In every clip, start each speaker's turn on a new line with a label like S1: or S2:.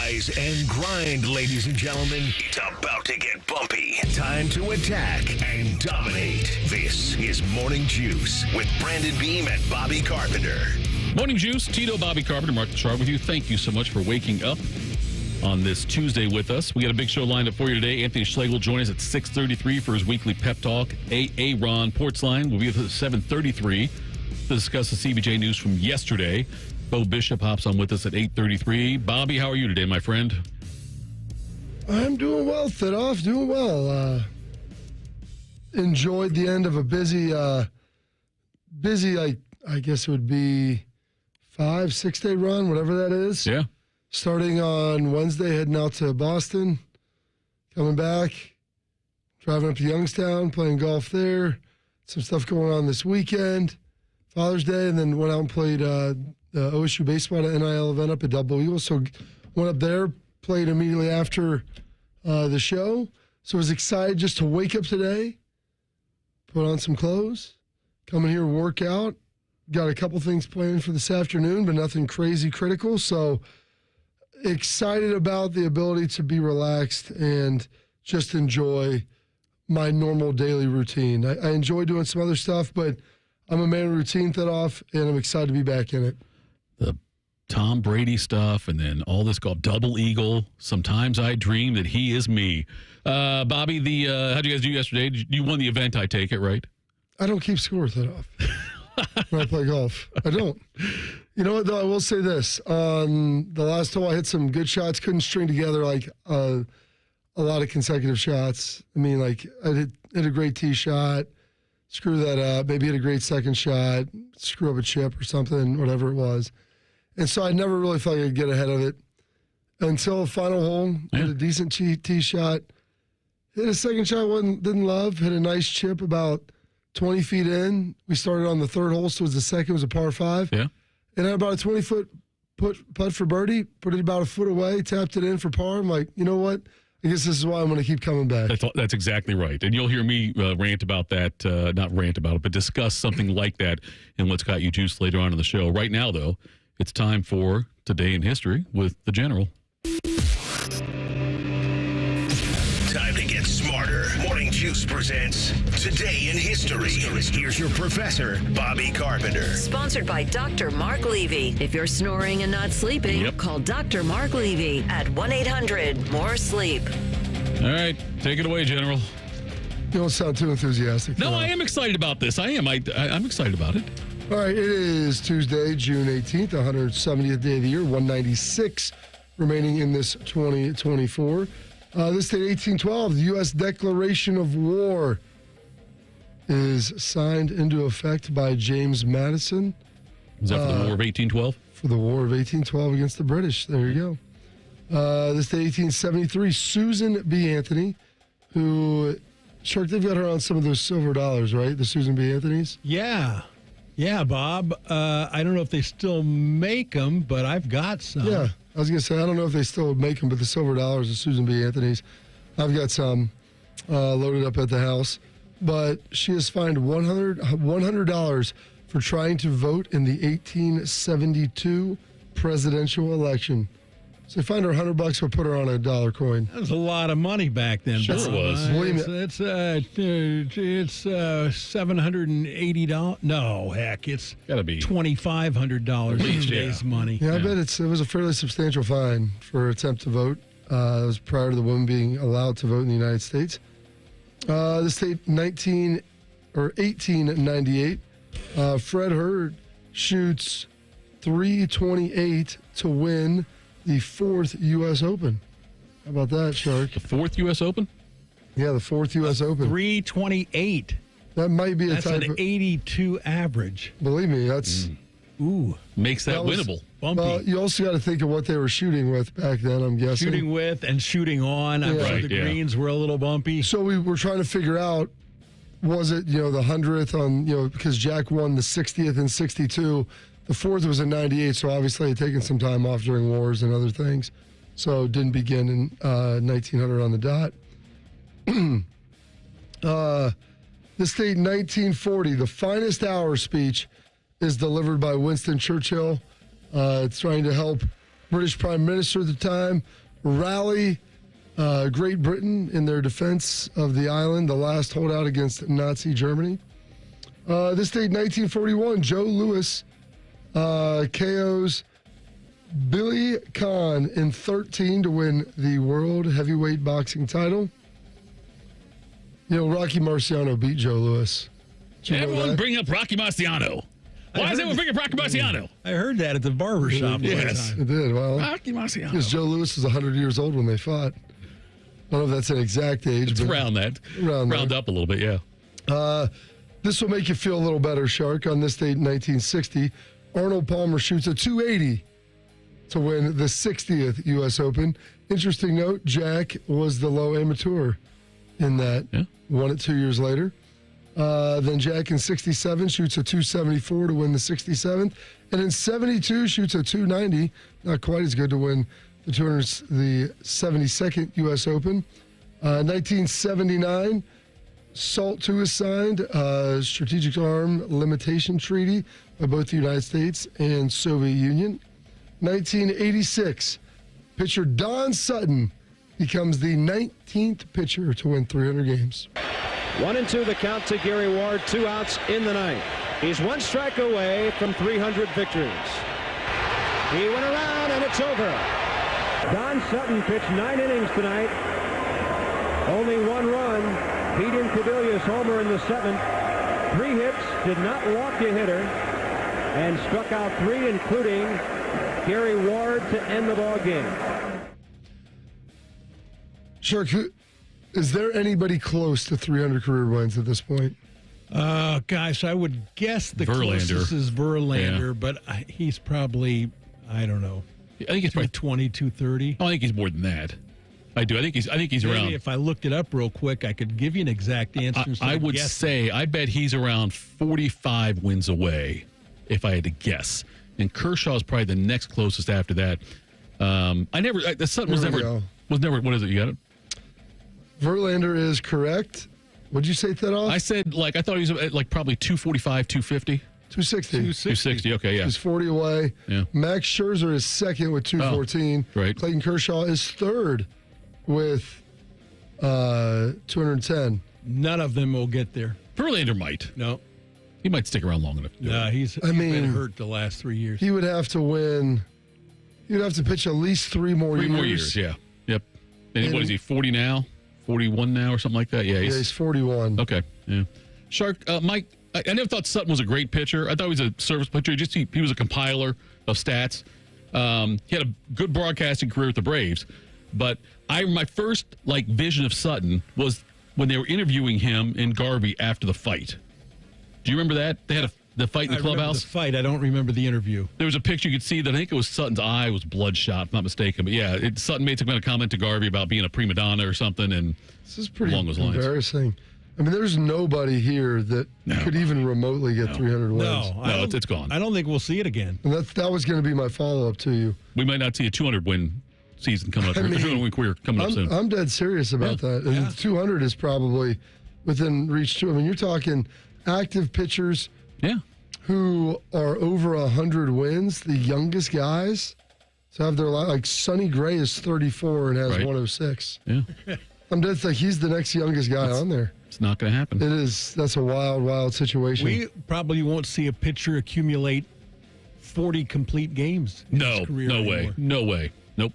S1: Rise and grind, ladies and gentlemen. It's about to get bumpy. Time to attack and dominate. This is Morning Juice with Brandon Beam and Bobby Carpenter.
S2: Morning Juice, Tito, Bobby Carpenter, Mark the Sharp with you. Thank you so much for waking up on this Tuesday with us. We got a big show lined up for you today. Anthony Schlegel join us at 6:33 for his weekly pep talk. Ron Portzline will be at 7:33 to discuss the CBJ news from yesterday. Beau Bishop hops on with us at 8:33. Bobby, how are you today, my friend?
S3: I'm doing well, Thidoff. Doing well. Enjoyed the end of a busy, I guess it would be 5-6 day run, whatever that is.
S2: Yeah.
S3: Starting on Wednesday, heading out to Boston, coming back, driving up to Youngstown, playing golf there. Some stuff going on this weekend, Father's Day, and then went out and played the OSU baseball NIL event up at Double Eagle. So went up there, played immediately after the show. So I was excited just to wake up today, put on some clothes, come in here, work out. Got a couple things planned for this afternoon, but nothing crazy critical. So excited about the ability to be relaxed and just enjoy my normal daily routine. I enjoy doing some other stuff, but I'm a man of routine, Thidoff, and I'm excited to be back in it.
S2: The Tom Brady stuff and then all this called Double Eagle. Sometimes I dream that he is me. Bobby, how'd you guys do yesterday? You won the event, I take it, right?
S3: I don't keep score, Thidoff, when I play golf. I don't. You know what, though? I will say this. On the last hole, I hit some good shots. Couldn't string together, a lot of consecutive shots. I mean, I hit a great tee shot, screw that up, maybe hit a great second shot, screw up a chip or something, whatever it was. And so I never really felt like I could get ahead of it until the final hole. Hit a decent tee shot. Hit a second shot didn't love. Hit a nice chip about 20 feet in. We started on the third hole, so it was the second. It was a par 5.
S2: Yeah.
S3: And I had about a 20-foot putt for birdie, put it about a foot away, tapped it in for par. I'm like, you know what? I guess this is why I'm going to keep coming back.
S2: That's exactly right. And you'll hear me rant about that, not rant about it, but discuss something like that in What's Got You Juice later on in the show. Right now, though, it's time for Today in History with the General.
S1: Time to get smarter. Morning Juice presents Today in History. Here's your professor, Bobby Carpenter.
S4: Sponsored by Dr. Mark Levy. If you're snoring and not sleeping, call Dr. Mark Levy at 1-800-MORE-SLEEP.
S2: All right, take it away, General.
S3: You don't sound too enthusiastic.
S2: No, I am excited about this. I am. I'm excited about it.
S3: All right, it is Tuesday, June 18th, 170th day of the year, 196 remaining in this 2024. This date, 1812, the U.S. Declaration of War is signed into effect by James Madison.
S2: Was that for the War of 1812?
S3: For the War of 1812 against the British. There you go. This date, 1873, Susan B. Anthony, who, Shark, they've got her on some of those silver dollars, right? The Susan B. Anthonys?
S5: Yeah, Bob. I don't know if they still make them, but I've got some.
S3: Yeah, I was going to say, I don't know if they still make them, but the silver dollars, the Susan B. Anthony's, I've got some loaded up at the house. But she is fined $100 for trying to vote in the 1872 presidential election. So they fined her $100 for put her on a dollar coin.
S5: That was a lot of money back then.
S2: Sure it was.
S5: It's $780. No, heck, it's
S2: gotta be
S5: $2,500 these days money.
S3: Yeah, I bet it was a fairly substantial fine for her attempt to vote. It was prior to the woman being allowed to vote in the United States. The state 1898. Fred Hurd shoots .328 to win the 4th U.S. Open. How about that, Shark?
S2: The 4th U.S. Open?
S3: Yeah, the 4th U.S. Open.
S5: .328.
S3: That might be
S5: that's
S3: type
S5: an 82 average.
S3: Believe me, that's...
S5: Ooh.
S2: Makes that winnable.
S5: Bumpy.
S3: Well, you also got to think of what they were shooting with back then, I'm guessing.
S5: Shooting with and shooting on. I'm sure the greens were a little bumpy.
S3: So we were trying to figure out, was it, the 100th on, because Jack won the 60th in 62. The 4th was in 98, so obviously had taken some time off during wars and other things. So it didn't begin in 1900 on the dot. This date, 1940, the finest hour speech is delivered by Winston Churchill. It's trying to help British Prime Minister at the time, rally Great Britain in their defense of the island, the last holdout against Nazi Germany. This date, 1941, Joe Louis KOs Billy Conn in 13 to win the World Heavyweight Boxing title. You know, Rocky Marciano beat Joe Louis.
S2: Everyone bring up Rocky Marciano. Why is everyone bringing up Rocky Marciano?
S5: I heard that at the barber shop
S2: Yes.
S5: one time.
S3: It did. Well,
S2: Rocky Marciano.
S3: because Joe Louis was 100 years old when they fought. I don't know if that's an exact age.
S2: It's
S3: but
S2: around that.
S3: Around
S2: Round
S3: there.
S2: up a little bit, yeah.
S3: This will make you feel a little better, Shark. On this date in 1960, Arnold Palmer shoots a 280 to win the 60th U.S. Open. Interesting note, Jack was the low amateur in that.
S2: Yeah.
S3: Won it 2 years later. Then Jack in 67 shoots a 274 to win the 67th. And in 72 shoots a 290. Not quite as good to win the 72nd U.S. Open. 1979, SALT II is signed, Strategic Arm Limitation Treaty by both the United States and Soviet Union. 1986, pitcher Don Sutton becomes the 19th pitcher to win 300 games.
S6: 1-2 the count to Gary Ward, 2 outs in the ninth. He's 1 strike away from 300 victories. He went around and it's over. Don Sutton pitched 9 innings tonight. Only 1 run. Pete Incavilia's homer in the 7th. 3 hits, did not walk a hitter, and struck out 3, including Gary Ward to end the ball game.
S3: Shark, is there anybody close to 300 career wins at this point?
S5: Gosh, I would guess the
S2: Verlander.
S5: closest is Verlander,
S2: Yeah.
S5: but he's probably, I don't know,
S2: I think it's probably
S5: 220, 230.
S2: I think he's more than that. I do. I think he's
S5: Maybe
S2: around.
S5: if I looked it up real quick, I could give you an exact answer. instead
S2: I
S5: of
S2: would
S5: guessing.
S2: say I bet he's around 45 wins away, if I had to guess. And Kershaw is probably the next closest after that. The Sutton was
S3: There we
S2: never
S3: go.
S2: What is it? You got it?
S3: Verlander is correct. What'd you say, Thedoff?
S2: I said I thought he was at probably 245, 250.
S3: 260.
S2: 260. Okay, yeah.
S3: He's 40 away.
S2: Yeah.
S3: Max Scherzer is second with 214.
S2: right.
S3: Clayton Kershaw is third with 210.
S5: None of them will get there.
S2: Verlander might.
S5: No.
S2: He might stick around long enough to do
S5: No,
S2: it.
S5: he's
S3: I mean,
S5: been hurt the last 3 years.
S3: He would have to win. He would have to pitch at least 3 more years.
S2: 3 more years, yeah. Yep. And what is he, 40 now? 41 now or something like that? Yeah,
S3: Yeah, he's 41.
S2: Okay, yeah. Shark, Mike, I never thought Sutton was a great pitcher. I thought he was a service pitcher. He was a compiler of stats. He had a good broadcasting career with the Braves. But my first vision of Sutton was when they were interviewing him and Garvey after the fight. Do you remember that? They had the fight in the
S5: I remember
S2: clubhouse?
S5: the fight. I don't remember the interview.
S2: There was a picture you could see that I think it was Sutton's eye was bloodshot, if I'm not mistaken. But yeah, Sutton made some kind of comment to Garvey about being a prima donna or something. And
S3: This is pretty
S2: along those lines.
S3: embarrassing. I mean, there's nobody here that could even remotely get 300 wins.
S2: No, it's gone.
S5: I don't think we'll see it again.
S3: And that was going to be my follow-up to you.
S2: We might not see a 200-win season coming up.
S3: I mean,
S2: 200-win career coming up soon.
S3: I'm dead serious about that. And
S5: Yeah.
S3: 200 is probably within reach, too. I mean, you're talking active pitchers
S2: Yeah.
S3: who are over 100 wins, the youngest guys to have their life. Like Sonny Gray is 34 and has
S2: Right.
S3: 106.
S2: Yeah.
S3: I'm dead like he's the next youngest guy on there.
S2: It's not going to happen.
S3: It is. That's a wild, wild situation.
S5: We probably won't see a pitcher accumulate 40 complete games. in
S2: No,
S5: his career
S2: no way.
S5: anymore.
S2: No way. Nope.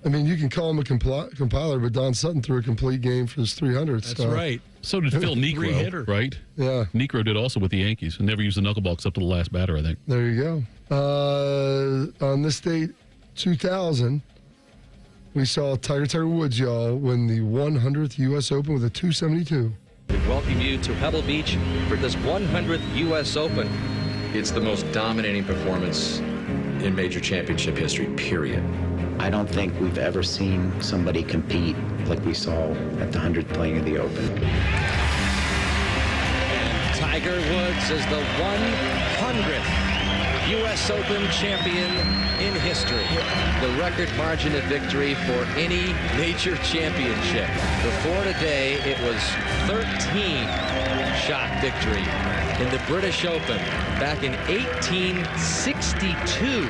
S3: I mean, you can call him a compiler, but Don Sutton threw a complete game for his 300th.
S5: That's right.
S2: So did Phil Necro,
S5: Three-hitter.
S2: right?
S3: Yeah,
S2: Necro did also with the Yankees and never used the knuckleball except to the last batter, I think.
S3: there you go. On this date, 2000, we saw Tiger Woods, y'all, win the 100th U.S. Open with a 272.
S7: We welcome you to Pebble Beach for this 100th U.S. Open.
S8: It's the most dominating performance in major championship history, period.
S9: I don't think we've ever seen somebody compete like we saw at the 100th playing of the Open.
S7: Tiger Woods is the 100th U.S. Open champion in history. The record margin of victory for any major championship. Before today, it was 13 shot victory in the British Open back in 1862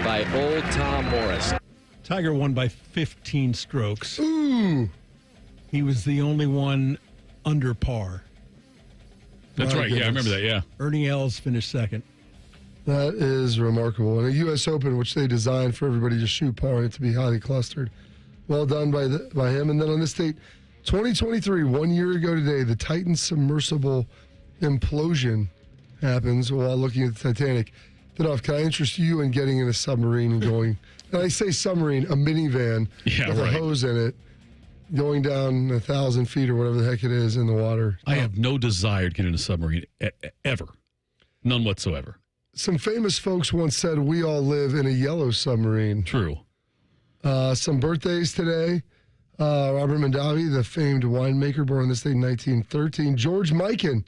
S7: by old Tom Morris.
S5: Tiger won by 15 strokes.
S3: Ooh.
S5: He was the only one under par.
S2: That's right. Yeah, I remember that. Yeah.
S5: Ernie Els finished second.
S3: That is remarkable. And a U.S. Open, which they designed for everybody to shoot par and it to be highly clustered. Well done by him. And then on this date, 2023, 1 year ago today, the Titan submersible implosion happens while looking at the Titanic. Dinoff, can I interest you in getting in a submarine and going, and I say submarine, a minivan with a hose in it, going down 1,000 feet or whatever the heck it is in the water?
S2: I have no desire to get in a submarine ever. None whatsoever.
S3: Some famous folks once said we all live in a yellow submarine.
S2: True.
S3: Some birthdays today. Robert Mondavi, the famed winemaker, born on this date in 1913. George Mikan,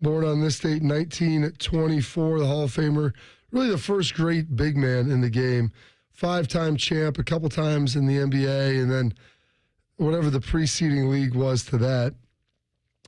S3: born on this date in 1924, the Hall of Famer. Really the first great big man in the game. 5-time champ, a couple times in the NBA, and then whatever the preceding league was to that.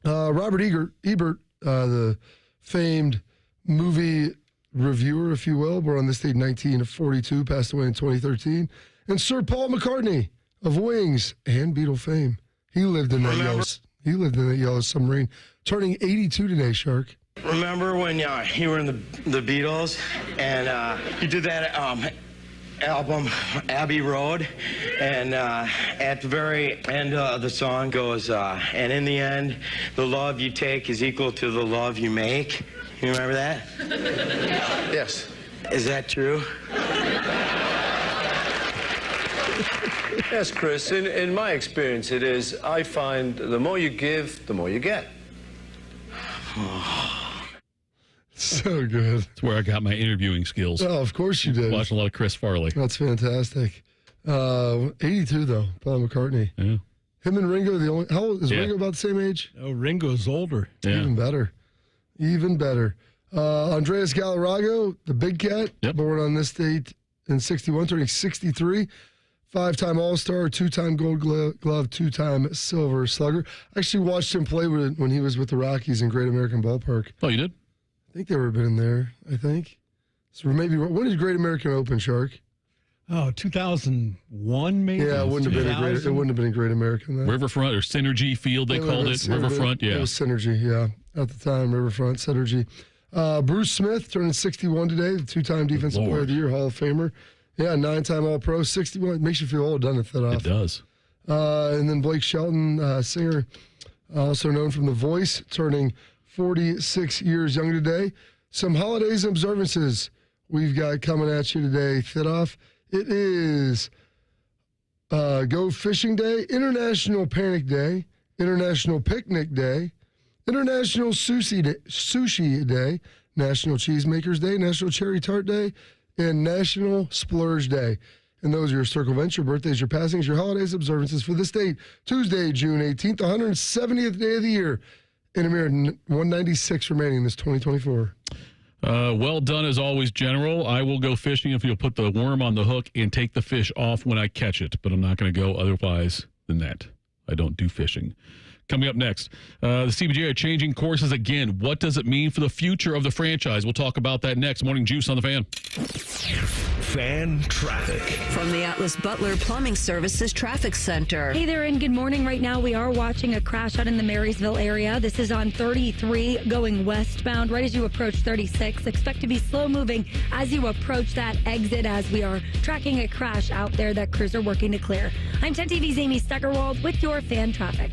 S3: Robert Ebert, the famed movie reviewer, if you will, born on this date in 1942, passed away in 2013. And Sir Paul McCartney of Wings and Beatle fame. He lived in that yellow submarine, turning 82 today, Shark.
S10: Remember when you were in the Beatles and you did that album, Abbey Road, and at the very end of the song goes, and in the end, the love you take is equal to the love you make. You remember that?
S11: Yes.
S10: Is that true?
S11: Yes, Chris. In my experience, it is. I find the more you give, the more you get.
S3: So good.
S2: That's where I got my interviewing skills.
S3: Oh, of course you did.
S2: Watching a lot of Chris Farley.
S3: That's fantastic. 82, though, Paul McCartney.
S2: Yeah.
S3: Him and Ringo, how old is Ringo about the same age?
S5: Oh, Ringo's older.
S2: Yeah.
S3: Even better. Andreas Galarrago, the big cat, born on this date in 61, turning 63. 5-time All-Star, 2-time Gold Glove, 2-time Silver Slugger. I actually watched him play when he was with the Rockies in Great American Ballpark.
S2: Oh, you did?
S3: I think they were been there, I think. So maybe, when did Great American Open, Shark?
S5: Oh, 2001 maybe?
S3: Yeah, it wouldn't have been a Great American then.
S2: Riverfront or Synergy Field, they called it. Riverfront, yeah.
S3: It was Synergy, yeah. At the time, Riverfront, Synergy. Bruce Smith, turning 61 today, the 2-time Defensive Player of the Year, Hall of Famer. Yeah, 9-time All-Pro, 61. It makes you feel old, doesn't it, that off?
S2: It does.
S3: And then Blake Shelton, singer, also known from The Voice, turning 46 years young today. Some holidays and observances we've got coming at you today, Thidoff. It is Go Fishing Day, International Panic Day, International Picnic Day, International Sushi Day, National Cheesemakers Day, National Cherry Tart Day, and National Splurge Day. And those are your circle events, your birthdays, your passings, your holidays, observances for this date, Tuesday, June 18th, 170th day of the year. In a mere 196 remaining this 2024.
S2: Well done as always, General. I will go fishing if you'll put the worm on the hook and take the fish off when I catch it, but I'm not going to go otherwise than that. I don't do fishing. Coming up next, the CBJ are changing courses again. What does it mean for the future of the franchise? We'll talk about that next. Morning Juice on the Fan.
S1: Fan traffic.
S4: From the Atlas Butler Plumbing Services Traffic Center.
S12: Hey there, and good morning. Right now, we are watching a crash out in the Marysville area. This is on 33 going westbound right as you approach 36. Expect to be slow moving as you approach that exit as we are tracking a crash out there that crews are working to clear. I'm 10 TV's Amy Steckerwald with your fan traffic.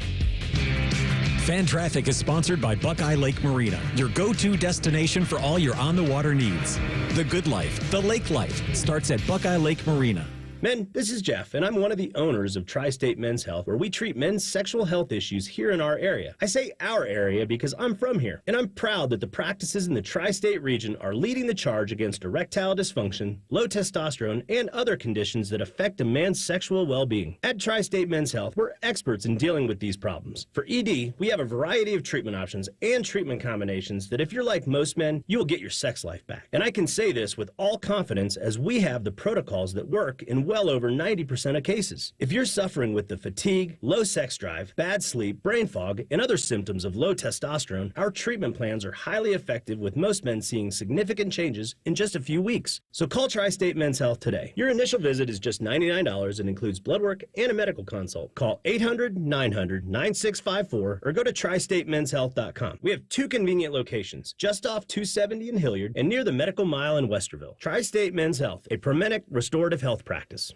S13: Fan Traffic is sponsored by Buckeye Lake Marina, your go-to destination for all your on-the-water needs. The good life, the lake life, starts at Buckeye Lake Marina.
S14: Men, this is Jeff, and I'm one of the owners of Tri-State Men's Health, where we treat men's sexual health issues here in our area. I say our area because I'm from here, and I'm proud that the practices in the Tri-State region are leading the charge against erectile dysfunction, low testosterone, and other conditions that affect a man's sexual well-being. At Tri-State Men's Health, we're experts in dealing with these problems. For ED, we have a variety of treatment options and treatment combinations that if you're like most men, you will get your sex life back. And I can say this with all confidence as we have the protocols that work in well well over 90% of cases. If you're suffering with the fatigue, low sex drive, bad sleep, brain fog, and other symptoms of low testosterone, our treatment plans are highly effective, with most men seeing significant changes in just a few weeks. So call Tri-State Men's Health today. Your initial visit is just $99 and includes blood work and a medical consult. Call 800-900-9654 or go to tristatemenshealth.com. We have 2 convenient locations, just off 270 in Hilliard and near the Medical Mile in Westerville. Tri-State Men's Health, a Promenic restorative health practice.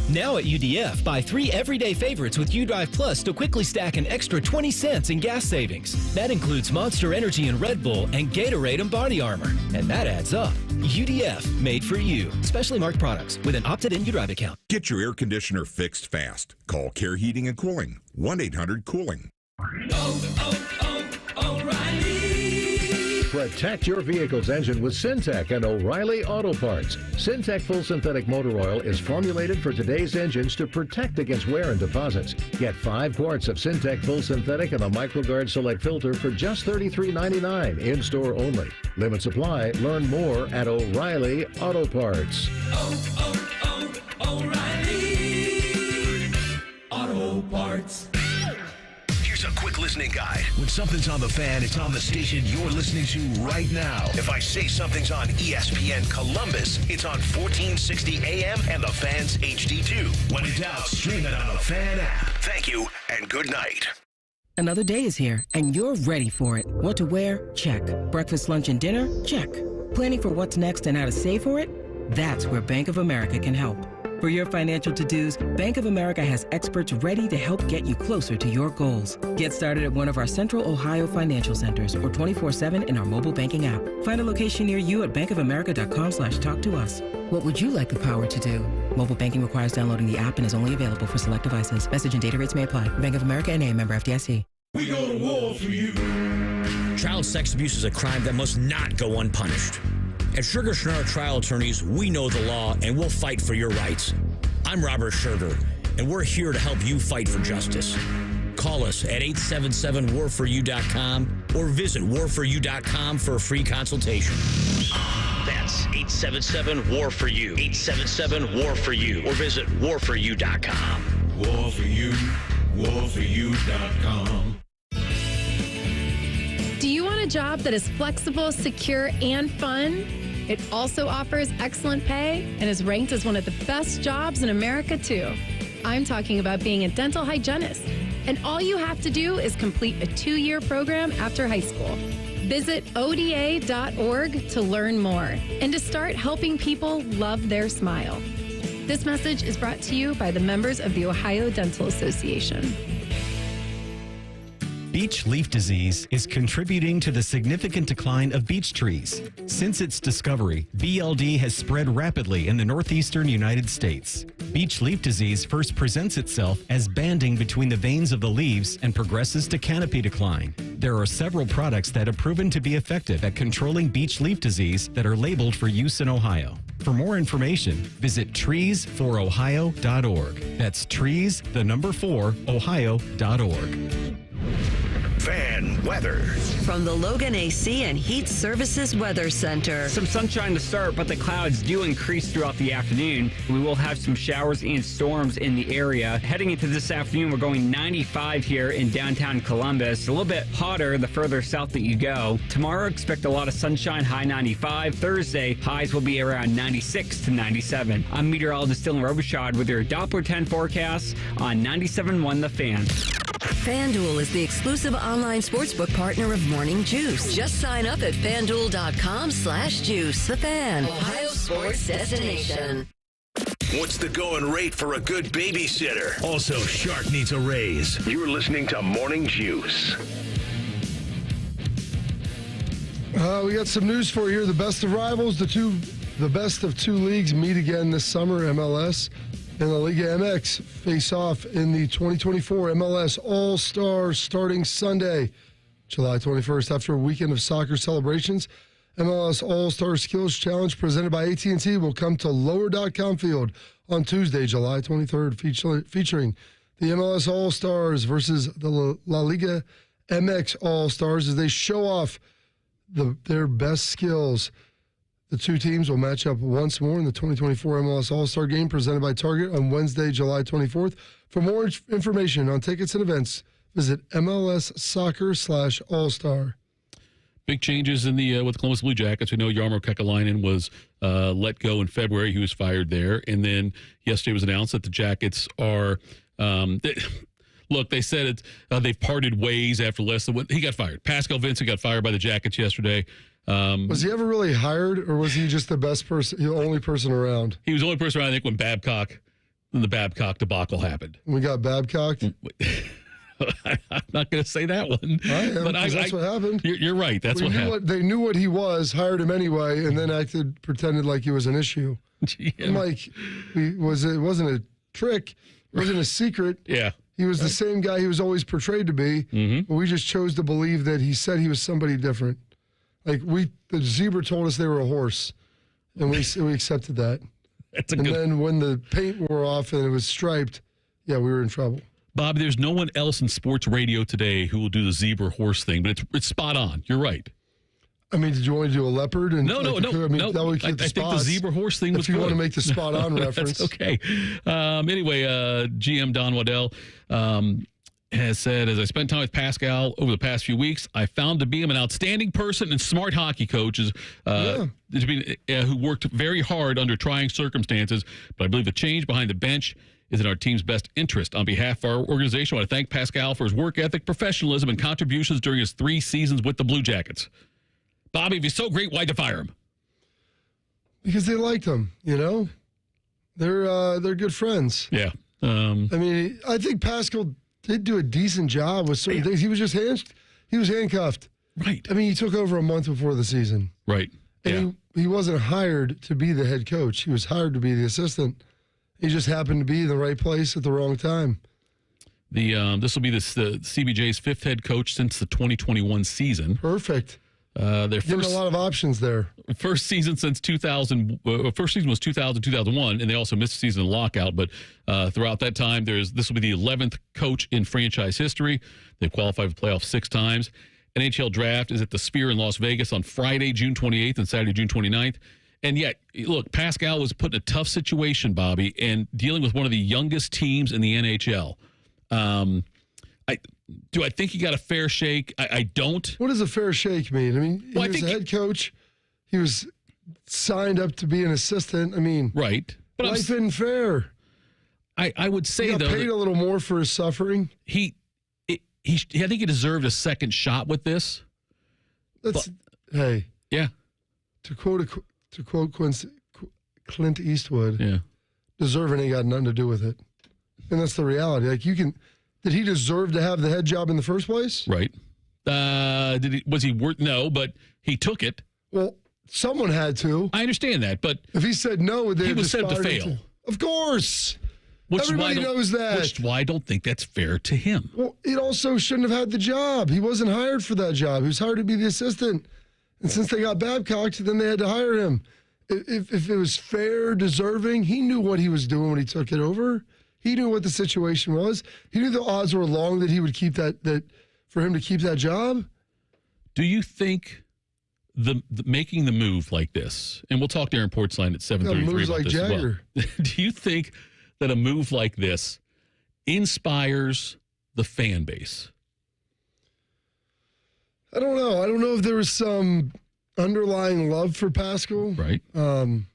S15: Now at UDF, buy 3 everyday favorites with UDrive Plus to quickly stack an extra 20 cents in gas savings. That includes Monster Energy and Red Bull and Gatorade and Body Armor. And that adds up. UDF, made for you. Specially marked products with an opted-in UDrive account.
S16: Get your air conditioner fixed fast. Call Care Heating and Cooling. 1-800-COOLING.
S17: Protect your vehicle's engine with Syntec and O'Reilly Auto Parts. Syntec Full Synthetic Motor Oil is formulated for today's engines to protect against wear and deposits. Get 5 quarts of Syntec Full Synthetic and a MicroGuard Select filter for just $33.99 in-store only. Limit supply. Learn more at O'Reilly Auto Parts.
S1: O'Reilly Auto Parts. Here's a quick listening guide. When something's on the fan, it's on the station you're listening to right now. If I say something's on ESPN Columbus, it's on 1460 AM and the Fan's HD2. When in doubt, stream it on the Fan app. Thank you and good night.
S18: Another day is here, and you're ready for it. What to wear? Check. Breakfast, lunch, and dinner? Check. Planning for what's next and how to save for it? That's where Bank of America can help. For your financial to-dos, Bank of America has experts ready to help get you closer to your goals. Get started at one of our Central Ohio financial centers or 24/7 in our mobile banking app. Find a location near you at bankofamerica.com/talktous. What would you like the power to do? Mobile banking requires downloading the app and is only available for select devices. Message and data rates may apply. Bank of America N.A., member FDIC.
S19: We go to war for you. Child sex abuse is a crime that must not go unpunished. At Sugar Schnurr Trial Attorneys, we know the law and we'll fight for your rights. I'm Robert Sugar, and we're here to help you fight for justice. Call us at 877-WARFORYOU.com or visit warforyou.com for a free consultation. That's 877-WAR-FOR-YOU. 877-WAR-FOR-YOU or visit warforyou.com.
S20: War for you, warforyou.com.
S21: Do you want a job that is flexible, secure, and fun? It also offers excellent pay and is ranked as one of the best jobs in America, too. I'm talking about being a dental hygienist. And all you have to do is complete a 2-year program after high school. Visit ODA.org to learn more and to start helping people love their smile. This message is brought to you by the members of the Ohio Dental Association.
S22: Beech leaf disease is contributing to the significant decline of beech trees. Since its discovery, BLD has spread rapidly in the northeastern United States. Beech leaf disease first presents itself as banding between the veins of the leaves and progresses to canopy decline. There are several products that have proven to be effective at controlling beech leaf disease that are labeled for use in Ohio. For more information, visit trees4ohio.org. That's trees4ohio.org.
S1: Fan weather.
S4: From the Logan AC and Heat Services Weather Center.
S23: Some sunshine to start, but the clouds do increase throughout the afternoon. We will have some showers and storms in the area. Heading into this afternoon, we're going 95 here in downtown Columbus. A little bit hotter the further south that you go. Tomorrow, expect a lot of sunshine, high 95. Thursday, highs will be around 96 to 97. I'm meteorologist Dylan Robichaud with your Doppler 10 forecast on 97.1 The Fan.
S4: FanDuel is the exclusive online sportsbook partner of Morning Juice. Just sign up at FanDuel.com/juice. The Fan, Ohio sports destination.
S1: What's the going rate for a good babysitter? Also, Shark needs a raise. You're listening to Morning Juice.
S3: We got some news for you here. The best of rivals, the best of 2 leagues meet again this summer. MLS and the Liga MX face off in the 2024 MLS All-Stars starting Sunday, July 21st. After a weekend of soccer celebrations, MLS All-Star Skills Challenge presented by AT&T will come to Lower.com Field on Tuesday, July 23rd, featuring the MLS All-Stars versus the La Liga MX All-Stars as they show off their best skills. The two teams will match up once more in the 2024 MLS All-Star Game presented by Target on Wednesday, July 24th. For more information on tickets and events, visit MLS.soccer/All-Star.
S2: Big changes in the with the Columbus Blue Jackets. We know Jarmo Kekalainen was let go in February. He was fired there. And then yesterday was announced that the Jackets are look, they said they've parted ways after less than he got fired. Pascal Vincent got fired by the Jackets yesterday.
S3: Was he ever really hired, or was he just the best person, the only person around?
S2: He was the only person around, I think, when the Babcock debacle happened.
S3: We got Babcocked?
S2: I'm not going to say that one.
S3: I am, but that's what happened.
S2: You're right. That's what happened.
S3: They knew what he was, hired him anyway, and then pretended like he was an issue.
S2: Yeah.
S3: I'm like, it wasn't a trick. It wasn't a secret.
S2: Yeah.
S3: He was the same guy he was always portrayed to be, but we just chose to believe that he said he was somebody different. Like the zebra told us they were a horse, and we accepted that. Then when the paint wore off and it was striped, yeah, we were in trouble.
S2: Bob, there's no one else in sports radio today who will do the zebra horse thing, but it's spot on. You're right.
S3: I mean, did you want to do a leopard? And
S2: no.
S3: I mean, that would
S2: I think the zebra horse thing was
S3: good. If you want to
S2: good.
S3: make the spot on reference.
S2: That's okay. Anyway, GM Don Waddell has said, as I spent time with Pascal over the past few weeks, I found to be him an outstanding person and smart hockey coach who worked very hard under trying circumstances. But I believe the change behind the bench is in our team's best interest. On behalf of our organization, I want to thank Pascal for his work ethic, professionalism, and contributions during his 3 seasons with the Blue Jackets. Bobby, if he's so great, why'd you fire him?
S3: Because they liked him, you know? They're good friends.
S2: Yeah.
S3: I mean, I think Pascal did do a decent job with certain things. He was just handcuffed.
S2: Right.
S3: I mean, he took over a month before the season.
S2: Right.
S3: And he wasn't hired to be the head coach. He was hired to be the assistant. He just happened to be in the right place at the wrong time.
S2: This will be the CBJ's 5th head coach since the 2021 season.
S3: Perfect.
S2: Their
S3: first, a lot of options there.
S2: First season since 2000. First season was 2000-2001, and they also missed a season in lockout. But throughout that time, this will be the 11th coach in franchise history. They've qualified for the playoffs 6 times. NHL draft is at the Sphere in Las Vegas on Friday, June 28th, and Saturday, June 29th. And yet, look, Pascal was put in a tough situation, Bobby, and dealing with one of the youngest teams in the NHL. Do I think he got a fair shake? I don't.
S3: What does a fair shake mean? I mean, he was a head coach. He was signed up to be an assistant. I mean,
S2: right. But
S3: life isn't fair.
S2: I would say,
S3: he got paid a little more for his suffering.
S2: I think he deserved a second shot with this.
S3: Hey.
S2: Yeah.
S3: To quote Clint Eastwood, deserving ain't got nothing to do with it. And that's the reality. Like, did he deserve to have the head job in the first place?
S2: Right. Was he worth? No, but he took it.
S3: Well, someone had to.
S2: I understand that, but
S3: if he said no,
S2: he was set up to fail.
S3: Of course. Everybody knows that.
S2: Which is why I don't think that's fair to him.
S3: Well, it also shouldn't have had the job. He wasn't hired for that job. He was hired to be the assistant. And since they got Babcocked, then they had to hire him. If it was fair, deserving, he knew what he was doing when he took it over. He knew what the situation was. He knew the odds were long that he would keep that for him to keep that job.
S2: Do you think the making the move like this, and we'll talk to Aaron Portzline at 7:33
S3: moves
S2: about
S3: like
S2: this
S3: Jagger.
S2: as well. Do you think that a move like this inspires the fan base?
S3: I don't know. I don't know if there was some underlying love for Pascal.
S2: Right.
S3: I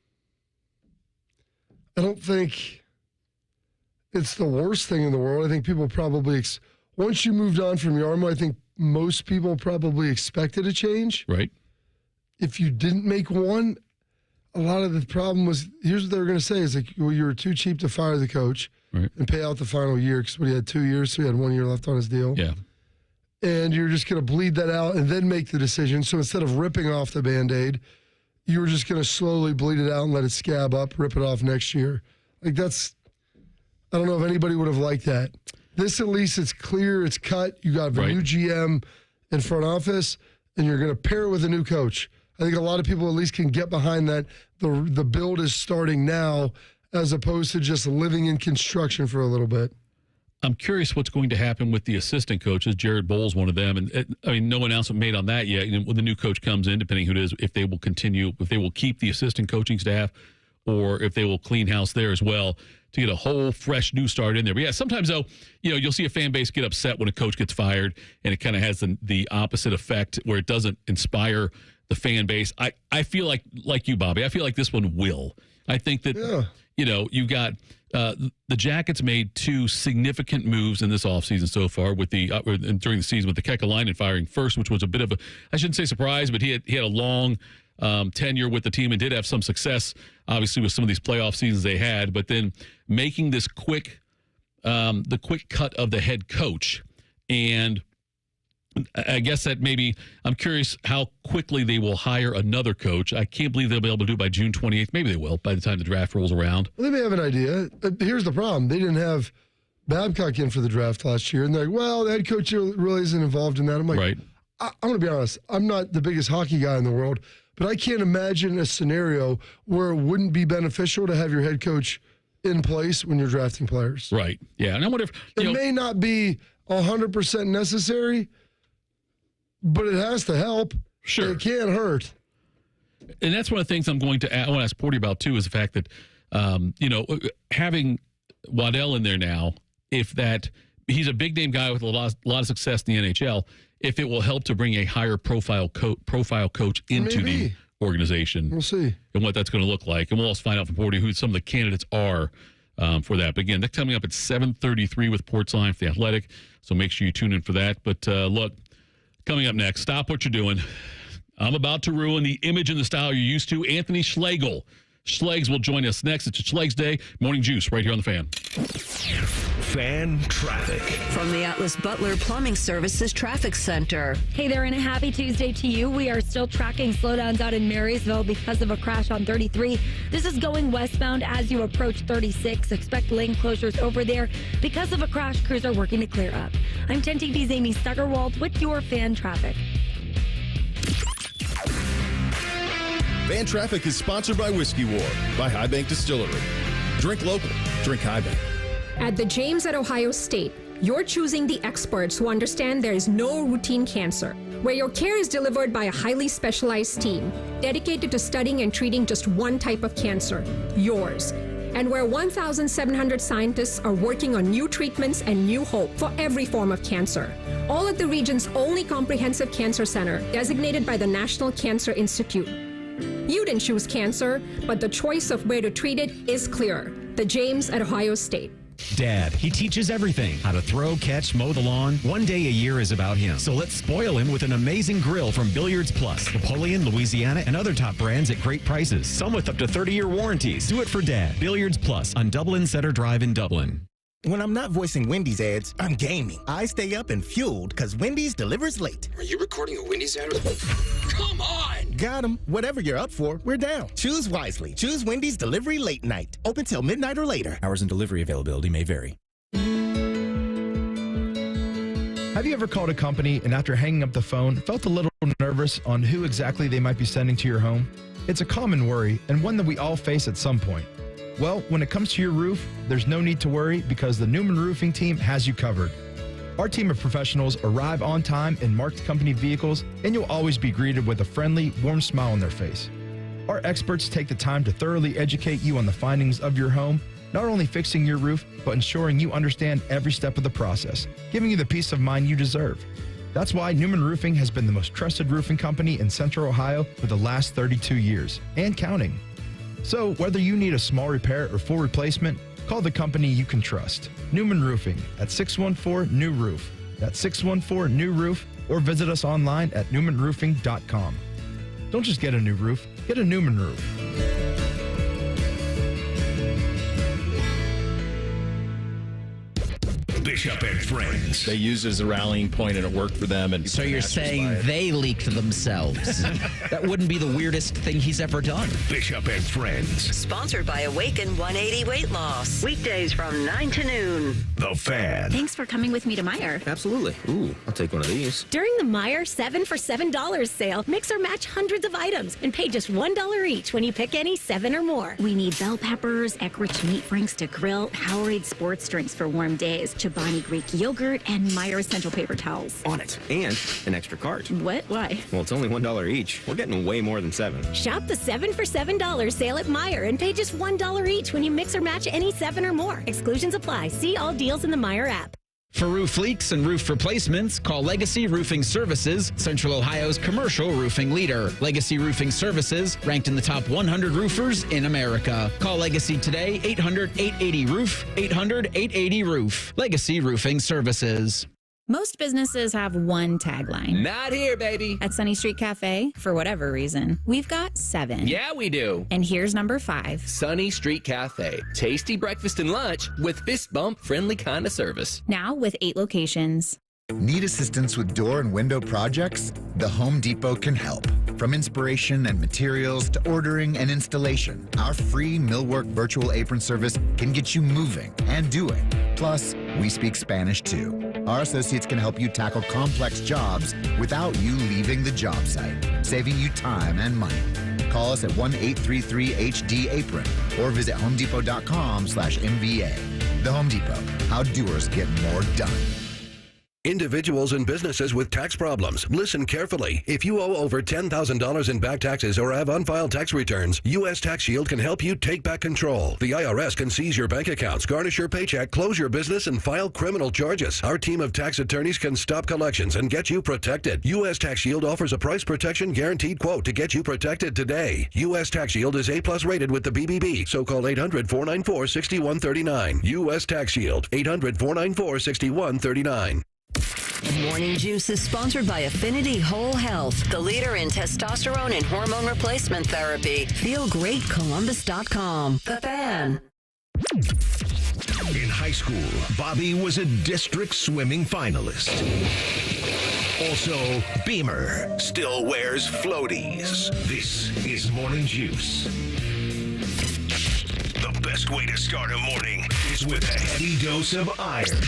S3: don't think it's the worst thing in the world. I think people probably, once you moved on from Jarmo, I think most people probably expected a change.
S2: Right.
S3: If you didn't make one, a lot of the problem was, here's what they were going to say, is like, well, you were too cheap to fire the coach and pay out the final year, because he had 2 years, so he had 1 year left on his deal.
S2: Yeah.
S3: And you're just going to bleed that out and then make the decision. So instead of ripping off the Band-Aid, you were just going to slowly bleed it out and let it scab up, rip it off next year. Like, I don't know if anybody would have liked that. This, at least, it's clear, it's cut. You got a new GM in front office, and you're going to pair it with a new coach. I think a lot of people at least can get behind that. The build is starting now, as opposed to just living in construction for a little bit.
S2: I'm curious what's going to happen with the assistant coaches. Jared Bowles, one of them, and no announcement made on that yet. When the new coach comes in, depending who it is, if they will keep the assistant coaching staff, or if they will clean house there as well to get a whole fresh new start in there. But yeah, sometimes though, you'll see a fan base get upset when a coach gets fired, and it kind of has the opposite effect where it doesn't inspire the fan base. I feel like you, Bobby. I feel like this one will. I think that you've got. The Jackets made 2 significant moves in this offseason so far with during the season with the Kekalainen firing first, which was a bit of I shouldn't say surprise, but he had a long tenure with the team and did have some success, obviously, with some of these playoff seasons they had. But then making this the quick cut of the head coach, and I guess that maybe I'm curious how quickly they will hire another coach. I can't believe they'll be able to do it by June 28th. Maybe they will by the time the draft rolls around.
S3: Well, they may have an idea. Here's the problem. They didn't have Babcock in for the draft last year. And they're like, well, the head coach really isn't involved in that. I'm like, right. I'm going to be honest. I'm not the biggest hockey guy in the world, but I can't imagine a scenario where it wouldn't be beneficial to have your head coach in place when you're drafting players.
S2: Right. Yeah. And I wonder if
S3: it may not be 100% necessary, but it has to help.
S2: Sure.
S3: It can't hurt.
S2: And that's one of the things I want to ask Porty about, too, is the fact that, having Waddell in there now, if that he's a big-name guy with a lot of success in the NHL, if it will help to bring a higher profile coach into the organization.
S3: We'll see.
S2: And what that's going to look like. And we'll also find out from Porty who some of the candidates are for that. But again, that's coming up at 7:33 with Portzline for The Athletic. So make sure you tune in for that. But look, coming up next, stop what you're doing. I'm about to ruin the image and the style you're used to. Anthony Schlegel. Schlegs will join us next. It's a Schlegs Day. Morning Juice right here on The Fan.
S1: Fan traffic.
S4: From the Atlas Butler Plumbing Services Traffic Center.
S12: Hey there, and a happy Tuesday to you. We are still tracking slowdowns out in Marysville because of a crash on 33. This is going westbound as you approach 36. Expect lane closures over there because of a crash. Crews are working to clear up. I'm 10 TV's Amy Stuggerwald with your fan traffic.
S6: Fan Traffic is sponsored by Whiskey War by High Bank Distillery. Drink local. Drink High Bank.
S8: At the James at Ohio State, you're choosing the experts who understand there is no routine cancer, where your care is delivered by a highly specialized team dedicated to studying and treating just one type of cancer, yours. And where 1,700 scientists are working on new treatments and new hope for every form of cancer. All at the region's only comprehensive cancer center, designated by the National Cancer Institute. You didn't choose cancer, but the choice of where to treat it is clear. The James at Ohio State.
S22: Dad, he teaches everything. How to throw, catch, mow the lawn. One day a year is about him. So let's spoil him with an amazing grill from Billiards Plus. Napoleon, Louisiana, and other top brands at great prices. Some with up to 30-year warranties. Do it for Dad. Billiards Plus on Dublin Center Drive in Dublin.
S20: When I'm not voicing Wendy's ads, I'm gaming. I stay up and fueled because Wendy's delivers late.
S24: Are you recording a Wendy's ad? Come on!
S20: Got 'em. Whatever you're up for, we're down. Choose wisely. Choose Wendy's Delivery Late Night. Open till midnight or later.
S25: Hours and delivery availability may vary.
S26: Have you ever called a company and after hanging up the phone, felt a little nervous on who exactly they might be sending to your home? It's a common worry and one that we all face at some point. Well, when it comes to your roof, there's no need to worry because the Newman Roofing team has you covered. Our team of professionals arrive on time in marked company vehicles, and you'll always be greeted with a friendly, warm smile on their face. Our experts take the time to thoroughly educate you on the findings of your home, not only fixing your roof, but ensuring you understand every step of the process, giving you the peace of mind you deserve. That's why Newman Roofing has been the most trusted roofing company in Central Ohio for the last 32 years, and counting. So, whether you need a small repair or full replacement, call the company you can trust. Newman Roofing at 614-NEW-ROOF. That's 614-NEW-ROOF, or visit us online at newmanroofing.com. Don't just get a new roof, get a Newman roof.
S1: Bishop and Friends.
S27: They used it as a rallying point and it worked for them. And
S28: so you're saying they leaked themselves. That wouldn't be the weirdest thing he's ever done.
S1: Bishop and Friends.
S4: Sponsored by Awaken 180 Weight Loss. Weekdays from 9 to noon.
S1: The Fan.
S29: Thanks for coming with me to Meijer.
S27: Absolutely. Ooh, I'll take one of these.
S29: During the Meijer 7 for $7 sale, mix or match hundreds of items and pay just $1 each when you pick any 7 or more. We need bell peppers, Eckrich meat franks to grill, Powerade sports drinks for warm days,
S5: Bonnie Greek yogurt, and Meyer essential paper towels.
S7: On it. And an extra cart.
S5: What? Why?
S7: Well, it's only $1 each. We're getting way more than 7.
S29: Shop the 7 for $7 sale at Meyer and pay just $1 each when you mix or match any 7 or more. Exclusions apply. See all deals in the Meyer app.
S28: For roof leaks and roof replacements, call Legacy Roofing Services, Central Ohio's commercial roofing leader. Legacy Roofing Services, ranked in the top 100 roofers in America. Call Legacy today, 800-880-ROOF, 800-880-ROOF. Legacy Roofing Services.
S9: Most businesses have one tagline.
S10: Not here, baby.
S9: At Sunny Street Cafe, for whatever reason, we've got 7.
S10: Yeah, we do.
S9: And here's number 5.
S10: Sunny Street Cafe. Tasty breakfast and lunch with fist bump friendly kind of service.
S9: Now with 8 locations.
S11: Need assistance with door and window projects? The Home Depot can help. From inspiration and materials to ordering and installation, our free millwork virtual apron service can get you moving and doing. Plus, we speak Spanish too. Our associates can help you tackle complex jobs without you leaving the job site, saving you time and money. Call us at 1-833-HD-APRON or visit homedepot.com/MVA. The Home Depot, how doers get more done.
S1: Individuals and businesses with tax problems, listen carefully. If you owe over $10,000 in back taxes or have unfiled tax returns, U.S. Tax Shield can help you take back control. The IRS can seize your bank accounts, garnish your paycheck, close your business, and file criminal charges. Our team of tax attorneys can stop collections and get you protected. U.S. Tax Shield offers a price protection guaranteed quote to get you protected today. U.S. Tax Shield is A+ rated with the BBB, so call 800-494-6139. U.S. Tax Shield, 800-494-6139.
S4: Morning Juice is sponsored by Affinity Whole Health, the leader in testosterone and hormone replacement therapy. FeelGreatColumbus.com. The Fan.
S1: In high school, Bobby was a district swimming finalist. Also, Beamer still wears floaties. This is Morning Juice. The best way to start a morning is with a heavy dose of iron.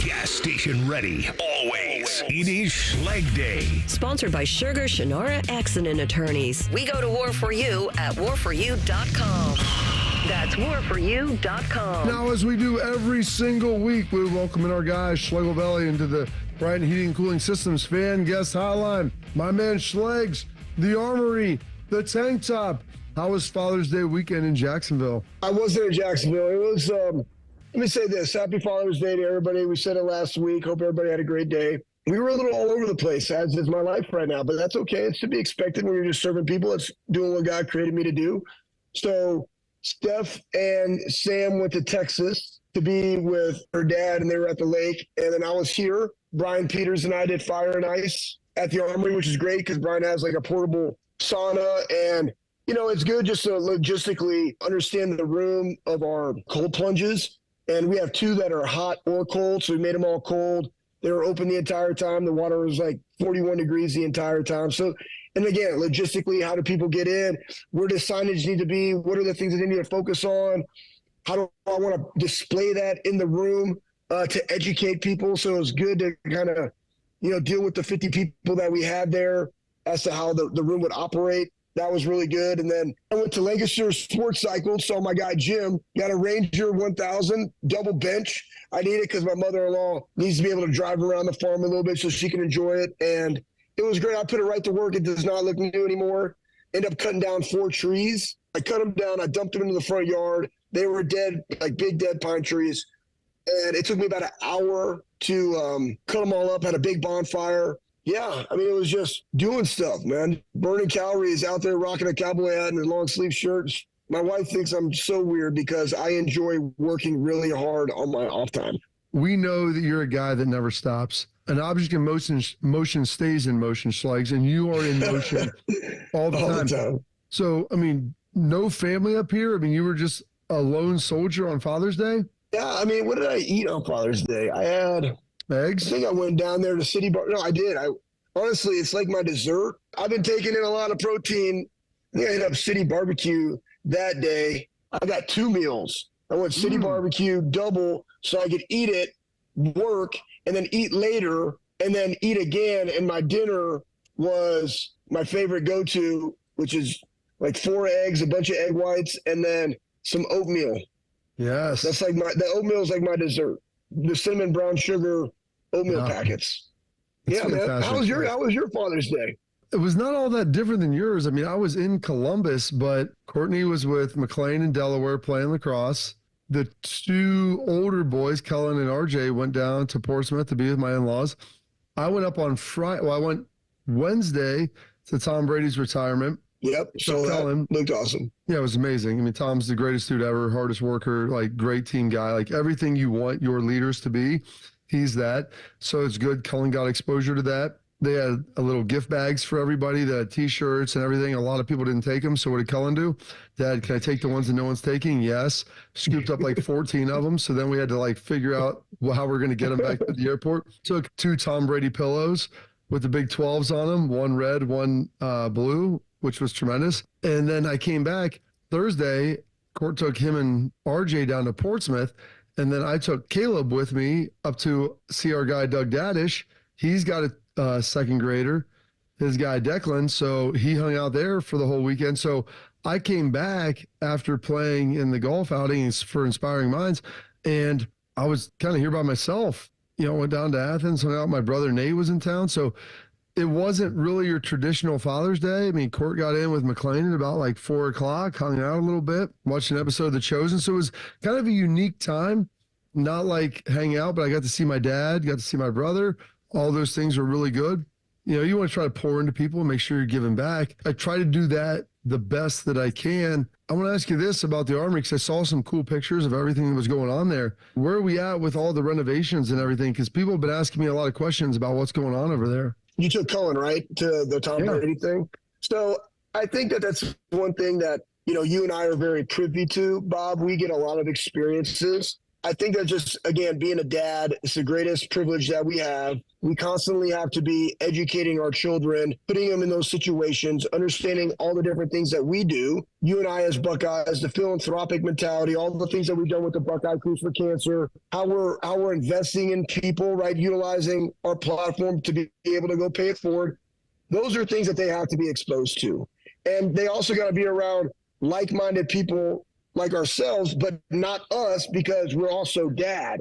S1: Gas station ready, always. It is Schleg Day.
S4: Sponsored by Sugar Shannara Accident Attorneys. We go to war for you at warforyou.com. That's warforyou.com.
S3: Now, as we do every single week, we welcome in our guy, Schlegel Valley, into the Brighton Heating and Cooling Systems fan guest hotline. My man Schlegs, the Armory, the Tank Top. How was Father's Day weekend in Jacksonville?
S13: I wasn't in Jacksonville. It was, let me say this. Happy Father's Day to everybody. We said it last week. Hope everybody had a great day. We were a little all over the place, as is my life right now, but that's okay. It's to be expected when you're just serving people. It's doing what God created me to do. So Steph and Sam went to Texas to be with her dad, and they were at the lake. And then I was here. Brian Peters and I did fire and ice at the Armory, which is great because Brian has like a portable sauna. And you know, it's good just to logistically understand the room of our cold plunges. And we have 2 that are hot or cold, so we made them all cold. They were open the entire time. The water was like 41 degrees the entire time. So, and again, logistically, how do people get in? Where does signage need to be? What are the things that they need to focus on? How do I want to display that in the room to educate people? So it was good to kind of, you know, deal with the 50 people that we had there as to how the room would operate. That was really good. And then I went to Lancaster Sports Cycle, saw my guy Jim, got a Ranger 1000 double bench. I need it because my mother-in-law needs to be able to drive around the farm a little bit so she can enjoy it. And it was great. I put it right to work. It does not look new anymore. Ended up cutting down 4 trees. I cut them down. I dumped them into the front yard. They were dead, like big dead pine trees. And it took me about an hour to cut them all up, had a big bonfire. Yeah, I mean, it was just doing stuff, man. Burning calories out there, rocking a cowboy hat and a long sleeve shirt. My wife thinks I'm so weird because I enjoy working really hard on my off time.
S3: We know that you're a guy that never stops. An object in motion stays in motion, Schlegs, and you are in motion all the time. So, I mean, no family up here? I mean, you were just a lone soldier on Father's Day?
S13: Yeah, I mean, what did I eat on Father's Day? I had
S3: eggs.
S13: I think I went down there to City Bar. No, I did. Honestly, it's like my dessert. I've been taking in a lot of protein. I think I hit up City Barbecue that day. I got 2 meals. I went City Barbecue double so I could eat it, work, and then eat later, and then eat again. And my dinner was my favorite go-to, which is like 4 eggs, a bunch of egg whites, and then some oatmeal.
S3: Yes.
S13: That's like the oatmeal is like my dessert. the cinnamon brown sugar oatmeal packets. Yeah, man. How was your Father's Day?
S3: It was not all that different than yours. I mean, I was in Columbus, but Courtney was with McLean in Delaware playing lacrosse. The two older boys, Cullen and RJ, went down to Portsmouth to be with my in-laws. I went up on Friday. Well, I went Wednesday to Tom Brady's retirement.
S13: Yep. So Cullen looked awesome.
S3: Yeah, it was amazing. I mean, Tom's the greatest dude ever, hardest worker, like great team guy, like everything you want your leaders to be. He's that. So it's good. Cullen got exposure to that. They had a little gift bags for everybody, the T-shirts and everything. A lot of people didn't take them. So what did Cullen do? Dad, can I take the ones that no one's taking? Yes. Scooped up like 14 of them. So then we had to like figure out how we're going to get them back to the airport. Took 2 Tom Brady pillows with the big 12s on them, one red, one blue, which was tremendous. And then I came back Thursday. Court took him and RJ down to Portsmouth. And then I took Caleb with me up to see our guy, Doug Daddish. He's got a second grader, his guy Declan, so he hung out there for the whole weekend. So I came back after playing in the golf outings for Inspiring Minds, and I was kind of here by myself. You know, went down to Athens, hung out. My brother Nate was in town, so it wasn't really your traditional Father's Day. I mean, Court got in with McLean at about like 4 o'clock, hung out a little bit, watched an episode of The Chosen. So it was kind of a unique time, not like hang out, but I got to see my dad, got to see my brother. All those things are really good. You know, you want to try to pour into people and make sure you're giving back. I try to do that the best that I can. I want to ask you this about the Armory, because I saw some cool pictures of everything that was going on there. Where are we at with all the renovations and everything? Because people have been asking me a lot of questions about what's going on over there.
S13: You took Cullen, right, to the Tom Brady thing? So I think that's one thing that, you know, you and I are very privy to, Bob. We get a lot of experiences. I think that just, again, being a dad, it's the greatest privilege that we have. We constantly have to be educating our children, putting them in those situations, understanding all the different things that we do. You and I as Buckeyes, the philanthropic mentality, all the things that we've done with the Buckeye Cruise for Cancer, how we're investing in people, right, utilizing our platform to be able to go pay it forward. Those are things that they have to be exposed to. And they also got to be around like-minded people like ourselves, but not us, because we're also dad.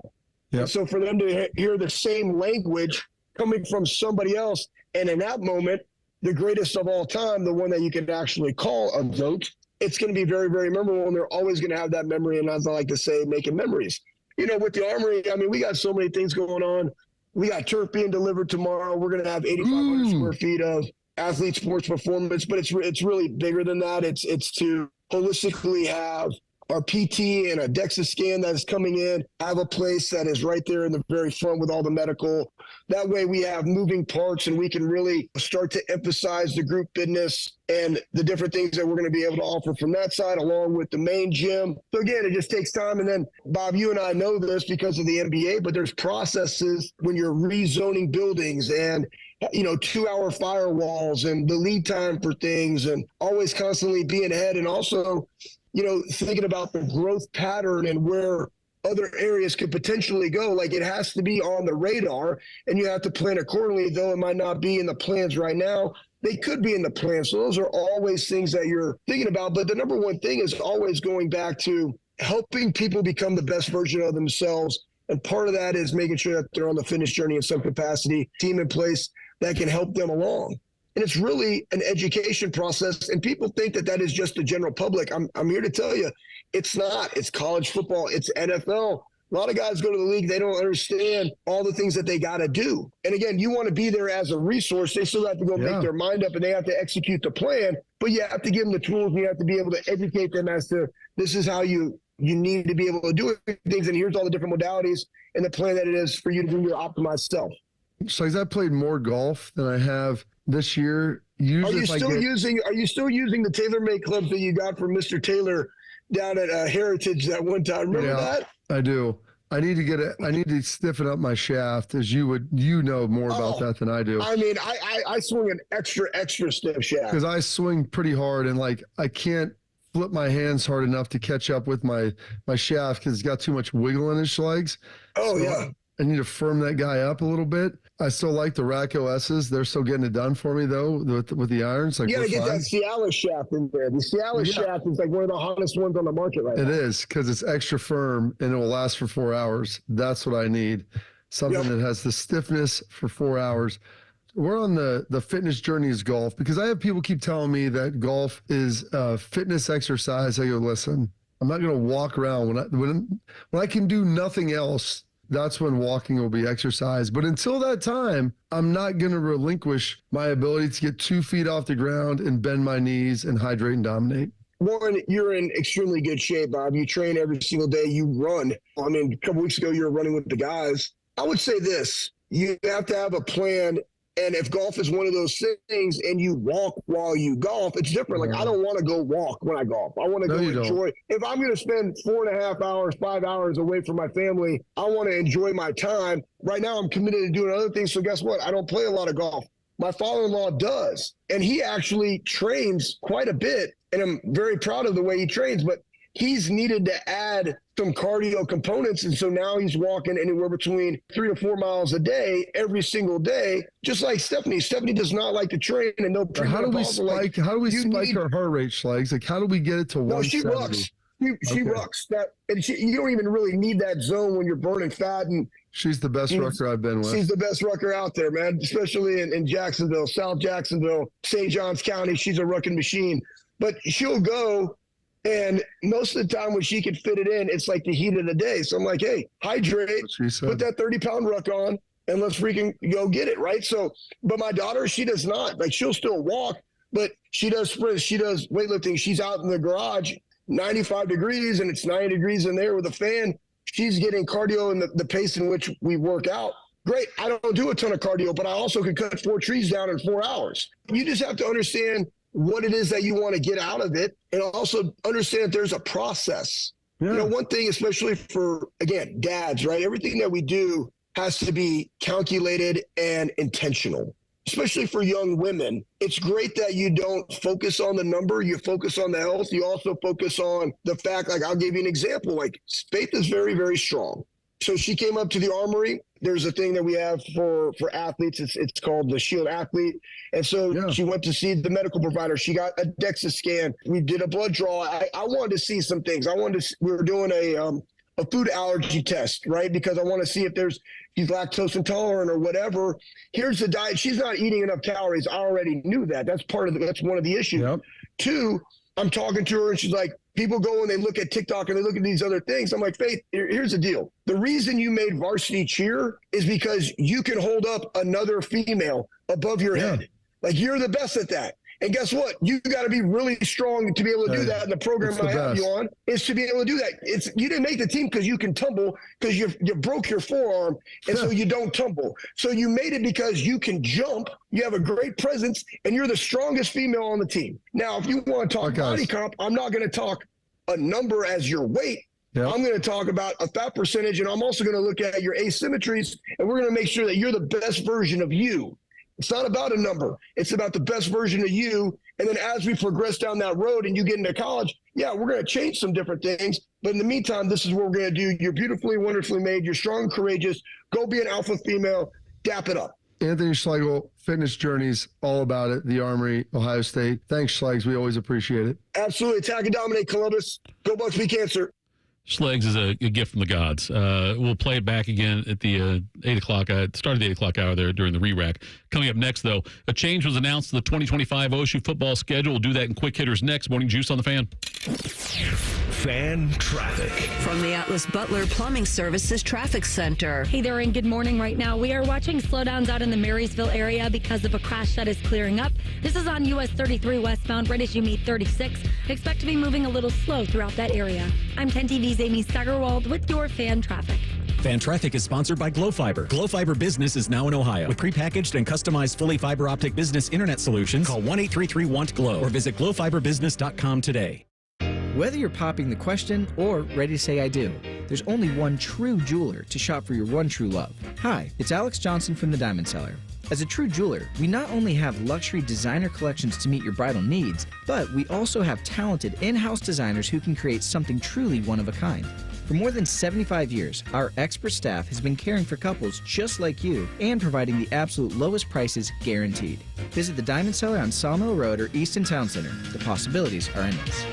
S13: Yep. So for them to hear the same language coming from somebody else, and in that moment, the greatest of all time, the one that you can actually call a GOAT, it's going to be very, very memorable, and they're always going to have that memory, and as I like to say, making memories. You know, with the Armory, I mean, we got so many things going on. We got turf being delivered tomorrow. We're going to have 8,500 square feet of athlete sports performance, but it's really bigger than that. It's to holistically have our PT and a DEXA scan that is coming in, have a place that is right there in the very front with all the medical. That way we have moving parts, and we can really start to emphasize the group fitness and the different things that we're going to be able to offer from that side, along with the main gym. So again, it just takes time. And then, Bob, you and I know this because of the NBA, but there's processes when you're rezoning buildings and, you know, 2-hour firewalls and the lead time for things, and always constantly being ahead. And also, you know, thinking about the growth pattern and where other areas could potentially go. Like, it has to be on the radar, and you have to plan accordingly, though it might not be in the plans right now. They could be in the plans. So those are always things that you're thinking about. But the number one thing is always going back to helping people become the best version of themselves. And part of that is making sure that they're on the fitness journey in some capacity, team in place that can help them along. And it's really an education process. And people think that that is just the general public. I'm here to tell you, it's not. It's college football. It's NFL. A lot of guys go to the league. They don't understand all the things that they got to do. And again, you want to be there as a resource. They still have to go make their mind up, and they have to execute the plan. But you have to give them the tools, and you have to be able to educate them as to this is how you need to be able to do things. And here's all the different modalities and the plan that it is for you to bring your optimized self.
S3: So I've played more golf than I have this year. Usually
S13: are you still using the TaylorMade clubs that you got from Mr. Taylor down at Heritage that one time? Remember that?
S3: I do. I need to stiffen up my shaft, as you know more about that than I do.
S13: I mean, I swing an extra stiff shaft.
S3: Because I swing pretty hard, and like I can't flip my hands hard enough to catch up with my shaft because it's got too much wiggle in his Schlegs.
S13: Oh,
S3: so
S13: yeah.
S3: I need to firm that guy up a little bit. I still like the Rack OSs. They're still getting it done for me, though, with the irons. Like,
S13: you got to get that Cialis shaft in there. The Cialis shaft is like one of the hottest ones on the market right now.
S3: It is, because it's extra firm and it will last for 4 hours. That's what I need. Something that has the stiffness for 4 hours. We're on the fitness journey is golf, because I have people keep telling me that golf is a fitness exercise. I go, listen, I'm not going to walk around. When I can do nothing else, that's when walking will be exercise. But until that time, I'm not going to relinquish my ability to get 2 feet off the ground and bend my knees and hydrate and dominate.
S13: Warren, you're in extremely good shape, Bob. You train every single day. You run. I mean, a couple weeks ago, you were running with the guys. I would say this. You have to have a plan. And if golf is one of those things and you walk while you golf, it's different. Like, I don't want to go walk when I golf. I want to go enjoy. If I'm going to spend 4.5 hours, 5 hours away from my family, I want to enjoy my time. Right now, I'm committed to doing other things. So guess what? I don't play a lot of golf. My father-in-law does. And he actually trains quite a bit. And I'm very proud of the way he trains. But he's needed to add some cardio components. And so now he's walking anywhere between 3 to 4 miles a day, every single day, just like Stephanie. Stephanie does not like to train and no.
S3: How do we spike our heart rate, Schlegs? Like, how do we get it to 170?
S13: No, she rucks. She rucks that, and you don't even really need that zone when you're burning fat. And
S3: she's the best rucker I've been with.
S13: She's the best rucker out there, man, especially in Jacksonville, South Jacksonville, St. Johns County. She's a rucking machine. But she'll go, and most of the time when she can fit it in, it's like the heat of the day. So I'm like, hey, hydrate, put that 30-pound ruck on, and let's freaking go get it, right? So, but my daughter, she does not. Like, she'll still walk, but she does sprints. She does weightlifting. She's out in the garage, 95 degrees, and it's 90 degrees in there with a fan. She's getting cardio in the pace in which we work out. Great. I don't do a ton of cardio, but I also can cut 4 trees down in 4 hours. You just have to understand what it is that you want to get out of it, and also understand that there's a process. You know, one thing, especially for, again, dads, right? Everything that we do has to be calculated and intentional, especially for young women. It's great that you don't focus on the number, you focus on the health. You also focus on the fact, like, I'll give you an example, like, Faith is very, very strong. So she came up to the Armory. There's a thing that we have for athletes. It's called the Shield Athlete. And so she went to see the medical provider. She got a DEXA scan. We did a blood draw. I wanted to see some things. We were doing a food allergy test, right? Because I want to see if she's lactose intolerant or whatever. Here's the diet. She's not eating enough calories. I already knew that. That's one of the issues. Yep. 2, I'm talking to her and she's like, people go and they look at TikTok and they look at these other things. I'm like, Faith, here's the deal. The reason you made varsity cheer is because you can hold up another female above your head. Like, you're the best at that. And guess what? You got to be really strong to be able to do that. And the program I have you on is to be able to do that. You didn't make the team because you can tumble, because you broke your forearm, and so you don't tumble. So you made it because you can jump, you have a great presence, and you're the strongest female on the team. Now, if you want to talk body comp, I'm not going to talk a number as your weight. Yep. I'm going to talk about a fat percentage, and I'm also going to look at your asymmetries, and we're going to make sure that you're the best version of you. It's not about a number. It's about the best version of you. And then as we progress down that road and you get into college, we're going to change some different things. But in the meantime, this is what we're going to do. You're beautifully, wonderfully made. You're strong and courageous. Go be an alpha female. Dap it up.
S3: Anthony Schlegel, Fitness Journeys, all about it. The Armory, Ohio State. Thanks, Schlegs. We always appreciate it.
S13: Absolutely. Attack and dominate, Columbus. Go Bucks, beat cancer.
S2: Schlegs is a gift from the gods. We'll play it back again at the 8 o'clock. Started the 8 o'clock hour there during the re-rack. Coming up next, though, a change was announced to the 2025 OSU football schedule. We'll do that in quick hitters next. Morning Juice on the Fan.
S1: Fan traffic.
S4: From the Atlas Butler Plumbing Services Traffic Center.
S12: Hey there, and good morning right now. We are watching slowdowns out in the Marysville area because of a crash that is clearing up. This is on US 33 westbound, right as you meet 36. Expect to be moving a little slow throughout that area. I'm 10 TV's Amy Steigerwald with your Fan Traffic.
S25: Fan Traffic is sponsored by Glow Fiber. Glow Fiber Business is now in Ohio. With prepackaged and customized fully fiber optic business internet solutions, call 1-833-WANT-GLOW or visit glowfiberbusiness.com today.
S14: Whether you're popping the question or ready to say I do, there's only one true jeweler to shop for your one true love. Hi, it's Alex Johnson from the Diamond Seller. As a true jeweler, we not only have luxury designer collections to meet your bridal needs, but we also have talented in-house designers who can create something truly one of a kind. For more than 75 years, our expert staff has been caring for couples just like you and providing the absolute lowest prices guaranteed. Visit the Diamond Cellar on Sawmill Road or Easton Town Center. The possibilities are endless.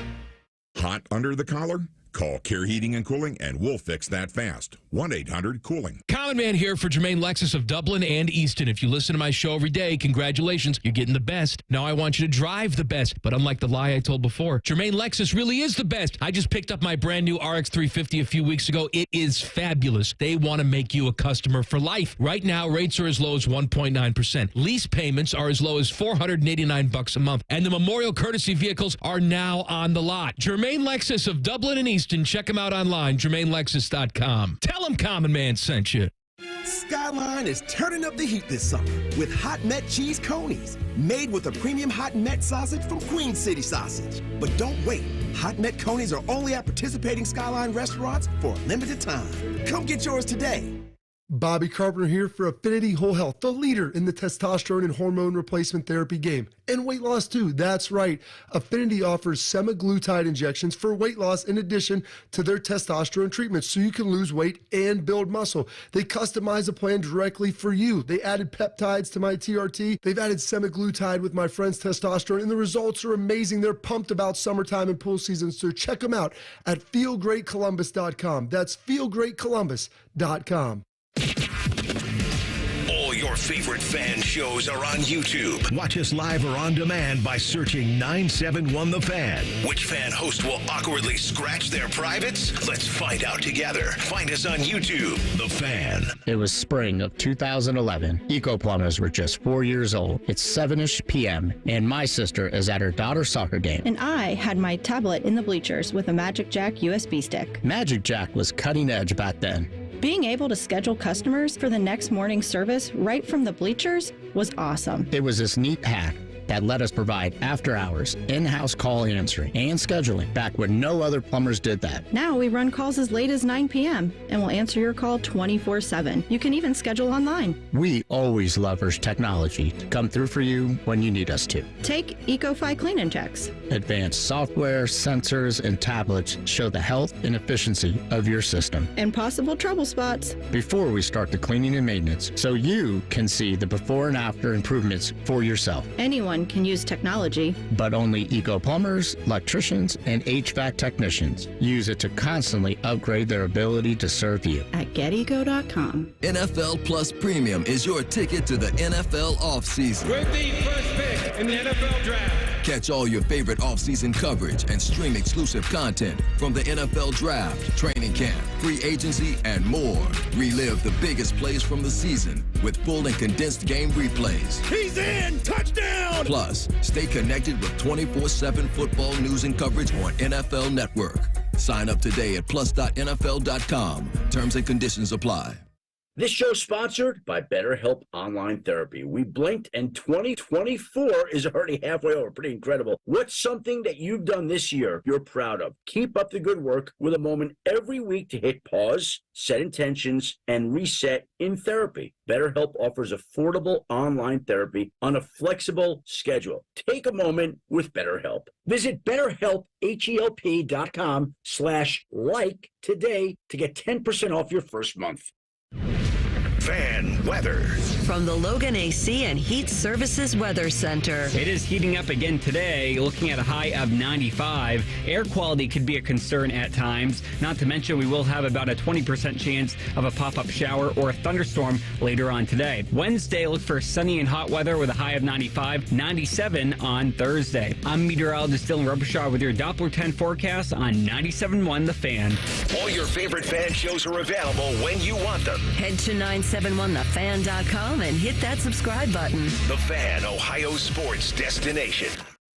S6: Hot under the collar? Call Care Heating and Cooling and we'll fix that fast. 1-800-COOLING.
S8: Common Man here for Jermaine Lexus of Dublin and Easton. If you listen to my show every day, congratulations, you're getting the best. Now I want you to drive the best, but unlike the lie I told before, Jermaine Lexus really is the best. I just picked up my brand new RX 350 a few weeks ago. It is fabulous. They want to make you a customer for life. Right now, rates are as low as 1.9%. Lease payments are as low as $489 a month, and the Memorial Courtesy vehicles are now on the lot. Jermaine Lexus of Dublin and Easton. Check them out online, JermaineLexus.com. Tell them Common Man sent you.
S20: Skyline is turning up the heat this summer with Hot Met Cheese Conies, made with a premium Hot Met sausage from Queen City Sausage. But don't wait. Hot Met Conies are only at participating Skyline restaurants for a limited time. Come get yours today.
S3: Bobby Carpenter here for Affinity Whole Health, the leader in the testosterone and hormone replacement therapy game. And weight loss too, that's right. Affinity offers semaglutide injections for weight loss in addition to their testosterone treatments so you can lose weight and build muscle. They customize a plan directly for you. They added peptides to my TRT. They've added semaglutide with my friend's testosterone, and the results are amazing. They're pumped about summertime and pool season, so check them out at feelgreatcolumbus.com. That's feelgreatcolumbus.com.
S1: All your favorite fan shows are on YouTube. Watch us live or on demand by searching 971 The Fan. Which fan host will awkwardly scratch their privates? Let's find out together. Find us on YouTube, The Fan.
S15: It was spring of 2011. Eco Plumbers were just 4 years old. It's 7-ish p.m., and my sister is at her daughter's soccer game.
S16: And I had my tablet in the bleachers with a Magic Jack USB stick.
S15: Magic Jack was cutting edge back then.
S16: Being able to schedule customers for the next morning service right from the bleachers was awesome.
S15: It was this neat hack that let us provide after-hours, in-house call answering, and scheduling back when no other plumbers did that.
S16: Now we run calls as late as 9 p.m. and we'll answer your call 24/7. You can even schedule online.
S15: We always leverage technology to come through for you when you need us to.
S16: Take EcoFi clean-in checks.
S15: Advanced software, sensors, and tablets show the health and efficiency of your system.
S16: And possible trouble spots.
S15: Before we start the cleaning and maintenance, so you can see the before and after improvements for yourself.
S16: Anyone can use technology,
S15: but only Eco Plumbers, electricians, and HVAC technicians use it to constantly upgrade their ability to serve you.
S16: At GetEco.com.
S17: NFL Plus Premium is your ticket to the NFL offseason.
S18: With the first pick in the NFL Draft.
S17: Catch all your favorite offseason coverage and stream exclusive content from the NFL Draft, training camp, free agency, and more. Relive the biggest plays from the season with full and condensed game replays.
S18: He's in! Touchdown!
S17: Plus, stay connected with 24/7 football news and coverage on NFL Network. Sign up today at plus.nfl.com. Terms and conditions apply.
S19: This show is sponsored by BetterHelp Online Therapy. We blinked and 2024 is already halfway over. Pretty incredible. What's something that you've done this year you're proud of? Keep up the good work with a moment every week to hit pause, set intentions, and reset in therapy. BetterHelp offers affordable online therapy on a flexible schedule. Take a moment with BetterHelp. Visit BetterHelp.com/like today to get 10% off your first month.
S1: Fan weather.
S4: From the Logan AC and Heat Services Weather Center.
S21: It is heating up again today, looking at a high of 95. Air quality could be a concern at times. Not to mention, we will have about a 20% chance of a pop-up shower or a thunderstorm later on today. Wednesday, look for sunny and hot weather with a high of 95, 97 on Thursday. I'm meteorologist Dylan Robichaud with your Doppler 10 forecast on 97.1 The Fan.
S1: All your favorite fan shows are available when you want them.
S4: Head to 971thefan.com and hit that subscribe button.
S1: The Fan, Ohio sports destination.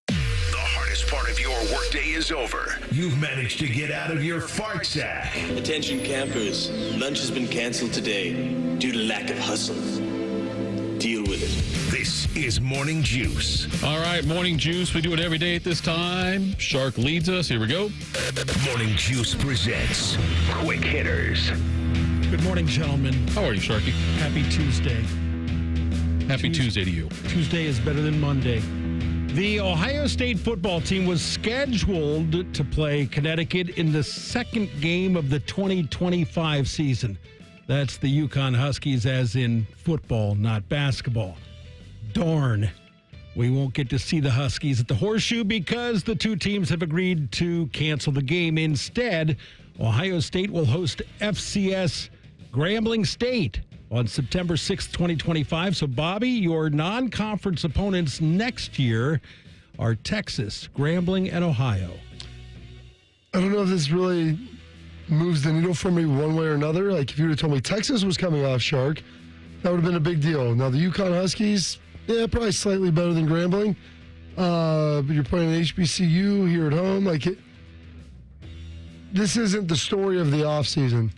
S1: The hardest part of your workday is over. You've managed to get out of your fart sack.
S23: Attention campers, lunch has been canceled today due to lack of hustle. Deal with it.
S1: This is Morning Juice.
S2: All right, Morning Juice. We do it every day at this time. Shark leads us. Here we go.
S1: Morning Juice presents Quick Hitters.
S30: Good morning, gentlemen.
S2: How are you, Sharky?
S30: Happy Tuesday.
S2: Happy Tuesday to you.
S30: Tuesday is better than Monday. The Ohio State football team was scheduled to play Connecticut in the second game of the 2025 season. That's the Yukon Huskies, as in football, not basketball. Darn. We won't get to see the Huskies at the Horseshoe because the two teams have agreed to cancel the game. Instead, Ohio State will host FCS Grambling State on September 6th, 2025. So, Bobby, your non-conference opponents next year are Texas, Grambling, and Ohio.
S3: I don't know if this really moves the needle for me one way or another. Like, if you would have told me Texas was coming off Shark, that would have been a big deal. Now, the Yukon Huskies, yeah, probably slightly better than Grambling. But you're playing an HBCU here at home. This isn't the story of the offseason.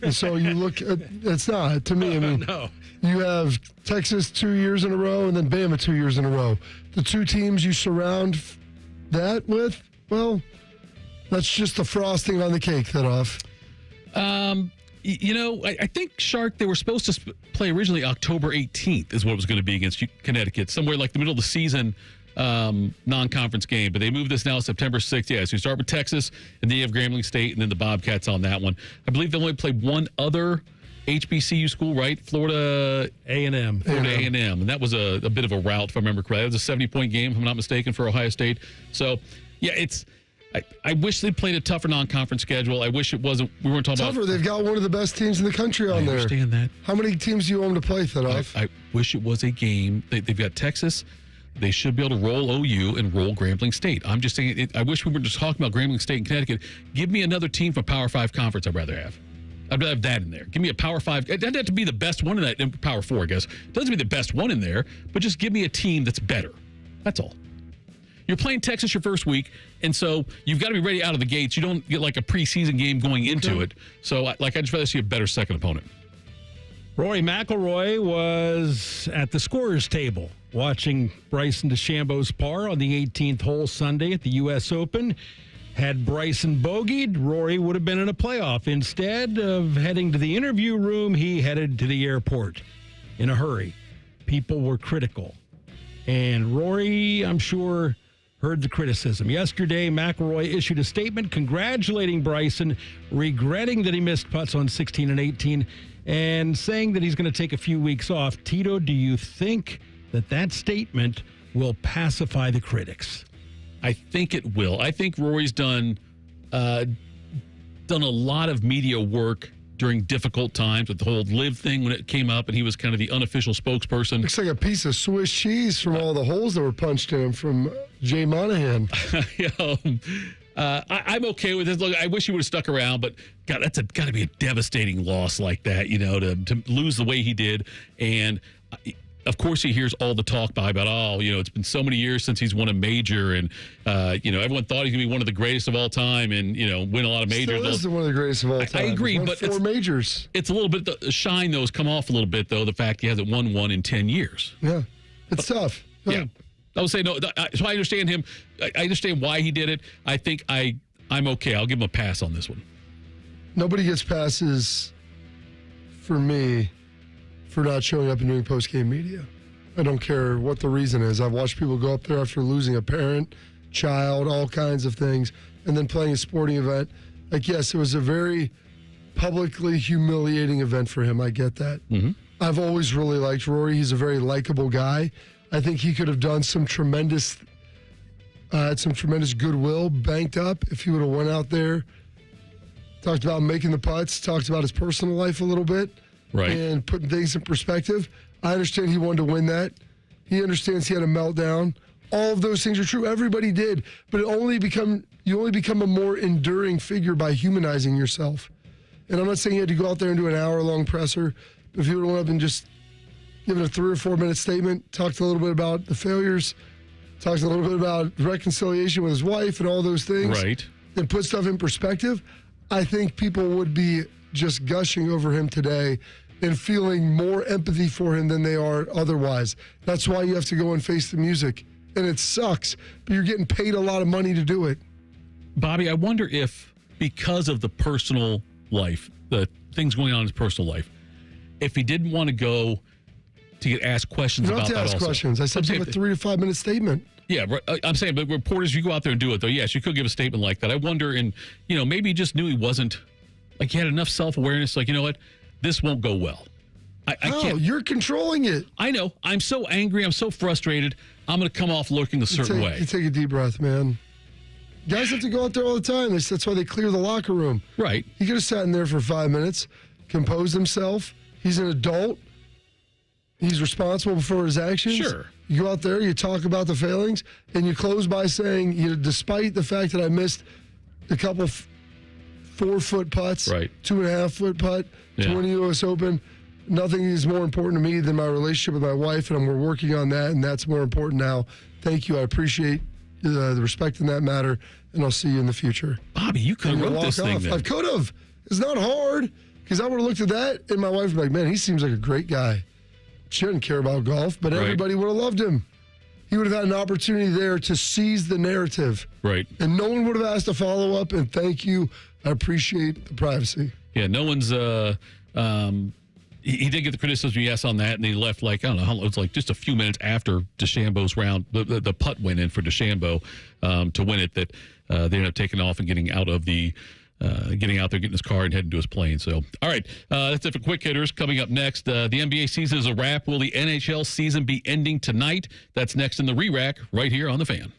S3: And so you look at, it's not, to me, I mean,
S30: No.
S3: You have Texas 2 years in a row and then Bama 2 years in a row. The two teams you surround that with, well, that's just the frosting on the cake that off.
S2: I think Shark, they were supposed to play originally October 18th is what it was going to be against Connecticut, somewhere like the middle of the season non-conference game. But they moved this now September 6th. Yeah, so you start with Texas, and then you have Grambling State, and then the Bobcats on that one. I believe they only played one other HBCU school, right? Florida
S30: A&M.
S2: Florida A&M. And that was a bit of a rout, if I remember correctly. That was a 70-point game, if I'm not mistaken, for Ohio State. So, yeah, I wish they played a tougher non-conference schedule. I wish it wasn't. We weren't talking
S3: tougher.
S2: about.
S3: They've got one of the best teams in the country on there.
S2: I understand that.
S3: How many teams do you want them to play, Thedoff?
S2: I wish it was a game. They've got Texas. They should be able to roll OU and roll Grambling State. I'm just saying, I wish we were just talking about Grambling State and Connecticut. Give me another team from Power 5 conference I'd rather have. I'd rather have that in there. Give me a Power 5. It doesn't have to be the best one in that, in Power 4, I guess. It doesn't have to be the best one in there, but just give me a team that's better. That's all. You're playing Texas your first week, and so you've got to be ready out of the gates. You don't get like a preseason game going into it. So, I'd just rather see a better second opponent.
S30: Rory McIlroy was at the scorer's table watching Bryson DeChambeau's par on the 18th hole Sunday at the U.S. Open. Had Bryson bogeyed, Rory would have been in a playoff. Instead of heading to the interview room, he headed to the airport in a hurry. People were critical. And Rory, I'm sure, heard the criticism. Yesterday, McIlroy issued a statement congratulating Bryson, regretting that he missed putts on 16 and 18, and saying that he's going to take a few weeks off. Tito, do you think that statement will pacify the critics?
S2: I think it will. I think Rory's done a lot of media work during difficult times with the whole live thing when it came up, and he was kind of the unofficial spokesperson.
S3: Looks like a piece of Swiss cheese from all the holes that were punched in him from Jay Monahan.
S2: I'm okay with this. Look, I wish he would have stuck around, but God, that's got to be a devastating loss like that, to lose the way he did. And of course, he hears all the talk about, it's been so many years since he's won a major, and everyone thought he's gonna be one of the greatest of all time, and win a lot of majors.
S3: Still is one of the greatest of all time.
S2: I agree, but
S3: four majors.
S2: It's a little bit the shine though has come off a little bit though. The fact he hasn't won one in 10 years.
S3: Yeah, it's tough.
S2: Yeah. I would say no. So I understand him. I understand why he did it. I think I'm okay. I'll give him a pass on this one.
S3: Nobody gets passes for me for not showing up and doing post-game media. I don't care what the reason is. I've watched people go up there after losing a parent, child, all kinds of things, and then playing a sporting event. Yes, it was a very publicly humiliating event for him. I get that.
S2: Mm-hmm.
S3: I've always really liked Rory. He's a very likable guy. I think he could have done some tremendous goodwill, banked up, if he would have went out there, talked about making the putts, talked about his personal life a little bit,
S2: right,
S3: and putting things in perspective. I understand he wanted to win that. He understands he had a meltdown. All of those things are true. Everybody did, but you only become a more enduring figure by humanizing yourself. And I'm not saying you had to go out there and do an hour-long presser, but if you would have went up and just given a 3 or 4 minute statement, talked a little bit about the failures, talked a little bit about reconciliation with his wife and all those things,
S2: right,
S3: and put stuff in perspective, I think people would be just gushing over him today and feeling more empathy for him than they are otherwise. That's why you have to go and face the music. And it sucks, but you're getting paid a lot of money to do it.
S2: Bobby, I wonder if, because of the personal life, the things going on in his personal life, if he didn't want to go to get asked questions
S3: you don't
S2: about
S3: have to
S2: that
S3: ask
S2: also.
S3: questions. I said give a 3 to 5 minute statement.
S2: Yeah, I'm saying, but reporters, you go out there and do it, though. Yes, you could give a statement like that. I wonder, and, maybe he just knew he wasn't, he had enough self-awareness, you know what? This won't go well. I can't.
S3: You're controlling it.
S2: I know. I'm so angry. I'm so frustrated. I'm going to come off looking a certain way.
S3: You take a deep breath, man. Guys have to go out there all the time. That's why they clear the locker room.
S2: Right.
S3: He could have sat in there for 5 minutes, composed himself. He's an adult. He's responsible for his actions.
S2: Sure.
S3: You go out there, you talk about the failings, and you close by saying, despite the fact that I missed a couple 4-foot putts,
S2: right,
S3: 2.5-foot putt, to win the U.S. Open, nothing is more important to me than my relationship with my wife, and we're working on that, and that's more important now. Thank you. I appreciate the respect in that matter, and I'll see you in the future.
S2: Bobby, you could have wrote this thing then.
S3: I could have. It's not hard, because I would have looked at that, and my wife would be like, man, he seems like a great guy. She doesn't care about golf, but everybody would have loved him. He would have had an opportunity there to seize the narrative.
S2: Right.
S3: And no one would have asked a follow-up, and thank you. I appreciate the privacy.
S2: Yeah, no one's he did get the criticism, yes, on that, and he left I don't know how long, it was just a few minutes after DeChambeau's round, the putt went in for DeChambeau to win it, that they ended up taking off and getting out of the getting out there, getting his car and heading to his plane. So, all right, that's it for Quick Hitters. Coming up next, the NBA season is a wrap. Will the NHL season be ending tonight? That's next in the re-rack right here on The Fan.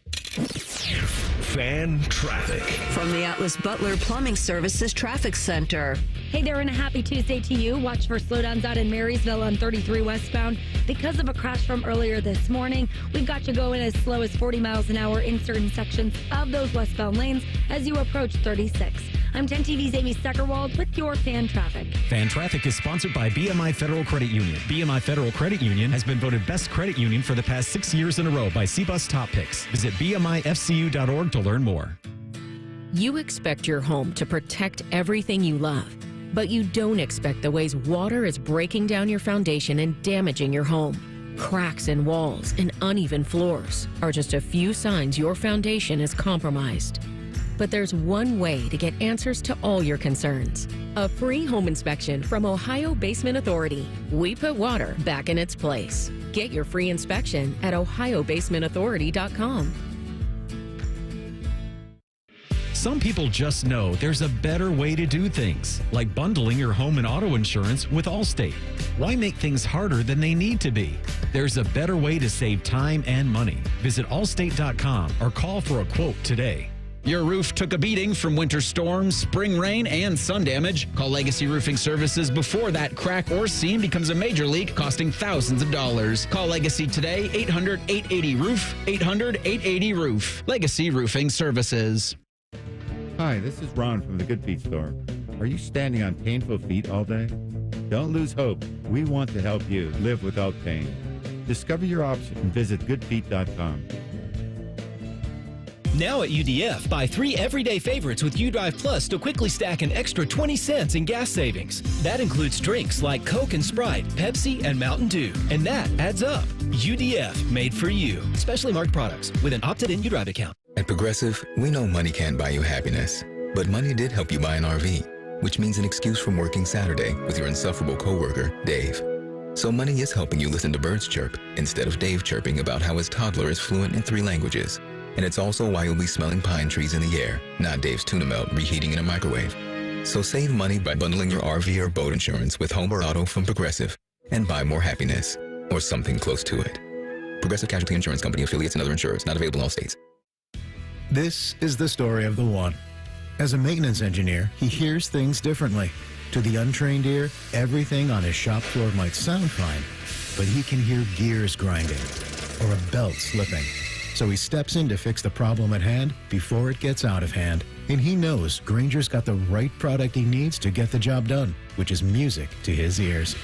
S1: Fan traffic.
S4: From the Atlas Butler Plumbing Services Traffic Center.
S12: Hey there, and a happy Tuesday to you. Watch for slowdowns out in Marysville on 33 westbound. Because of a crash from earlier this morning, we've got you going as slow as 40 miles an hour in certain sections of those westbound lanes as you approach 36. I'm 10 TV's Amy Steckerwald with your Fan Traffic.
S25: Fan Traffic is sponsored by BMI Federal Credit Union. BMI Federal Credit Union has been voted best credit union for the past 6 years in a row by CBUS Top Picks. Visit BMIFCU.org to learn more.
S5: You expect your home to protect everything you love, but you don't expect the ways water is breaking down your foundation and damaging your home. Cracks in walls and uneven floors are just a few signs your foundation is compromised. But there's one way to get answers to all your concerns. A free home inspection from Ohio Basement Authority. We put water back in its place. Get your free inspection at ohiobasementauthority.com.
S25: Some people just know there's a better way to do things, like bundling your home and auto insurance with Allstate. Why make things harder than they need to be? There's a better way to save time and money. Visit allstate.com or call for a quote today.
S7: Your roof took a beating from winter storms, spring rain, and sun damage. Call Legacy Roofing Services before that crack or seam becomes a major leak, costing thousands of dollars. Call Legacy today, 800-880-ROOF, 800-880-ROOF. Legacy Roofing Services.
S9: Hi, this is Ron from the Good Feet store. Are you standing on painful feet all day? Don't lose hope. We want to help you live without pain. Discover your option and visit goodfeet.com.
S10: Now at UDF, buy 3 everyday favorites with UDrive Plus to quickly stack an extra 20 cents in gas savings. That includes drinks like Coke and Sprite, Pepsi, and Mountain Dew. And that adds up. UDF, made for you. Specially marked products with an opted-in UDrive account.
S22: At Progressive, we know money can't buy you happiness. But money did help you buy an RV, which means an excuse from working Saturday with your insufferable coworker, Dave. So money is helping you listen to birds chirp instead of Dave chirping about how his toddler is fluent in 3 languages. And it's also why you'll be smelling pine trees in the air, not Dave's tuna melt reheating in a microwave. So save money by bundling your RV or boat insurance with home or auto from Progressive and buy more happiness, or something close to it. Progressive Casualty Insurance Company, affiliates, and other insurers. Not available in all states.
S24: This is the story of the one. As a maintenance engineer, he hears things differently. To the untrained ear, everything on his shop floor might sound fine, but he can hear gears grinding or a belt slipping. So he steps in to fix the problem at hand before it gets out of hand. And he knows Grainger's got the right product he needs to get the job done, which is music to his ears.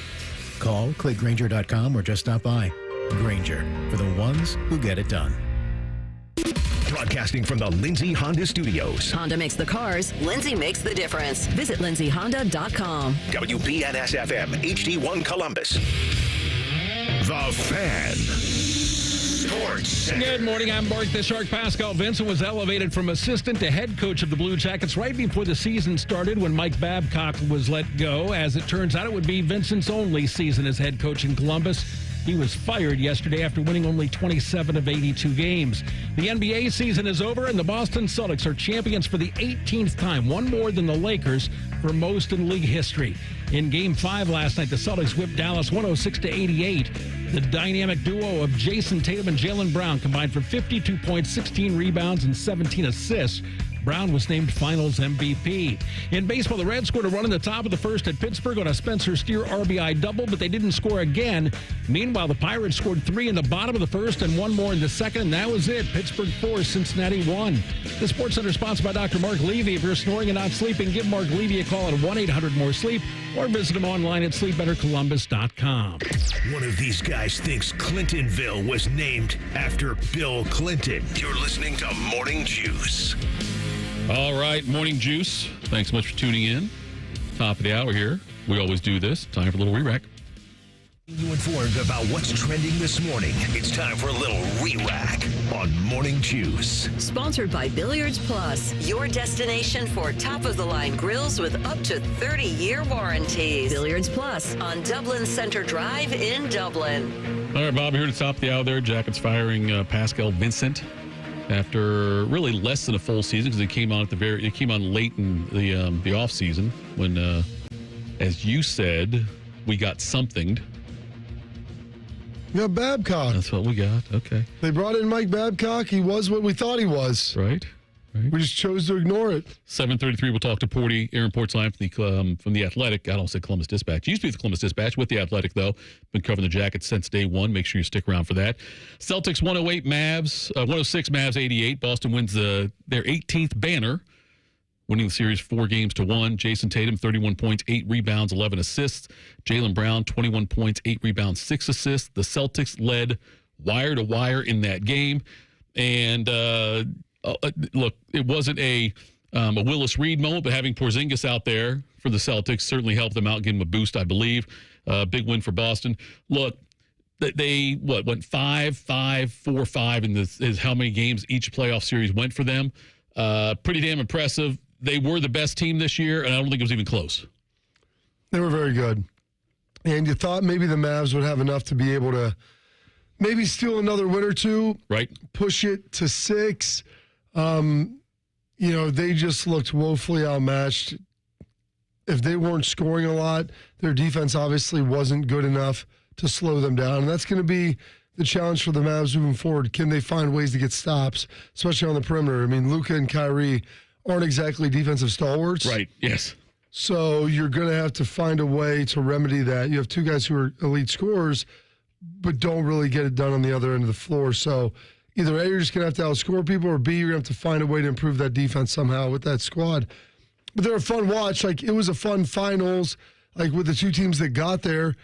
S24: Call, click Grainger.com, or just stop by. Grainger, for the ones who get it done.
S1: Broadcasting from the Lindsay Honda Studios.
S4: Honda makes the cars, Lindsay makes the difference. Visit lindsayhonda.com.
S1: WBNS-FM, HD1 Columbus. The Fan. Sports.
S30: Good morning. I'm Bart the Shark. Pascal Vincent was elevated from assistant to head coach of the Blue Jackets right before the season started when Mike Babcock was let go. As it turns out, it would be Vincent's only season as head coach in Columbus. He was fired yesterday after winning only 27 of 82 games. The NBA season is over, and the Boston Celtics are champions for the 18th time, one more than the Lakers for most in league history. In Game 5 last night, the Celtics whipped Dallas 106-88. The dynamic duo of Jason Tatum and Jaylen Brown combined for 52 points, 16 rebounds, and 17 assists. Brown was named Finals MVP. In baseball, the Reds scored a run in the top of the first at Pittsburgh on a Spencer Steer RBI double, but they didn't score again. Meanwhile, the Pirates scored 3 in the bottom of the first and 1 more in the second, and that was it. Pittsburgh 4, Cincinnati 1. The Sports Center is sponsored by Dr. Mark Levy. If you're snoring and not sleeping, give Mark Levy a call at 1-800-MORE-SLEEP or visit him online at sleepbettercolumbus.com.
S1: One of these guys thinks Clintonville was named after Bill Clinton. You're listening to Morning Juice.
S2: All right, Morning Juice. Thanks so much for tuning in. Top of the hour here. We always do this. Time for a little re-rack.
S1: You informed about what's trending this morning. It's time for a little re-rack on Morning Juice.
S4: Sponsored by Billiards Plus, your destination for top-of-the-line grills with up to 30-year warranties. Billiards Plus on Dublin Center Drive in Dublin.
S2: All right, Bob, here at the top of the hour there. Jackets firing Pascal Vincent after really less than a full season because it came on late in the off season when, as you said, we got somethinged.
S3: We got Babcock.
S2: That's what we got. Okay.
S3: They brought in Mike Babcock. He was what we thought he was.
S2: Right.
S3: We just chose to ignore it.
S2: 7:33. We'll talk to Porty, Aaron Portzline from the Athletic. I don't say Columbus Dispatch. Used to be the Columbus Dispatch with the Athletic though. Been covering the Jackets since day one. Make sure you stick around for that. Celtics 108 Mavs 106 Mavs 88. Boston wins their 18th banner, winning the series 4-1. Jason Tatum 31 points, 8 rebounds, 11 assists. Jaylen Brown 21 points, 8 rebounds, 6 assists. The Celtics led wire to wire in that game, and look, it wasn't a Willis Reed moment, but having Porzingis out there for the Celtics certainly helped them out, give them a boost, I believe. Big win for Boston. Look, they went 5-5, 4-5 in this is how many games each playoff series went for them. Pretty damn impressive. They were the best team this year, and I don't think it was even close.
S3: They were very good. And you thought maybe the Mavs would have enough to be able to maybe steal another win or two.
S2: Right.
S3: Push it to 6. They just looked woefully outmatched. If they weren't scoring a lot, their defense obviously wasn't good enough to slow them down. And that's going to be the challenge for the Mavs moving forward. Can they find ways to get stops, especially on the perimeter? I mean, Luka and Kyrie aren't exactly defensive stalwarts.
S2: Right, yes.
S3: So you're going to have to find a way to remedy that. You have two guys who are elite scorers, but don't really get it done on the other end of the floor. So either A, you're just going to have to outscore people, or B, you're going to have to find a way to improve that defense somehow with that squad. But they're a fun watch. Like, it was a fun finals, like with the two teams that got there.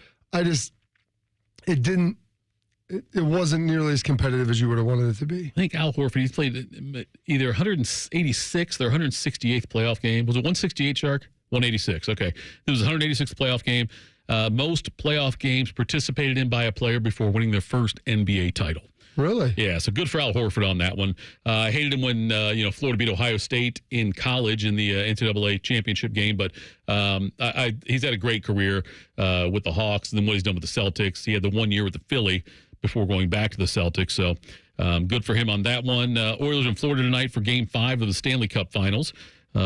S3: It wasn't nearly as competitive as you would have wanted it to be.
S2: I think Al Horford, he's played either 186th or 168th playoff game. Was it 168, Shark? 186, okay. It was 186th playoff game. Most playoff games participated in by a player before winning their first NBA title.
S3: Really?
S2: Yeah, so good for Al Horford on that one. I hated him when Florida beat Ohio State in college in the NCAA championship game, but he's had a great career with the Hawks, and then what he's done with the Celtics. He had the 1 year with the Philly before going back to the Celtics, so good for him on that one. Oilers in Florida tonight for Game 5 of the Stanley Cup Finals.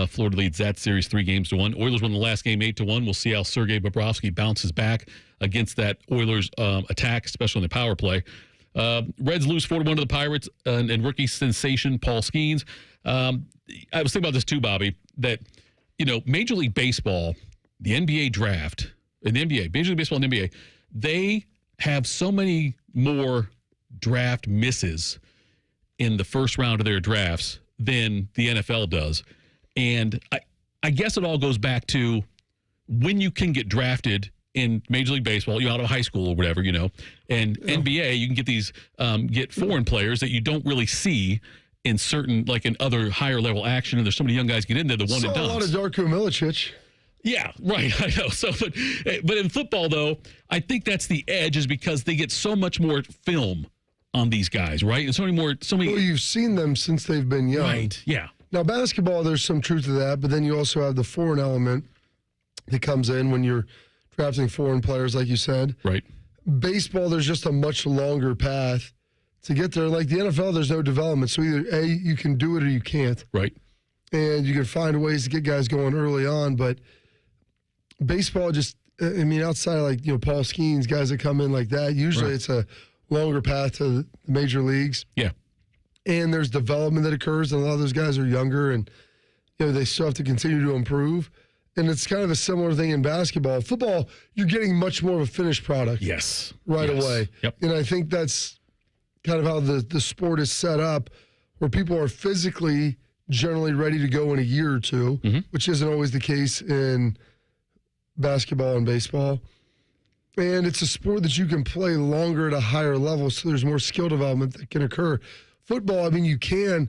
S2: Florida leads that series 3-1. Oilers won the last game 8-1. We'll see how Sergei Bobrovsky bounces back against that Oilers attack, especially on the power play. Reds lose 4-1 to the Pirates, and rookie sensation Paul Skeens. I was thinking about this too, Bobby, that, Major League Baseball, the NBA draft, and the NBA, Major League Baseball and the NBA, they have so many more draft misses in the first round of their drafts than the NFL does. And I guess it all goes back to when you can get drafted in Major League Baseball, out of high school or whatever, and NBA, you can get these get foreign players that you don't really see in certain, like in other higher level action. And there's so many young guys get in there, the one and done.
S3: A lot of Darko Milicic.
S2: Yeah, right. I know. So, but in football though, I think that's the edge, is because they get so much more film on these guys, right? And so many.
S3: Well, you've seen them since they've been young,
S2: right? Yeah.
S3: Now basketball, there's some truth to that, but then you also have the foreign element that comes in when you're drafting foreign players, like you said.
S2: Right.
S3: baseball, there's just a much longer path to get there. Like the NFL, there's no development. So either A, you can do it or you can't.
S2: Right.
S3: And you can find ways to get guys going early on. But baseball just, I mean, outside of like, Paul Skeens, guys that come in like that, usually it's a longer path to the major leagues.
S2: Yeah.
S3: And there's development that occurs, and a lot of those guys are younger, and they still have to continue to improve. And it's kind of a similar thing in basketball. Football, you're getting much more of a finished product.
S2: Yes.
S3: Right away.
S2: Yep.
S3: And I think that's kind of how the sport is set up, where people are physically generally ready to go in a year or two, which isn't always the case in basketball and baseball. And it's a sport that you can play longer at a higher level, so there's more skill development that can occur. Football, I mean, you can,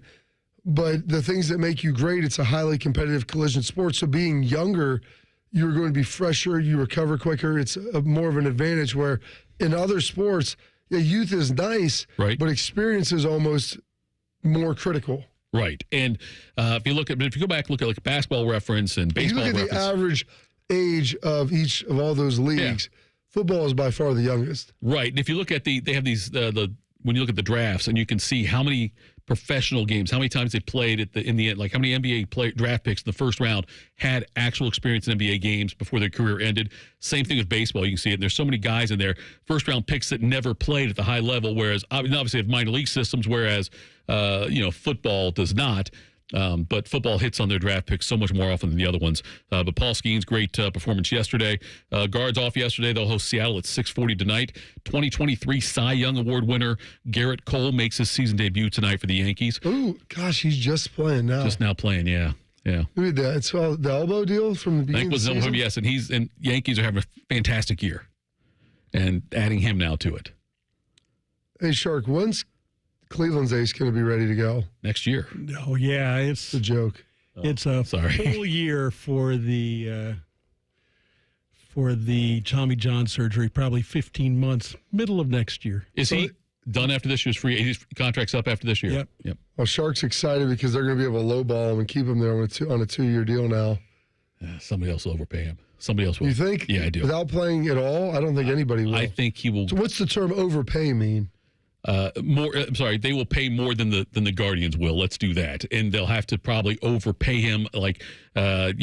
S3: but the things that make you great, it's a highly competitive collision sport. So being younger, you're going to be fresher, you recover quicker. It's more of an advantage, where in other sports, youth is nice, but experience is almost more critical.
S2: Right. And if you go back, look at like Basketball Reference and Baseball
S3: Reference. You look at the average age of each of all those leagues, football is by far the youngest.
S2: Right. And if you look at they have these, when you look at the drafts, and you can see how many professional games, how many times they played in the end, like how many NBA draft picks in the first round had actual experience in NBA games before their career ended. Same thing with baseball. You can see it. And there's so many guys in there, first round picks that never played at the high level, whereas obviously have minor league systems, whereas football does not. But football hits on their draft picks so much more often than the other ones. But Paul Skeens, great performance yesterday. Guards off yesterday. They'll host Seattle at 6:40 tonight. 2023 Cy Young Award winner Garrett Cole makes his season debut tonight for the Yankees.
S3: Oh, gosh, he's just playing now.
S2: Just now playing, yeah.
S3: Look at that. It's all the elbow deal from the beginning of the season?
S2: Yes, and Yankees are having a fantastic year. And adding him now to it.
S3: Hey, Shark, when's Cleveland's ace going to be ready to go?
S2: Next year.
S30: Oh, yeah. It's
S3: a joke.
S30: It's a full year for the Tommy John surgery, probably 15 months, middle of next year.
S2: Is he done after this year's free? His contract's up after this year?
S30: Yep.
S3: Well, Shark's excited because they're going to be able to lowball him and keep him there on a 2-year deal now.
S2: Somebody else will overpay him. Somebody else will.
S3: You think?
S2: Yeah, I do.
S3: Without playing at all? I don't think anybody will.
S2: I think he will.
S3: So what's the term overpay mean?
S2: More. I'm sorry. They will pay more than the Guardians will. Let's do that, and they'll have to probably overpay him. Like, I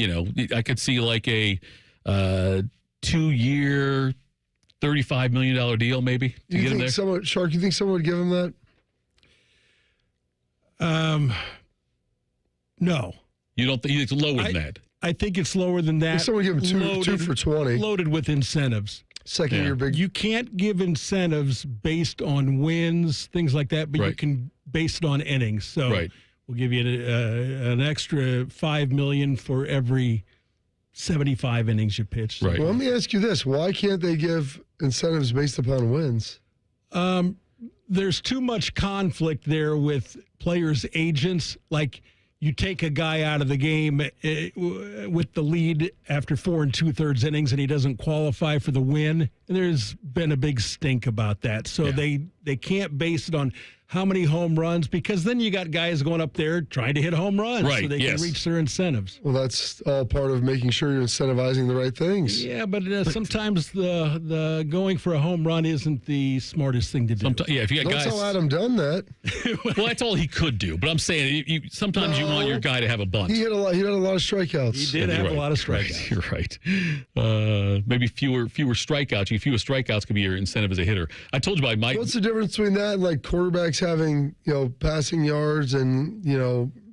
S2: could see like a 2-year, $35 million deal, maybe to get him there.
S3: Shark, you think someone would give him that?
S30: No.
S2: You don't think it's lower than that?
S30: I think it's lower than that.
S3: If someone give him two for 20,
S30: loaded with incentives.
S3: Second year big.
S30: You can't give incentives based on wins, things like that, but you can base it on innings. So we'll give you an extra $5 million for every 75 innings you pitch.
S3: Right. Well, let me ask you this: why can't they give incentives based upon wins?
S30: There's too much conflict there with players' agents. Like, you take a guy out of the game with the lead after 4 2/3 innings, and he doesn't qualify for the win. And there's been a big stink about that. So they can't base it on how many home runs, because then you got guys going up there trying to hit home runs so they can reach their incentives.
S3: Well, that's all part of making sure you're incentivizing the right things.
S30: Yeah, but sometimes the going for a home run isn't the smartest thing to do.
S2: If you got guys,
S3: tell Adam Dunn that.
S2: Well, that's all he could do. But I'm saying sometimes you want your guy to have a bunt.
S3: He had a lot of strikeouts.
S30: He did have a lot of strikeouts.
S2: You're right. Maybe fewer strikeouts. Fewer strikeouts could be your incentive as a hitter. I told you about Mike.
S3: What's the difference between that and like quarterbacks having passing yards and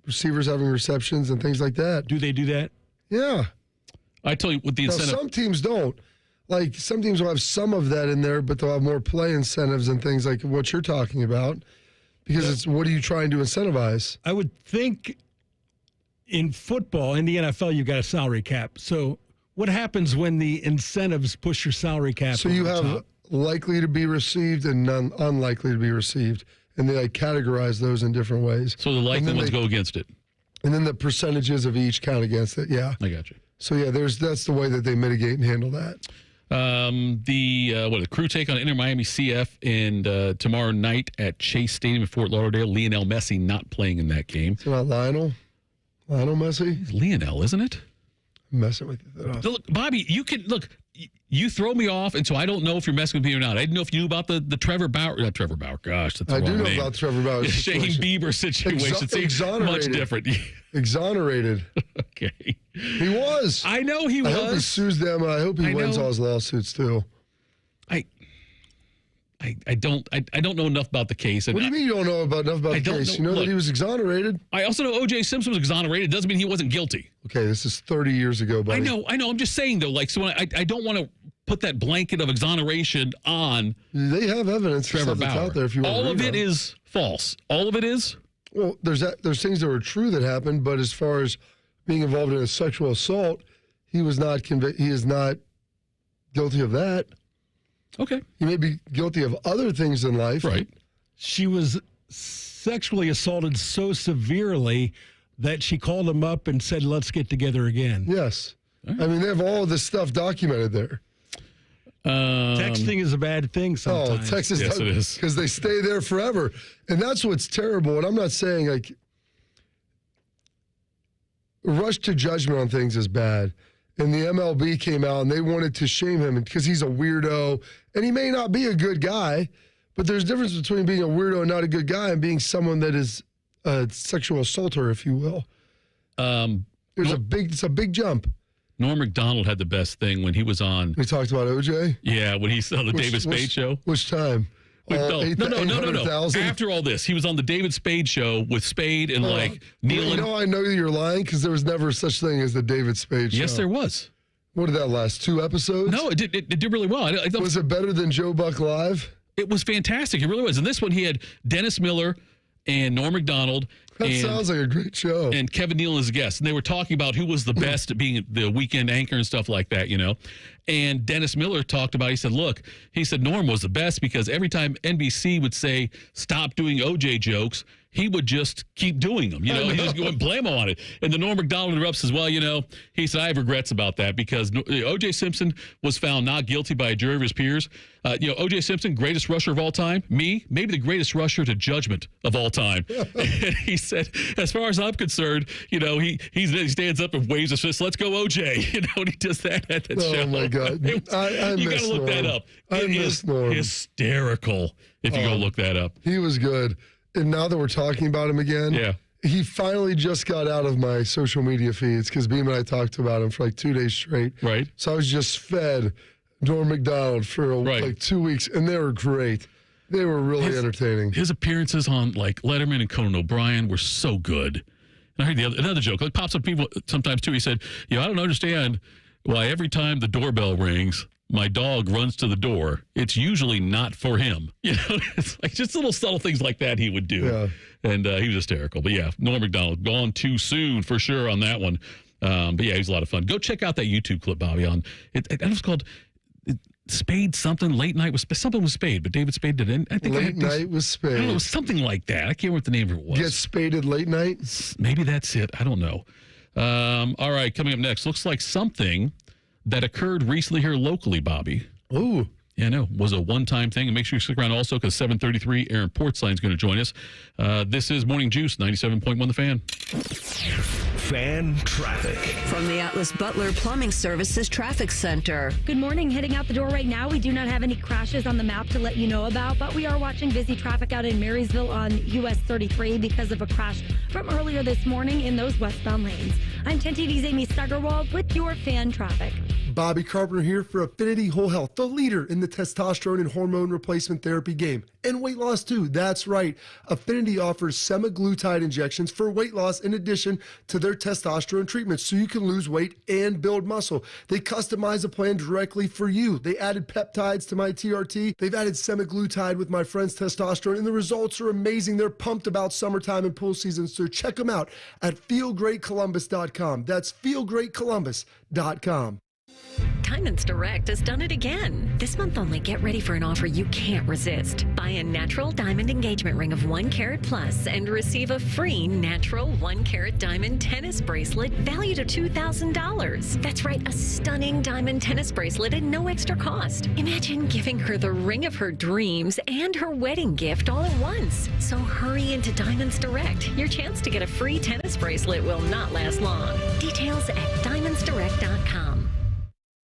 S3: receivers having receptions and things like that?
S30: Do they do that?
S3: Yeah.
S2: I tell you what the incentive.
S3: Some teams don't. Like, some teams will have some of that in there, but they'll have more play incentives and things like what you're talking about, because it's what are you trying to incentivize?
S30: I would think in football, in the NFL, you've got a salary cap. So what happens when the incentives push your salary cap?
S3: So you have likely to be received and none unlikely to be received, and they categorize those in different ways.
S2: So the likely ones go against it,
S3: and then the percentages of each count against it. Yeah,
S2: I got you.
S3: So that's the way that they mitigate and handle that.
S2: The crew take on Inter Miami CF and tomorrow night at Chase Stadium in Fort Lauderdale. Lionel Messi not playing in that game.
S3: It's not Lionel Messi.
S2: It's Lionel, isn't it?
S3: I'm messing with you.
S2: Look, Bobby, you can look. you throw me off, and so I don't know if you're messing with me or not. I didn't know if you knew about the Trevor Bauer. Not Trevor Bauer. Gosh, that's the wrong
S3: I do know
S2: name.
S3: about Trevor Bauer.
S2: Shane Bieber situation. Seems much different.
S3: Exonerated.
S2: Okay.
S3: He was.
S2: I know he was.
S3: I hope he sues them. I hope he wins all his lawsuits too.
S2: I don't know enough about the case.
S3: What do you mean you don't know enough about the case? You know that he was exonerated?
S2: I also know O.J. Simpson was exonerated. Doesn't mean he wasn't guilty.
S3: Okay, this is 30 years ago, buddy.
S2: I know. I'm just saying, though, like, so I don't want to put that blanket of exoneration on
S3: They have evidence
S2: Trevor Bauer.
S3: out there if you want
S2: All
S3: to
S2: of it is false. All of it is?
S3: Well, there's things that were true that happened, but as far as being involved in a sexual assault, he is not guilty of that.
S2: Okay.
S3: He may be guilty of other things in life.
S2: Right.
S30: She was sexually assaulted so severely that she called him up and said, let's get together again.
S3: Yes. I mean, they have all of this stuff documented there.
S30: Texting is a bad thing sometimes.
S3: Oh, Texas,
S2: yes, it is.
S3: Because they stay there forever. And that's what's terrible. And I'm not saying, like, rush to judgment on things is bad. And the MLB came out and they wanted to shame him because he's a weirdo. And he may not be a good guy, but there's a difference between being a weirdo and not a good guy and being someone that is a sexual assaulter, if you will. It's a big jump.
S2: Norm Macdonald had the best thing when he was on.
S3: We talked about OJ?
S2: Yeah, when he's on the David Spade show.
S3: Which time?
S2: No. After all this, he was on the David Spade show with Spade and Neil.
S3: You know, I know you're lying because there was never such thing as the David Spade show.
S2: Yes, there was.
S3: What did that last? 2 episodes?
S2: No, it did really well.
S3: Was it better than Joe Buck Live?
S2: It was fantastic. It really was. And this one, he had Dennis Miller and Norm Macdonald.
S3: That sounds like a great show.
S2: And Kevin Nealon as a guest. And they were talking about who was the best at being the weekend anchor and stuff like that, you know. And Dennis Miller talked about, he said, Norm was the best because every time NBC would say, stop doing OJ jokes, he would just keep doing them. You know, he just went blammo on it. And the Norm Macdonald interrupts as well, you know. He said, I have regrets about that because O.J. Simpson was found not guilty by a jury of his peers. O.J. Simpson, greatest rusher of all time. Me, maybe the greatest rusher to judgment of all time. And he said, as far as I'm concerned, you know, he stands up and waves his fist, let's go O.J. You know, and he does that at that show.
S3: Oh, my God.
S2: You got to look that up.
S3: I miss Norm.
S2: Hysterical if you go look that up.
S3: He was good. And now that we're talking about him again, he finally just got out of my social media feeds because Beam and I talked about him for like 2 days straight.
S2: Right.
S3: So I was just fed Norm Macdonald for like 2 weeks, and they were great. They were really entertaining.
S2: His appearances on like Letterman and Conan O'Brien were so good. And I heard another joke. Like pops up people sometimes too. He said, I don't understand why every time the doorbell rings, my dog runs to the door. It's usually not for him. You know, it's like just little subtle things like that he would do.
S3: Yeah.
S2: And he was hysterical. But yeah, Norm Macdonald gone too soon for sure on that one. But yeah, he was a lot of fun. Go check out that YouTube clip, Bobby. On it was called Spade something. Late Night was something with Spade, but David Spade did it. I think
S3: Late Night with Spade.
S2: I don't know, something like that. I can't remember what the name of it was.
S3: Get Spaded Late Night?
S2: Maybe that's it. I don't know. All right, coming up next, looks like something that occurred recently here locally, Bobby.
S3: Ooh.
S2: Yeah, no, was a one-time thing. And make sure you stick around also because 7:33, Aaron Portzline is going to join us. This is Morning Juice, 97.1 The Fan.
S1: Fan traffic.
S4: From the Atlas Butler Plumbing Services Traffic Center.
S12: Good morning. Heading out the door right now. We do not have any crashes on the map to let you know about, but we are watching busy traffic out in Marysville on US 33 because of a crash from earlier this morning in those westbound lanes. I'm 10 TV's Amy Steigerwald with your fan traffic.
S6: Bobby Carpenter here for Affinity Whole Health, the leader in the testosterone and hormone replacement therapy game. And weight loss too, that's right. Affinity offers semaglutide injections for weight loss in addition to their testosterone treatments so you can lose weight and build muscle. They customize a plan directly for you. They added peptides to my TRT. They've added semaglutide with my friend's testosterone, and the results are amazing. They're pumped about summertime and pool season, so check them out at feelgreatcolumbus.com. That's feelgreatcolumbus.com.
S8: Diamonds Direct has done it again. This month only, get ready for an offer you can't resist. Buy a natural diamond engagement ring of 1 carat plus and receive a free natural 1 carat diamond tennis bracelet valued at $2,000. That's right, a stunning diamond tennis bracelet at no extra cost. Imagine giving her the ring of her dreams and her wedding gift all at once. So hurry into Diamonds Direct. Your chance to get a free tennis bracelet will not last long. Details at diamondsdirect.com.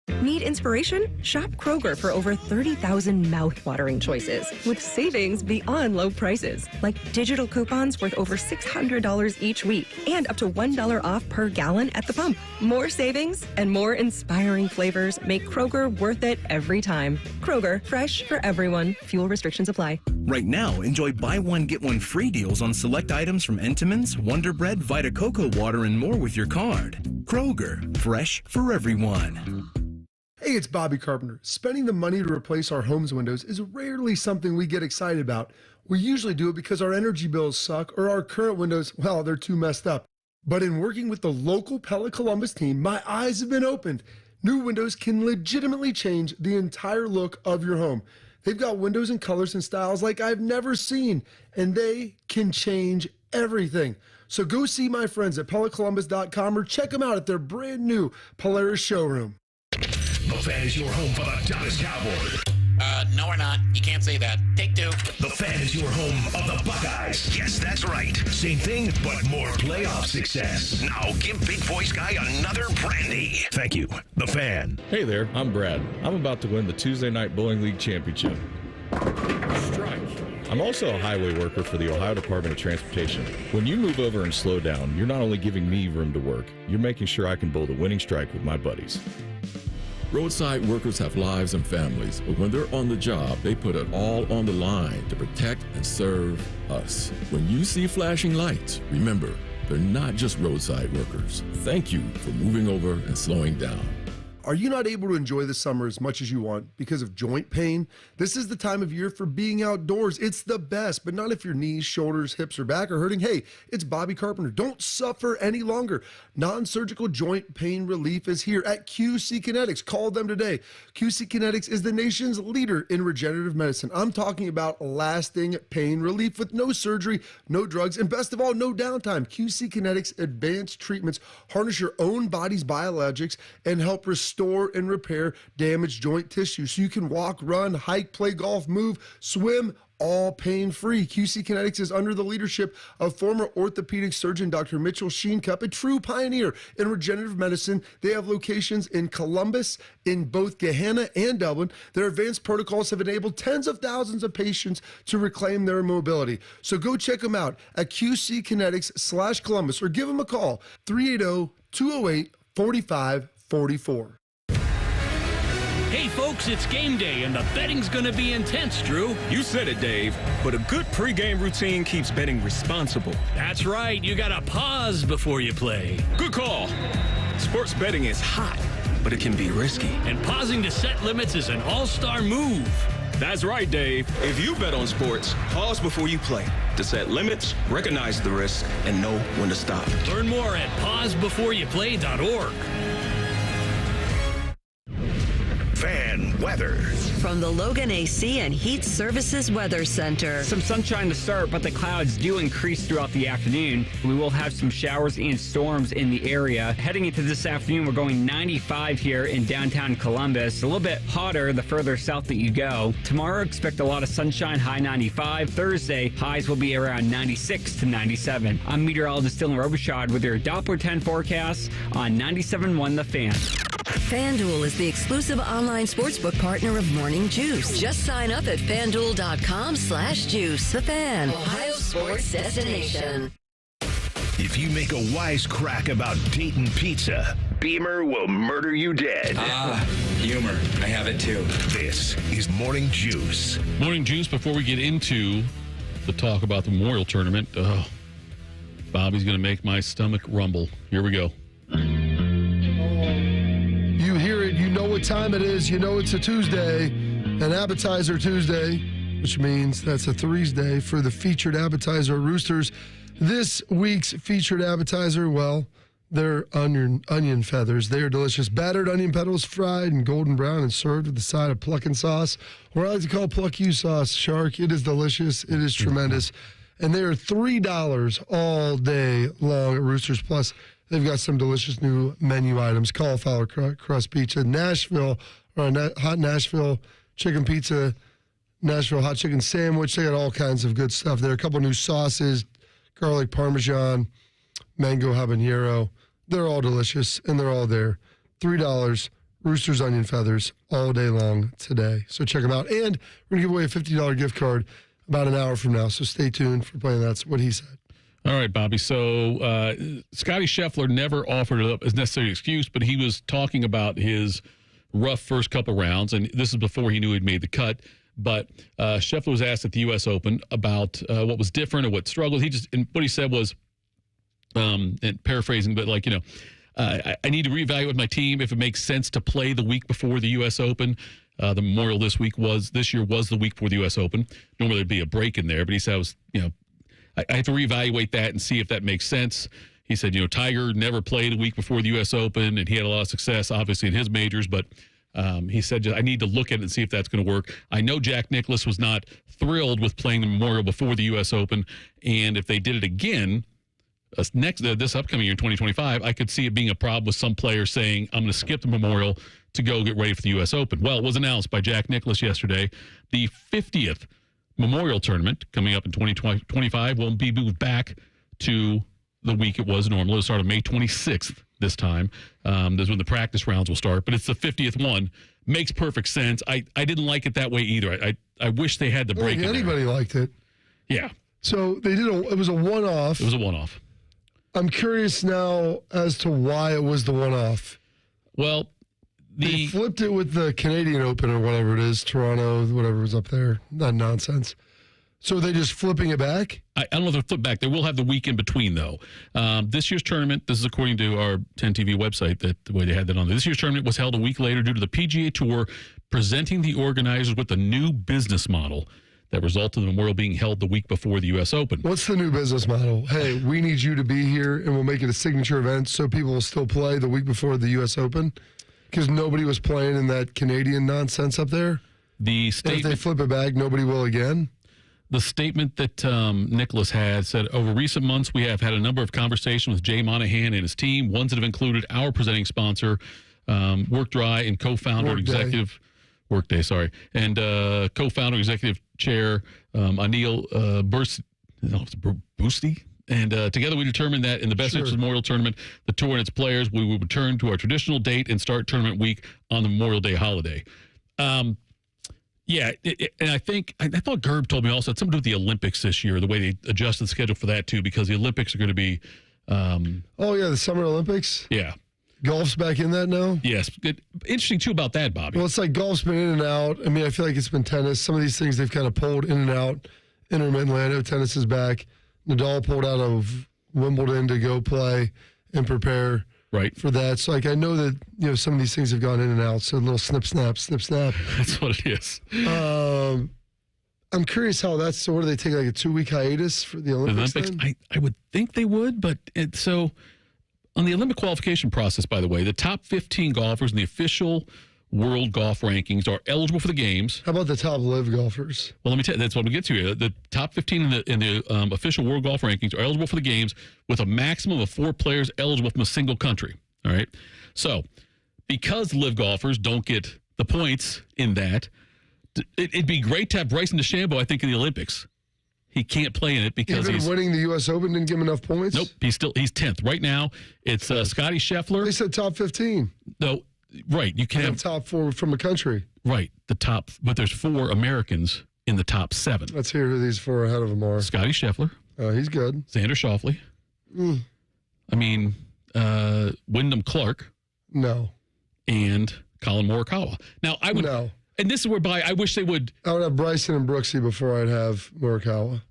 S11: Need inspiration? Shop Kroger for over 30,000 mouth-watering choices with savings beyond low prices, like digital coupons worth over $600 each week and up to $1 off per gallon at the pump. More savings and more inspiring flavors make Kroger worth it every time. Kroger, fresh for everyone. Fuel restrictions apply.
S13: Right now, enjoy buy one, get one free deals on select items from Entenmann's, Wonder Bread, Vita Cocoa Water, and more with your card. Kroger, fresh for everyone.
S6: Hey, it's Bobby Carpenter. Spending the money to replace our home's windows is rarely something we get excited about. We usually do it because our energy bills suck or our current windows, well, they're too messed up. But in working with the local Pella Columbus team, my eyes have been opened. New windows can legitimately change the entire look of your home. They've got windows and colors and styles like I've never seen, and they can change everything. So go see my friends at PellaColumbus.com or check them out at their brand new Polaris showroom.
S1: The Fan is your home for the Dallas Cowboys.
S14: No, we're not. You can't say that. Take two.
S1: The Fan is your home of the Buckeyes. Yes, that's right. Same thing, but more playoff success. Now give Big Voice Guy another brandy. Thank you. The Fan.
S15: Hey there, I'm Brad. I'm about to win the Tuesday Night Bowling League Championship. Strike. I'm also a highway worker for the Ohio Department of Transportation. When you move over and slow down, you're not only giving me room to work, you're making sure I can bowl the winning strike with my buddies.
S16: Roadside workers have lives and families, but when they're on the job, they put it all on the line to protect and serve us. When you see flashing lights, remember, they're not just roadside workers. Thank you for moving over and slowing down.
S6: Are you not able to enjoy the summer as much as you want because of joint pain? This is the time of year for being outdoors. It's the best, but not if your knees, shoulders, hips, or back are hurting. Hey, it's Bobby Carpenter. Don't suffer any longer. Non-surgical joint pain relief is here at QC Kinetics. Call them today. QC Kinetics is the nation's leader in regenerative medicine. I'm talking about lasting pain relief with no surgery, no drugs, and best of all, no downtime. QC Kinetics advanced treatments harness your own body's biologics and help restore and repair damaged joint tissue so you can walk, run, hike, play golf, move, swim, all pain-free. QC Kinetics is under the leadership of former orthopedic surgeon Dr. Mitchell Sheencup, a true pioneer in regenerative medicine. They have locations in Columbus, in both Gahanna and Dublin. Their advanced protocols have enabled tens of thousands of patients to reclaim their mobility. So go check them out at QCkinetics/Columbus or give them a call, 380-208-4544.
S20: Hey, folks, it's game day, and the betting's going to be intense, Drew.
S18: You said it, Dave, but a good pregame routine keeps betting responsible.
S20: That's right. You got to pause before you play.
S18: Good call. Sports betting is hot, but it can be risky.
S20: And pausing to set limits is an all-star move.
S18: That's right, Dave. If you bet on sports, pause before you play to set limits, recognize the risk, and know when to stop.
S20: Learn more at pausebeforeyouplay.org.
S1: Fan weather.
S4: From the Logan AC and Heat Services Weather Center.
S21: Some sunshine to start, but the clouds do increase throughout the afternoon. We will have some showers and storms in the area. Heading into this afternoon, we're going 95 here in downtown Columbus. A little bit hotter the further south that you go. Tomorrow, expect a lot of sunshine, high 95. Thursday, highs will be around 96 to 97. I'm meteorologist Dylan Robichaud with your Doppler 10 forecast on 97.1 The Fan.
S4: FanDuel is the exclusive online sportsbook partner of Morning Juice. Just sign up at FanDuel.com/juice. The Fan, Ohio sports destination.
S1: If you make a wisecrack about Dayton pizza, Beamer will murder you dead.
S26: Humor. I have it too.
S1: This is Morning Juice.
S2: Morning Juice, before we get into the talk about the Memorial Tournament, Bobby's going to make my stomach rumble. Here we go.
S3: You hear it, you know what time it is, you know it's a Tuesday, an appetizer Tuesday, which means that's a Thursday for the featured appetizer Roosters. This week's featured appetizer, well, they're onion feathers. They are delicious. Battered onion petals fried and golden brown and served with a side of pluckin' sauce, or I like to call pluck you sauce, Shark. It is delicious. It is tremendous. And they are $3 all day long at Roosters. Plus, they've got some delicious new menu items. Cauliflower crust pizza, Nashville, or hot Nashville chicken pizza, Nashville hot chicken sandwich. They got all kinds of good stuff there. A couple new sauces, garlic parmesan, mango habanero. They're all delicious, and they're all there. $3 Rooster's Onion Feathers all day long today. So check them out. And we're going to give away a $50 gift card about an hour from now. So stay tuned for playing. That's what he said.
S2: All right, Bobby. So Scotty Scheffler never offered it up as necessary excuse, but he was talking about his rough first couple rounds, and this is before he knew he'd made the cut. But Scheffler was asked at the U.S. Open about what was different or what struggled. And what he said was, and paraphrasing, but I need to reevaluate my team if it makes sense to play the week before the U.S. Open. The Memorial this year was the week before the U.S. Open. Normally there'd be a break in there, but he said I have to reevaluate that and see if that makes sense. He said, Tiger never played a week before the U.S. Open, and he had a lot of success, obviously, in his majors. But he said, I need to look at it and see if that's going to work. I know Jack Nicklaus was not thrilled with playing the Memorial before the U.S. Open, and if they did it again this upcoming year in 2025, I could see it being a problem with some players saying, I'm going to skip the Memorial to go get ready for the U.S. Open. Well, it was announced by Jack Nicklaus yesterday, the 50th Memorial Tournament coming up in 2025 will be moved back to the week it was normal. It'll start on May 26th this time. That's when the practice rounds will start, but it's the 50th one. Makes perfect sense. I didn't like it that way either. I wish they had the break.
S3: I don't think anybody liked it.
S2: Yeah.
S3: So they did it was a one-off.
S2: It was a one-off.
S3: I'm curious now as to why it was the one-off.
S2: Well,
S3: they flipped it with the Canadian Open or whatever it is, Toronto, whatever was up there. Not nonsense. So are they just flipping it back?
S2: I don't know if they'll flip back. They will have the week in between, though. This year's tournament, this is according to our 10TV website, that the way they had that on there. This year's tournament was held a week later due to the PGA Tour presenting the organizers with a new business model that resulted in the Memorial being held the week before the U.S. Open.
S3: What's the new business model? Hey, we need you to be here, and we'll make it a signature event so people will still play the week before the U.S. Open? Because nobody was playing in that Canadian nonsense up there?
S2: The statement,
S3: if they flip it back, nobody will again?
S2: The statement that Nicklaus had said, over recent months, we have had a number of conversations with Jay Monahan and his team, ones that have included our presenting sponsor, WorkDry, and co-founder executive Workday, sorry, and co-founder executive chair Anil Boosty. And together we determined that in the best interest of the Memorial Tournament, the tour and its players, we will return to our traditional date and start tournament week on the Memorial Day holiday. Yeah, and I thought Gerb told me also it's something to do with the Olympics this year, the way they adjusted the schedule for that too, because the Olympics are going to be.
S3: The Summer Olympics.
S2: Yeah.
S3: Golf's back in that now?
S2: Yes. Interesting, too, about that, Bobby.
S3: Well, it's like golf's been in and out. I mean, I feel like it's been tennis. Some of these things they've kind of pulled in and out intermittently. I know tennis is back. Nadal pulled out of Wimbledon to go play and prepare for that. So, I know that, some of these things have gone in and out. So, a little snip, snap, snip, snap.
S2: That's what it is.
S3: I'm curious how that's, so what do they take, like a 2-week hiatus for the Olympics?
S2: I would think they would, but on the Olympic qualification process, by the way, the top 15 golfers in the official world golf rankings are eligible for the games.
S3: How about the top live golfers?
S2: Well, let me tell you, that's what we get to here. The top 15 in the official world golf rankings are eligible for the games with a maximum of 4 players eligible from a single country. All right. So, because live golfers don't get the points in that, it'd be great to have Bryson DeChambeau, I think, in the Olympics. He can't play in it because
S3: he's winning the U.S. Open didn't give him enough points.
S2: Nope, he's 10th right now. It's Scotty Scheffler.
S3: They said top 15.
S2: No, right. You can have
S3: top 4 from a country.
S2: Right, the top, but there's 4 Americans in the top 7.
S3: Let's hear who these 4 ahead of him are.
S2: Scotty Scheffler.
S3: He's good.
S2: Xander Schauffele. I mean, Wyndham Clark.
S3: No.
S2: And Colin Morikawa. Now I would.
S3: No.
S2: And this is whereby I wish they would.
S3: I would have Bryson and Brooksy before I'd have Morikawa.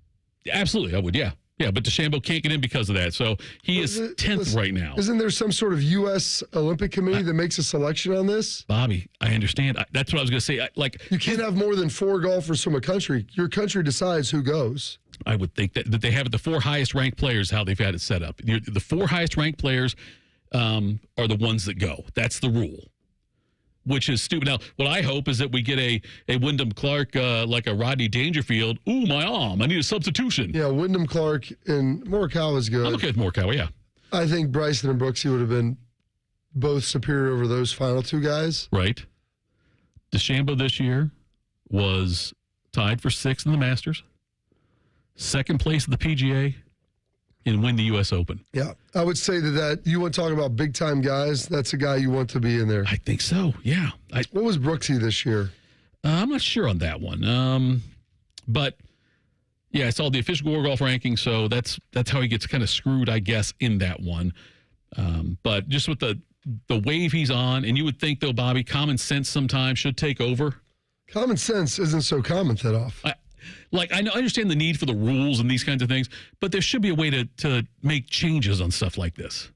S2: Absolutely, I would, yeah. Yeah, but DeChambeau can't get in because of that. So he is 10th right now.
S3: Isn't there some sort of U.S. Olympic committee that makes a selection on this?
S2: Bobby, I understand. That's what I was going to say.
S3: You can't have more than 4 golfers from a country. Your country decides who goes.
S2: I would think that they have it, the 4 highest ranked players, how they've had it set up. The 4 highest ranked players are the ones that go. That's the rule. Which is stupid. Now, what I hope is that we get a Wyndham Clark like a Rodney Dangerfield. Ooh, my arm. I need a substitution.
S3: Yeah, Wyndham Clark and Morikawa is good.
S2: I'm okay with Morikawa, yeah.
S3: I think Bryson and Brooksy would have been both superior over those final 2 guys.
S2: Right. DeChambeau this year was tied for 6th in the Masters. 2nd place at the PGA and win the U.S. Open.
S3: Yeah, I would say that you want to talk about big-time guys, that's a guy you want to be in there.
S2: I think so, yeah.
S3: What was Brooksy this year?
S2: I'm not sure on that one. But, yeah, I saw the official World Golf ranking, so that's how he gets kind of screwed, I guess, in that one. But just with the wave he's on, and you would think, though, Bobby, common sense sometimes should take over.
S3: Common sense isn't so common that often.
S2: I understand the need for the rules and these kinds of things, but there should be a way to make changes on stuff like this.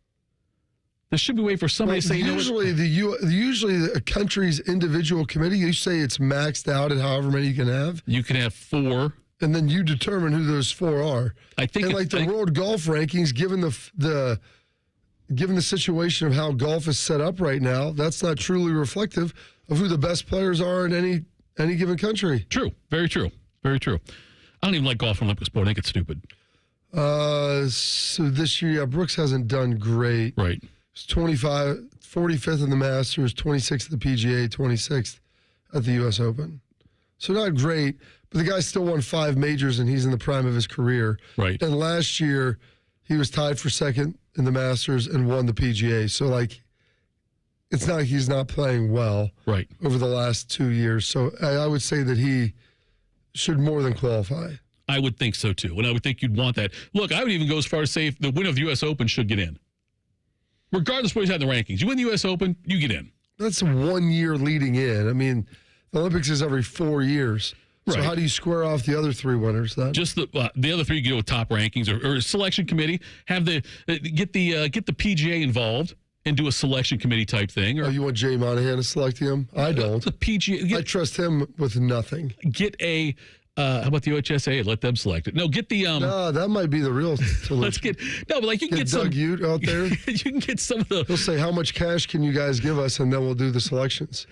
S2: There should be a way for somebody to say,
S3: usually a country's individual committee, you say it's maxed out at however many you can have.
S2: You can have 4.
S3: And then you determine who those 4 are.
S2: I think,
S3: and the World Golf Rankings, given the situation of how golf is set up right now, that's not truly reflective of who the best players are in any given country.
S2: True. Very true. Very true. I don't even like golf from Olympic sport. I think it's stupid.
S3: So this year, Brooks hasn't done great.
S2: Right.
S3: He's 45th in the Masters, 26th at the PGA, 26th at the U.S. Open. So not great, but the guy still won 5 majors, and he's in the prime of his career.
S2: Right.
S3: And last year, he was tied for second in the Masters and won the PGA. So, it's not like he's not playing well over the last 2 years. So I would say that he should more than qualify.
S2: I would think so, too. And I would think you'd want that. Look, I would even go as far as say if the winner of the U.S. Open should get in. Regardless of where he's at in the rankings. You win the U.S. Open, you get in.
S3: That's 1 year leading in. I mean, the Olympics is every 4 years. So how do you square off the other 3 winners then?
S2: Just the other 3 go with top rankings or a selection committee. Have get the PGA involved and do a selection committee type thing. Or
S3: you want Jay Monahan to select him? I don't.
S2: The PGA.
S3: I trust him with nothing.
S2: Get a. How about the OHSA? Let them select it. No, get the.
S3: No, that might be the real solution.
S2: Let's get. No, but you can get
S3: Doug
S2: some.
S3: Ute out there.
S2: You can get some of the.
S3: He'll say, "How much cash can you guys give us?" And then we'll do the selections.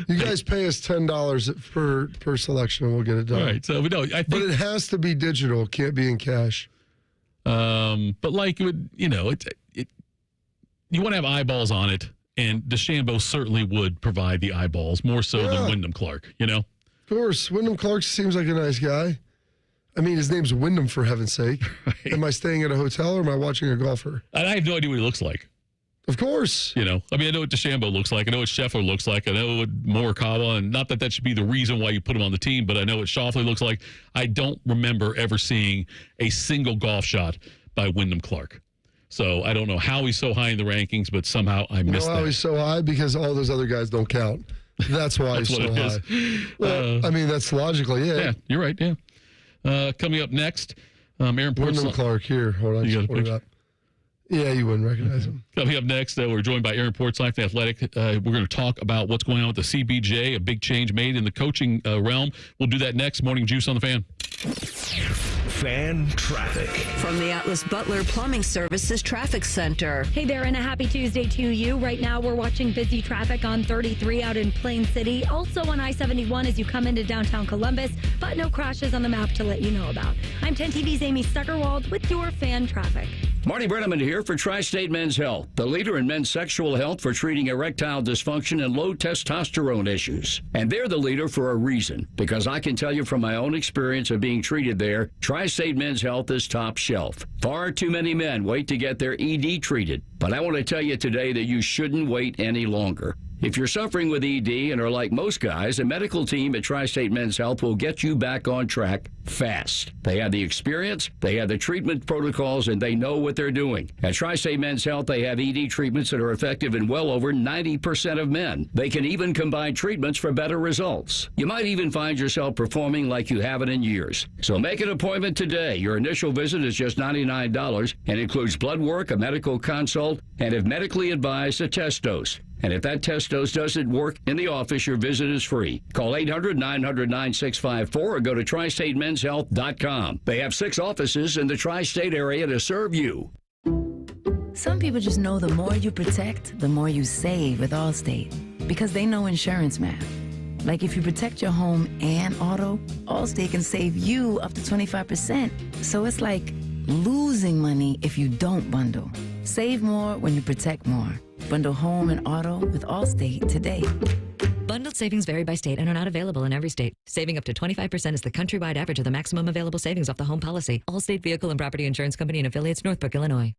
S3: You guys pay us $10 per selection, and we'll get it done.
S2: Right. So no, I think.
S3: But it has to be digital. It can't be in cash.
S2: But it would, you want to have eyeballs on it, and DeChambeau certainly would provide the eyeballs more so than Wyndham Clark.
S3: Of course, Wyndham Clark seems like a nice guy. I mean, his name's Wyndham, for heaven's sake. Right. Am I staying at a hotel or am I watching a golfer?
S2: I have no idea what he looks like.
S3: Of course.
S2: I know what DeChambeau looks like. I know what Scheffler looks like. I know what Morikawa, and not that should be the reason why you put him on the team, but I know what Schauffele looks like. I don't remember ever seeing a single golf shot by Wyndham Clark. So I don't know how he's so high in the rankings, but somehow I missed that.
S3: How he's so high? Because all those other guys don't count. That's why he's so high. Well, I mean, that's logically it.
S2: Yeah, you're right, yeah. Coming up next, Aaron Portzline.
S3: Wyndham Clark here. Hold on, just pull it up. Yeah, you wouldn't recognize him.
S2: Coming up next, we're joined by Aaron Portzline from The Athletic. We're going to talk about what's going on with the CBJ, a big change made in the coaching realm. We'll do that next. Morning Juice on the Fan.
S1: Fan traffic.
S4: From the Atlas Butler Plumbing Services Traffic Center.
S12: Hey there, and a happy Tuesday to you. Right now, we're watching busy traffic on 33 out in Plain City. Also on I-71 as you come into downtown Columbus, but no crashes on the map to let you know about. I'm 10 TV's Amy Steckerwald with your fan traffic.
S20: Marty Brenneman here for Tri-State Men's Health, the leader in men's sexual health for treating erectile dysfunction and low testosterone issues. And they're the leader for a reason, because I can tell you from my own experience of being treated there, Tri-State Men's Health is top shelf. Far too many men wait to get their ED treated, but I want to tell you today that you shouldn't wait any longer. If you're suffering with ED and are like most guys, a medical team at Tri-State Men's Health will get you back on track fast. They have the experience, they have the treatment protocols, and they know what they're doing. At Tri-State Men's Health, they have ED treatments that are effective in well over 90% of men. They can even combine treatments for better results. You might even find yourself performing like you haven't in years. So make an appointment today. Your initial visit is just $99 and includes blood work, a medical consult, and if medically advised, a test dose. And if that test dose doesn't work in the office, your visit is free. Call 800-900-9654 or go to tristatemenshealth.com. They have 6 offices in the tri-state area to serve you.
S5: Some people just know the more you protect, the more you save with Allstate, because they know insurance math. Like if you protect your home and auto, Allstate can save you up to 25%. So it's like losing money if you don't bundle. Save more when you protect more. Bundle home and auto with Allstate today.
S7: Bundled savings vary by state and are not available in every state. Saving up to 25% is the countrywide average of the maximum available savings off the home policy. Allstate Vehicle and Property Insurance Company and affiliates, Northbrook, Illinois.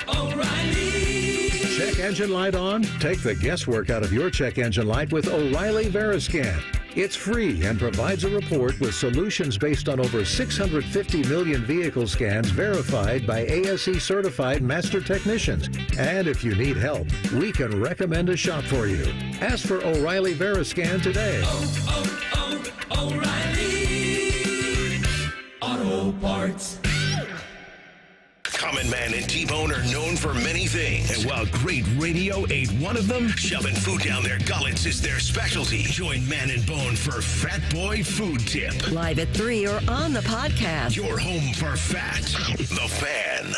S9: O'Reilly. Check engine light on? Take the guesswork out of your check engine light with O'Reilly Veriscan. It's free and provides a report with solutions based on over 650 million vehicle scans verified by ASE certified master technicians. And if you need help, we can recommend a shop for you. Ask for O'Reilly Veriscan today.
S1: O'Reilly Auto Parts. Common Man and T-Bone are known for many things. And while great radio ain't one of them, shoving food down their gullets is their specialty. Join Man and Bone for Fat Boy Food Tip.
S4: Live at 3 or on the podcast.
S1: Your home for fat. The Fan.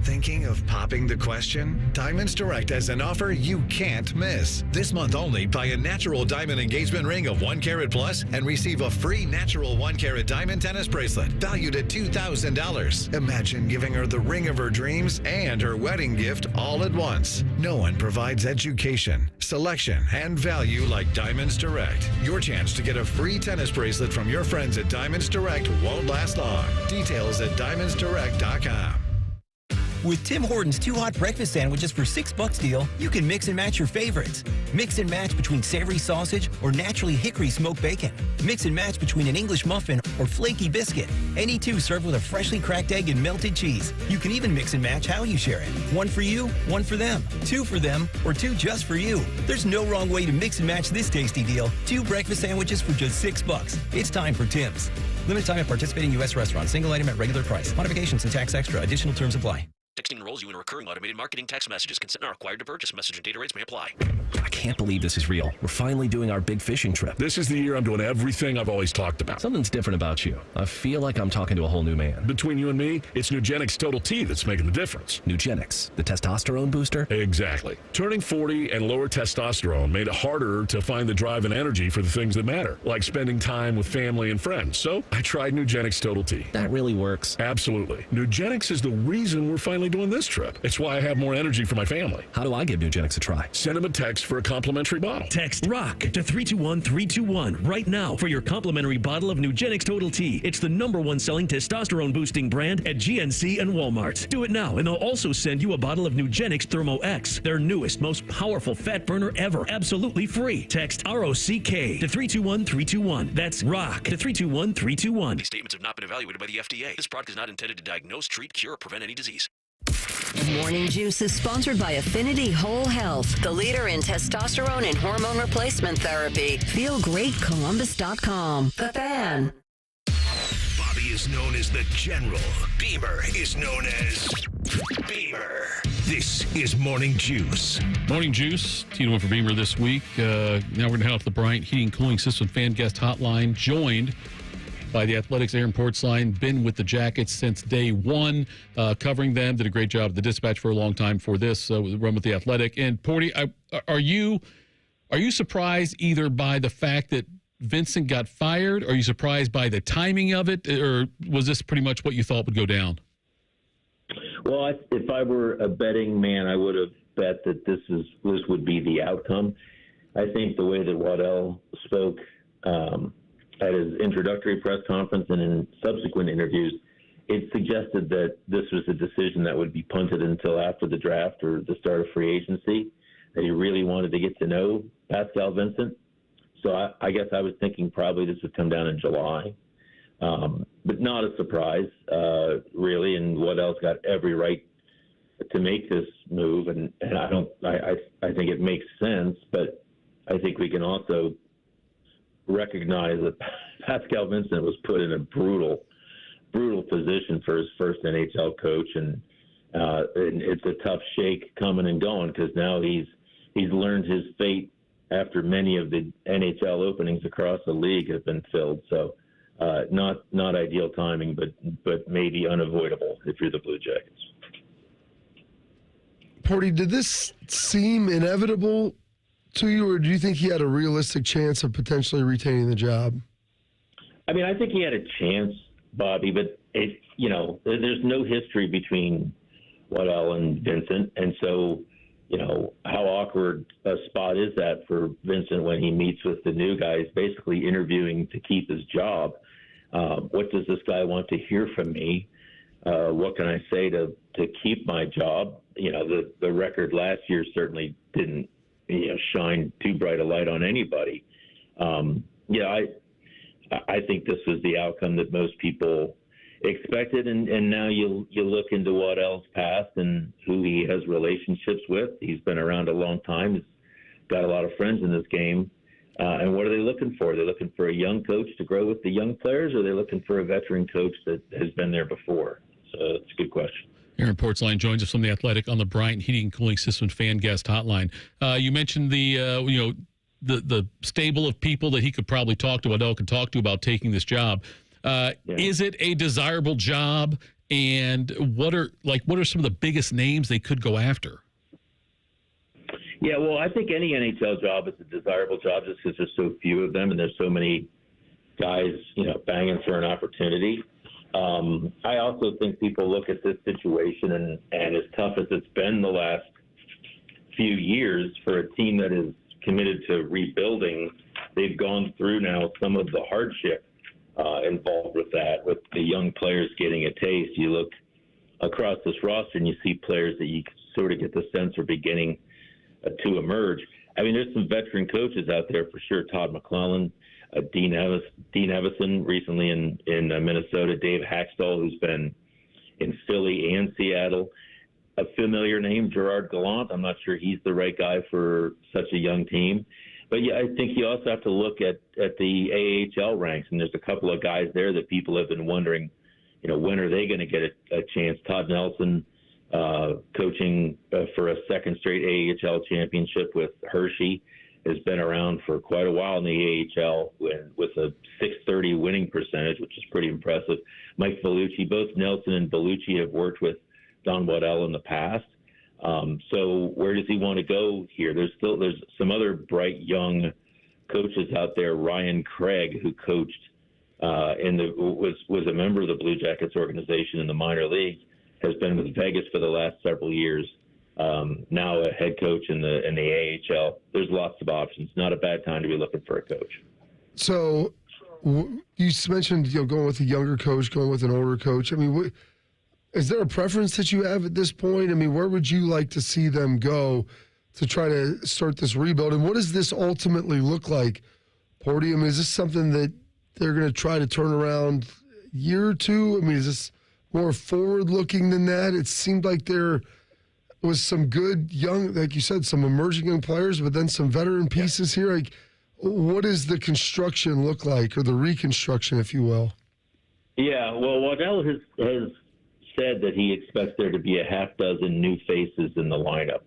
S10: Thinking of popping the question? Diamonds Direct has an offer you can't miss. This month only, buy a natural diamond engagement ring of 1 carat plus and receive a free natural 1 carat diamond tennis bracelet valued at $2,000. Imagine giving her the ring of her dreams and her wedding gift all at once. No one provides education, selection, and value like Diamonds Direct. Your chance to get a free tennis bracelet from your friends at Diamonds Direct won't last long. Details at diamondsdirect.com.
S17: With Tim Hortons 2 hot breakfast sandwiches for $6 deal, you can mix and match your favorites. Mix and match between savory sausage or naturally hickory smoked bacon. Mix and match between an English muffin or flaky biscuit. Any two served with a freshly cracked egg and melted cheese. You can even mix and match how you share it. 1 for you, 1 for them, 2 for them, or 2 just for you. There's no wrong way to mix and match this tasty deal. 2 breakfast sandwiches for just $6. It's time for Tim's. Limited time at participating U.S. restaurants. Single item at regular price. Modifications and tax extra. Additional terms apply.
S30: Texting enrolls you in recurring automated marketing text messages. Consent not required to purchase. Message and data rates may apply.
S19: I can't believe this is real. We're finally doing our big fishing trip.
S23: This is the year I'm doing everything I've always talked about.
S19: Something's different about you. I feel like I'm talking to a whole new man.
S23: Between you and me, it's Nugenix Total T that's making the difference.
S19: Nugenix, the testosterone booster?
S23: Exactly. Turning 40 and lower testosterone made it harder to find the drive and energy for the things that matter, like spending time with family and friends. So I tried Nugenix Total T.
S19: That really works.
S23: Absolutely. Nugenix is the reason we're finally doing this trip. It's why I have more energy for my family.
S19: How do I give Nugenix a try?
S23: Send them a text for a complimentary bottle.
S25: Text ROCK to 321-321 right now for your complimentary bottle of Nugenix Total T. It's the #1 selling testosterone boosting brand at GNC and Walmart. Do it now, and they'll also send you a bottle of Nugenix Thermo X, their newest, most powerful fat burner ever, absolutely free. Text ROCK to 321-321. That's ROCK to 321-321.
S30: These statements have not been evaluated by the FDA. This product is not intended to diagnose, treat, cure, or prevent any disease.
S4: Morning Juice is sponsored by Affinity Whole Health, the leader in testosterone and hormone replacement therapy. FeelGreatColumbus.com. The Fan.
S1: Bobby is known as the General. Beamer is known as Beamer. This is Morning Juice.
S2: Morning Juice. Tito in for Beamer this week. Now we're going to head off the Bryant Heating Cooling System fan guest hotline, joined by the Athletics' Aaron Portzline. Been with the Jackets since day one, covering them. Did a great job at the Dispatch for a long time for this run with the Athletic. And Porty, are you surprised either by the fact that Vincent got fired? Are you surprised by the timing of it, or was this pretty much what you thought would go down?
S27: Well, if I were a betting man, I would have bet that this would be the outcome. I think the way that Waddell spoke at his introductory press conference and in subsequent interviews, it suggested that this was a decision that would be punted until after the draft or the start of free agency, that he really wanted to get to know Pascal Vincent. So I guess I was thinking probably this would come down in July, but not a surprise, really. And Waddell's got every right to make this move, and I think it makes sense, but I think we can also recognize that Pascal Vincent was put in a brutal position for his first NHL coach, and it's a tough shake coming and going because now he's learned his fate after many of the NHL openings across the league have been filled. So not ideal timing, but maybe unavoidable if you're the Blue Jackets.
S3: Porty, did this seem inevitable to you, or do you think he had a realistic chance of potentially retaining the job?
S27: I mean, I think he had a chance, Bobby, but there's no history between Waddell and Vincent, and so how awkward a spot is that for Vincent when he meets with the new guys, basically interviewing to keep his job? What does this guy want to hear from me? What can I say to keep my job? The record last year certainly didn't, shine too bright a light on anybody. I think this was the outcome that most people expected, and now you look into Waddell's past and who he has relationships with. He's been around a long time. He's got a lot of friends in this game. And what are they looking for? Are they looking for a young coach to grow with the young players, or are they looking for a veteran coach that has been there before? So it's a good question.
S2: Aaron Portzline joins us from The Athletic on the Bryant Heating and Cooling System fan guest hotline. You mentioned the stable of people that he could probably talk to, Waddell could talk to about taking this job. Is it a desirable job? And what are some of the biggest names they could go after?
S27: Yeah, well, I think any NHL job is a desirable job just because there's so few of them and there's so many guys, banging for an opportunity. I also think people look at this situation and as tough as it's been the last few years for a team that is committed to rebuilding, they've gone through now some of the hardship involved with that, with the young players getting a taste. You look across this roster and you see players that you sort of get the sense are beginning to emerge. I mean, there's some veteran coaches out there for sure. Todd McClellan, Dean Evison recently in Minnesota, Dave Haxtell, who's been in Philly and Seattle. A familiar name, Gerard Gallant. I'm not sure he's the right guy for such a young team. But yeah, I think you also have to look at the AHL ranks, and there's a couple of guys there that people have been wondering, when are they going to get a chance? Todd Nelson, coaching for a second straight AHL championship with Hershey, has been around for quite a while in the AHL with a .630 winning percentage, which is pretty impressive. Mike Bellucci, both Nelson and Bellucci have worked with Don Waddell in the past. So where does he want to go here? There's some other bright young coaches out there. Ryan Craig, who coached was a member of the Blue Jackets organization in the minor league, has been with Vegas for the last several years. Now a head coach in the AHL. There's lots of options. Not a bad time to be looking for a coach.
S3: So you mentioned going with a younger coach, going with an older coach. I mean, is there a preference that you have at this point? I mean, where would you like to see them go to try to start this rebuild? And what does this ultimately look like, Porty? I mean, is this something that they're going to try to turn around a year or two? I mean, is this more forward-looking than that? It seemed like there was some good young, like you said, some emerging young players, but then some veteran pieces here. Like, what does the construction look like, or the reconstruction, if you will? Yeah,
S27: well, Waddell has said that he expects there to be a half dozen new faces in the lineup.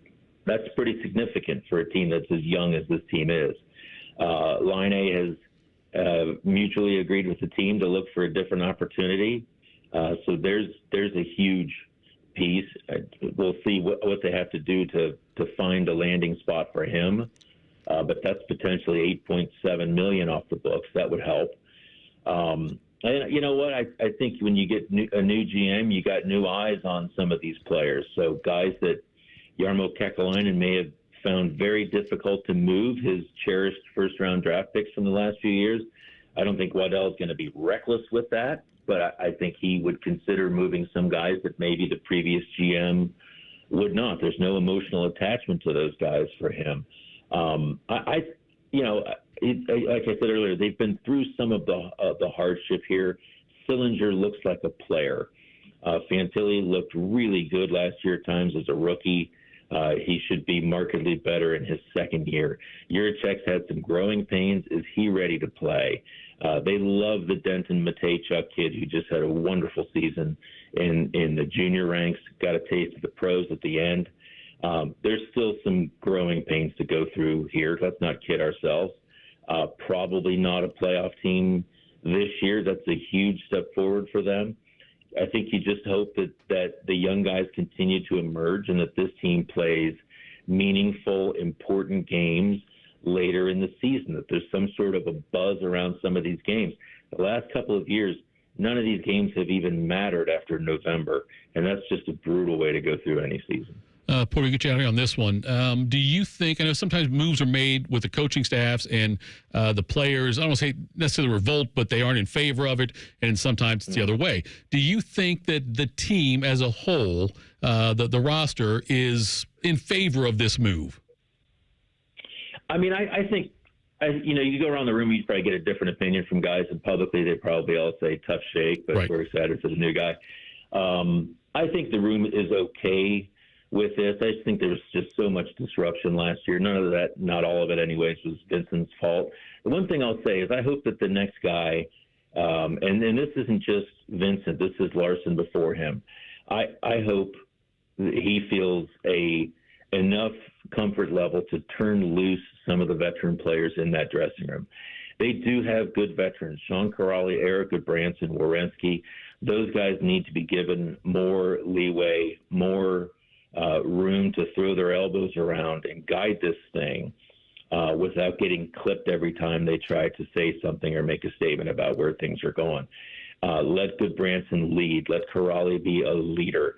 S27: That's pretty significant for a team that's as young as this team is. Line A has mutually agreed with the team to look for a different opportunity. So there's a huge piece. We'll see what they have to do to find a landing spot for him. But that's potentially $8.7 million off the books. That would help. And you know what? I think when you get a new GM, you got new eyes on some of these players. So guys that Jarmo Kekalainen may have found very difficult to move, his cherished first-round draft picks from the last few years. I don't think Waddell is going to be reckless with that, but I think he would consider moving some guys that maybe the previous GM would not. There's no emotional attachment to those guys for him. Like I said earlier, they've been through some of the hardship here. Sillinger looks like a player. Fantilli looked really good last year at times as a rookie. He should be markedly better in his second year. Juracek's had some growing pains. Is he ready to play? They love the Denton Matejchuk kid who just had a wonderful season in the junior ranks, got a taste of the pros at the end. There's still some growing pains to go through here. Let's not kid ourselves. Probably not a playoff team this year. That's a huge step forward for them. I think you just hope that the young guys continue to emerge and that this team plays meaningful, important games later in the season, that there's some sort of a buzz around some of these games. The last couple of years, none of these games have even mattered after November, and that's just a brutal way to go through any season.
S2: Porty, get you out here on this one. Do you think, I know sometimes moves are made with the coaching staffs and the players, I don't want to say necessarily revolt, but they aren't in favor of it, and sometimes it's the other way. Do you think that the team as a whole, the roster, is in favor of this move?
S27: I mean, I think, you go around the room, you probably get a different opinion from guys, and publicly they probably all say tough shake, but we're excited for the new guy. I think the room is okay with this. I just think there was just so much disruption last year. None of that, not all of it anyways, was Vincent's fault. The one thing I'll say is I hope that the next guy, and this isn't just Vincent, this is Larson before him. I hope that he feels enough comfort level to turn loose some of the veteran players in that dressing room. They do have good veterans, Sean Corrali, Eric Goodbranson, Werenski. Those guys need to be given more leeway, more room to throw their elbows around and guide this thing without getting clipped every time they try to say something or make a statement about where things are going. Let Goodbranson lead. Let Corrali be a leader.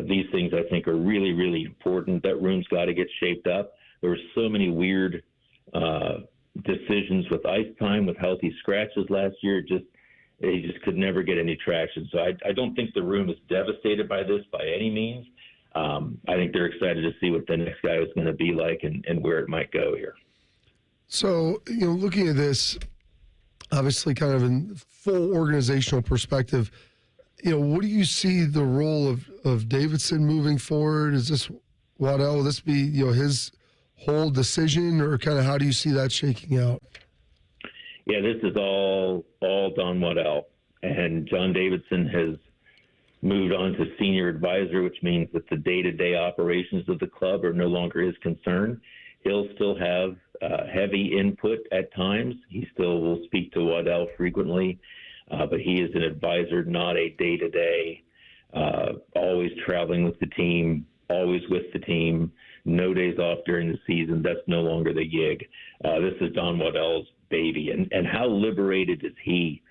S27: These things, I think, are really, really important. That room's got to get shaped up. There were so many weird decisions with ice time, with healthy scratches last year. They just could never get any traction. So I don't think the room is devastated by this by any means. I think they're excited to see what the next guy is going to be like and where it might go here.
S3: So, looking at this, obviously kind of in full organizational perspective, what do you see the role of Davidson moving forward? Is this Waddell? Will this be, his whole decision, or kind of how do you see that shaking out?
S27: Yeah, this is all Don Waddell. And John Davidson has moved on to senior advisor, which means that the day-to-day operations of the club are no longer his concern. He'll still have heavy input at times. He still will speak to Waddell frequently, but he is an advisor, not a day-to-day, always traveling with the team, always with the team, no days off during the season. That's no longer the gig. This is Don Waddell's baby. And how liberated is he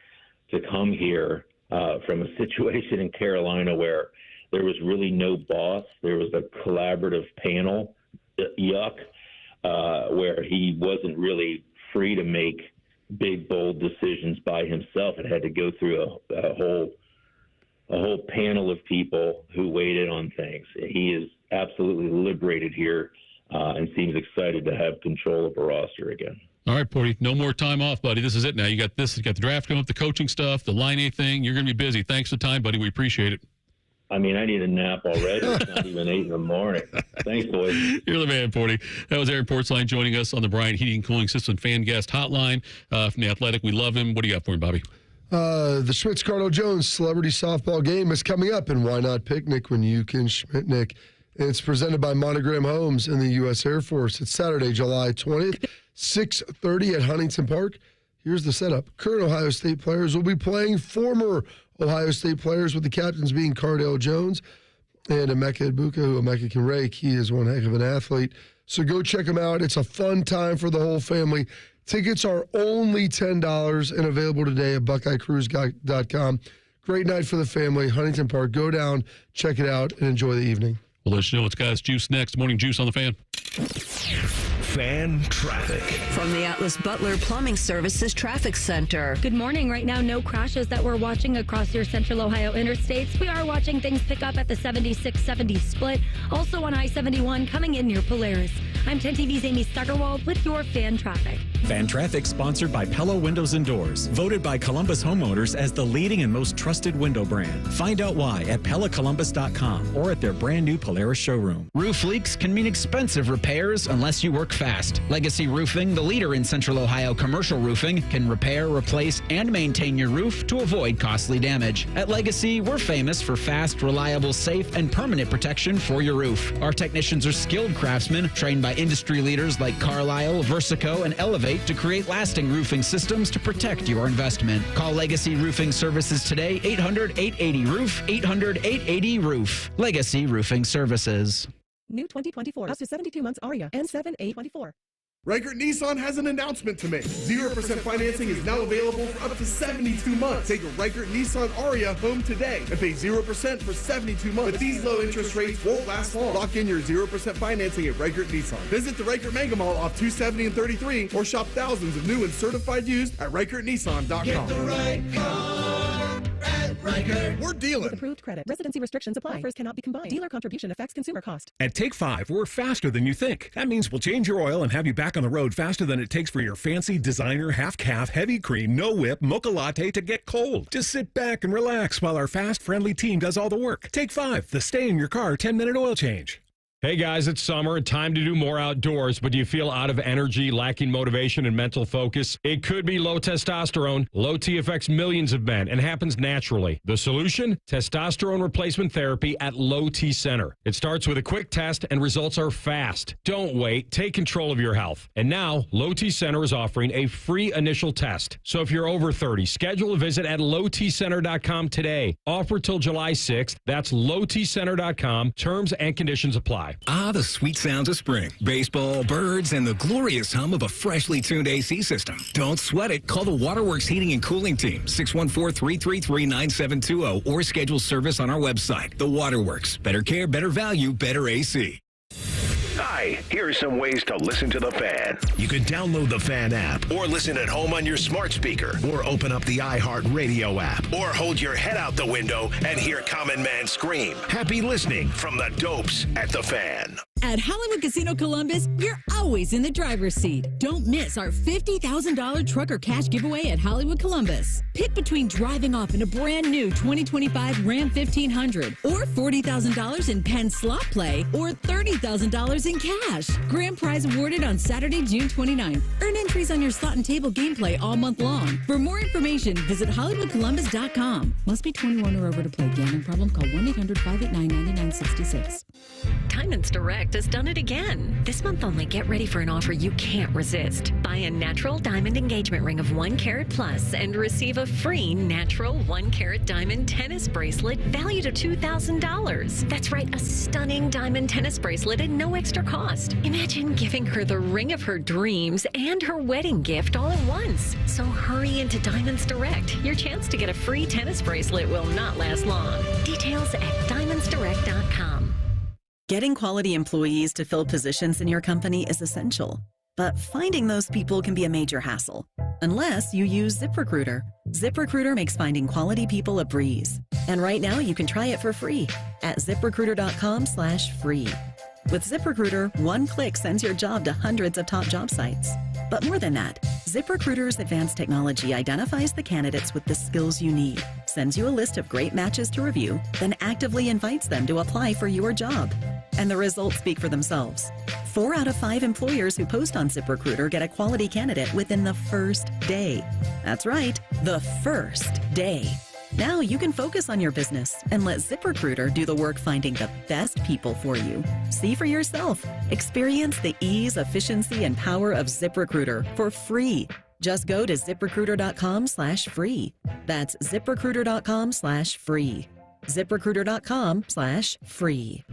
S27: to come here from a situation in Carolina where there was really no boss. There was a collaborative panel, where he wasn't really free to make big, bold decisions by himself. It had to go through a whole panel of people who weighed in on things. He is absolutely liberated here and seems excited to have control of a roster again.
S2: All right, Porty, no more time off, buddy. This is it now. You got the draft coming up, the coaching stuff, the Line A thing. You're going to be busy. Thanks for the time, buddy. We appreciate it.
S27: I mean, I need a nap already. It's not even 8 in the morning. Thanks, boys.
S2: You're the man, Porty. That was Aaron Portzline joining us on the Bryant Heating and Cooling System fan guest hotline from The Athletic. We love him. What do you got for him, Bobby?
S3: The Schmitz-Cardinal-Jones Celebrity Softball Game is coming up, and why not picnic when you can Schmitnick? It's presented by Monogram Homes and the U.S. Air Force. It's Saturday, July 20th, 6:30 at Huntington Park. Here's the setup. Current Ohio State players will be playing former Ohio State players, with the captains being Cardale Jones and Emeka Ibuka, who Emeka can rake. He is one heck of an athlete. So go check him out. It's a fun time for the whole family. Tickets are only $10 and available today at BuckeyeCruise.com. Great night for the family. Huntington Park. Go down, check it out, and enjoy the evening.
S2: We'll let you know. It's Guys Juice next. Morning Juice on the Fan.
S1: Fan traffic.
S4: From the Atlas Butler Plumbing Services Traffic Center.
S12: Good morning. Right now, no crashes that we're watching across your central Ohio interstates. We are watching things pick up at the 76-70 split. Also on I-71 coming in near Polaris. I'm 10 TV's Amy Stuggerwald with your fan traffic.
S8: Fan traffic sponsored by Pella Windows and Doors. Voted by Columbus homeowners as the leading and most trusted window brand. Find out why at PellaColumbus.com or at their brand new Polaris showroom.
S11: Roof leaks can mean expensive repairs unless you work fast. Legacy Roofing, the leader in Central Ohio commercial roofing, can repair, replace, and maintain your roof to avoid costly damage. At Legacy, we're famous for fast, reliable, safe, and permanent protection for your roof. Our technicians are skilled craftsmen trained by industry leaders like Carlisle, Versico, and Elevate to create lasting roofing systems to protect your investment. Call Legacy Roofing Services today, 800-880-ROOF, 800-880-ROOF. Legacy Roofing Services.
S13: New 2024. Up to 72 months ARIA. N7 A24.
S6: Reichert Nissan has an announcement to make. 0% financing is now available for up to 72 months. Take a Reichert Nissan Aria home today and pay 0% for 72 months. But these low interest rates won't last long. Lock in your 0% financing at Reichert Nissan. Visit the Reichert Mega Mall off 270 and 33 or shop thousands of new and certified used at ReichertNissan.com.
S13: Get the right car at Reichert.
S6: We're dealing.
S14: With approved credit. Residency restrictions apply. Offers cannot be combined. Dealer contribution affects consumer cost.
S15: At Take 5, we're faster than you think. That means we'll change your oil and have you back on the road faster than it takes for your fancy designer half-calf, heavy cream, no-whip, mocha latte to get cold. Just sit back and relax while our fast, friendly team does all the work. Take 5, the stay-in-your-car 10-minute oil change.
S30: Hey guys, it's summer and time to do more outdoors, but do you feel out of energy, lacking motivation and mental focus? It could be low testosterone. Low T affects millions of men and happens naturally. The solution? Testosterone replacement therapy at Low T Center. It starts with a quick test and results are fast. Don't wait. Take control of your health. And now, Low T Center is offering a free initial test. So if you're over 30, schedule a visit at lowtcenter.com today. Offer till July 6th. That's lowtcenter.com. Terms and conditions apply.
S16: Ah, the sweet sounds of spring. Baseball, birds, and the glorious hum of a freshly tuned AC system. Don't sweat it. Call the Waterworks Heating and Cooling Team, 614-333-9720, or schedule service on our website. The Waterworks. Better care, better value, better AC.
S1: Hi, here are some ways to listen to The Fan. You can download the Fan app, or listen at home on your smart speaker, or open up the iHeartRadio app, or hold your head out the window and hear Common Man scream. Happy listening from the Dopes at The Fan.
S18: At Hollywood Casino Columbus, you're always in the driver's seat. Don't miss our $50,000 trucker cash giveaway at Hollywood Columbus. Pick between driving off in a brand new 2025 Ram 1500 or $40,000 in Penn slot play or $30,000 in cash. Grand prize awarded on Saturday, June 29th. Earn entries on your slot and table gameplay all month long. For more information, visit HollywoodColumbus.com. Must be 21 or over to play. Gambling problem? Call 1-800-589-9966.
S22: Diamonds Direct has done it again. This month only, get ready for an offer you can't resist. Buy a natural diamond engagement ring of 1 carat plus and receive a free natural 1 carat diamond tennis bracelet valued at $2,000. That's right, a stunning diamond tennis bracelet at no extra cost. Imagine giving her the ring of her dreams and her wedding gift all at once. So hurry into Diamonds Direct. Your chance to get a free tennis bracelet will not last long. Details at diamondsdirect.com.
S24: Getting quality employees to fill positions in your company is essential, but finding those people can be a major hassle, unless you use ZipRecruiter. ZipRecruiter makes finding quality people a breeze. And right now you can try it for free at ZipRecruiter.com/free. With ZipRecruiter, one click sends your job to hundreds of top job sites. But more than that, ZipRecruiter's advanced technology identifies the candidates with the skills you need, sends you a list of great matches to review, then actively invites them to apply for your job. And the results speak for themselves. 4 out of 5 employers who post on ZipRecruiter get a quality candidate within the first day. That's right, the first day. Now you can focus on your business and let ZipRecruiter do the work finding the best people for you. See for yourself. Experience the ease, efficiency, and power of ZipRecruiter for free. Just go to ZipRecruiter.com/free. That's ZipRecruiter.com/free. ZipRecruiter.com/free.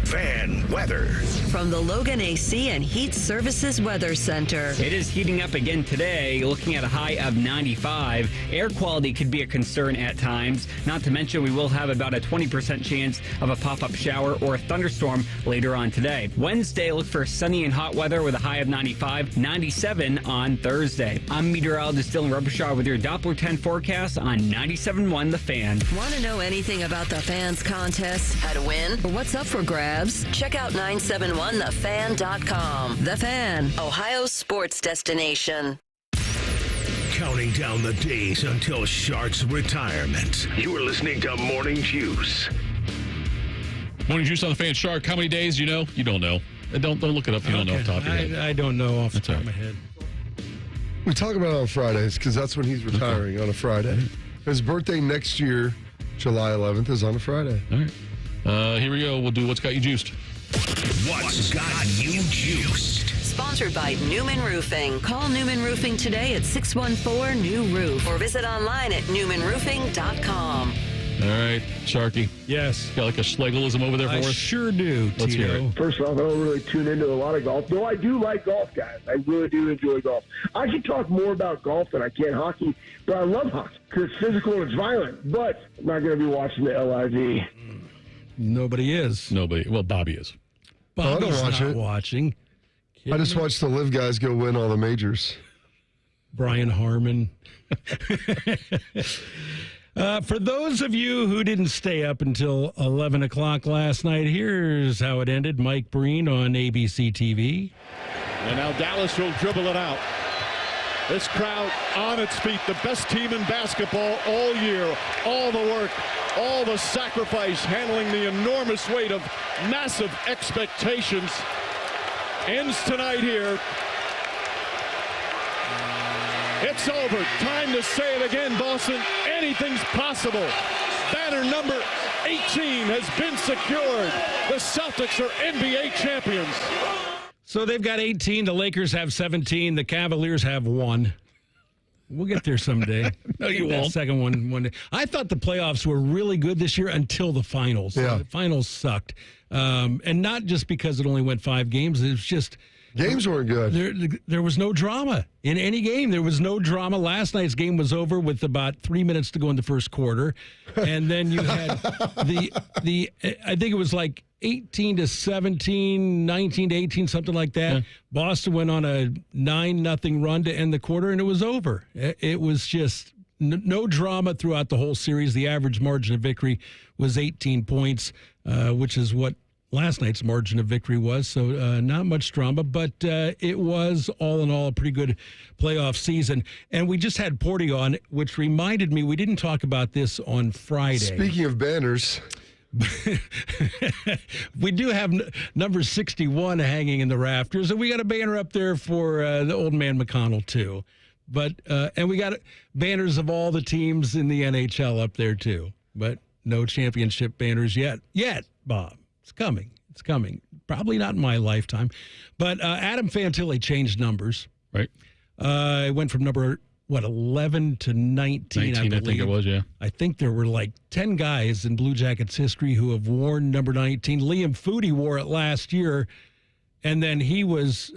S1: Fan weather.
S4: From the Logan AC and Heat Services Weather Center.
S21: It is heating up again today, looking at a high of 95. Air quality could be a concern at times. Not to mention, we will have about a 20% chance of a pop-up shower or a thunderstorm later on today. Wednesday, look for sunny and hot weather with a high of 95, 97 on Thursday. I'm meteorologist Dylan Robichaud with your Doppler 10 forecast on 97.1 The Fan.
S4: Want to know anything about the Fans contest, how to win, or what's up for grabs? Check out 971thefan.com. The Fan, Ohio's sports destination.
S1: Counting down the days until Shark's retirement. You are listening to Morning Juice.
S2: Morning Juice on the Fan. Shark, how many days do you know? You don't know. Don't look it up. You don't know off the top of your head.
S30: I don't know off the top of my head.
S3: We talk about it on Fridays because that's when he's retiring, on a Friday. His birthday next year, July 11th, is on a Friday.
S2: All right. Here we go. We'll do What's Got You Juiced.
S1: What's Got You Juiced?
S4: Sponsored by Newman Roofing. Call Newman Roofing today at 614-NEW-ROOF or visit online at newmanroofing.com.
S2: All right, Sharky.
S30: Yes.
S2: Got like a Schlegelism over there for us?
S30: Sure do,
S2: Let's
S30: Tito.
S2: hear it.
S5: First off, I don't really tune into a lot of golf, though I do like golf, guys. I really do enjoy golf. I can talk more about golf than I can hockey, but I love hockey because it's physical and it's violent. But I'm not going to be watching the LIV.
S30: Nobody is.
S2: Nobody. Well, Bobby is.
S30: Bobby's
S3: I don't watch
S30: not
S3: it.
S30: watching.
S3: I just watched the live guys go win all the majors.
S30: Brian Harmon. For those of you who didn't stay up until 11 o'clock last night, here's how it ended. Mike Breen on ABC TV.
S7: And now Dallas will dribble it out. This crowd on its feet, the best team in basketball all year. All the work, all the sacrifice, handling the enormous weight of massive expectations. Ends tonight here. It's over. Time to say it again, Boston. Anything's possible. Banner number 18 has been secured. The Celtics are NBA champions.
S30: So they've got 18. The Lakers have 17. The Cavaliers have 1. We'll get there someday.
S2: No, you
S30: That
S2: won't.
S30: second one day. I thought the playoffs were really good this year until the finals.
S3: Yeah.
S30: The finals sucked. And not just because it only went 5 games. It was just...
S3: Games weren't good.
S30: There was no drama in any game. There was no drama. Last night's game was over with about 3 minutes to go in the first quarter, and then you had the I think it was like 18-17, 19-18, something like that.
S2: Yeah.
S30: Boston went on a 9-0 run to end the quarter, and it was over. It was just no drama throughout the whole series. The average margin of victory was 18 points, which is what last night's margin of victory was, so not much drama, but it was all in all a pretty good playoff season. And we just had Porty on, which reminded me we didn't talk about this on Friday.
S3: Speaking of banners,
S30: we do have number 61 hanging in the rafters, and we got a banner up there for the old man McConnell too. But and we got banners of all the teams in the NHL up there too, but no championship banners yet, Bob. It's coming. It's coming. Probably not in my lifetime. But Adam Fantilli changed numbers.
S2: Right.
S30: It went from number, 11 to 19, I believe.
S2: I think it was, yeah.
S30: I think there were like 10 guys in Blue Jackets history who have worn number 19. Liam Foudy wore it last year, and then he was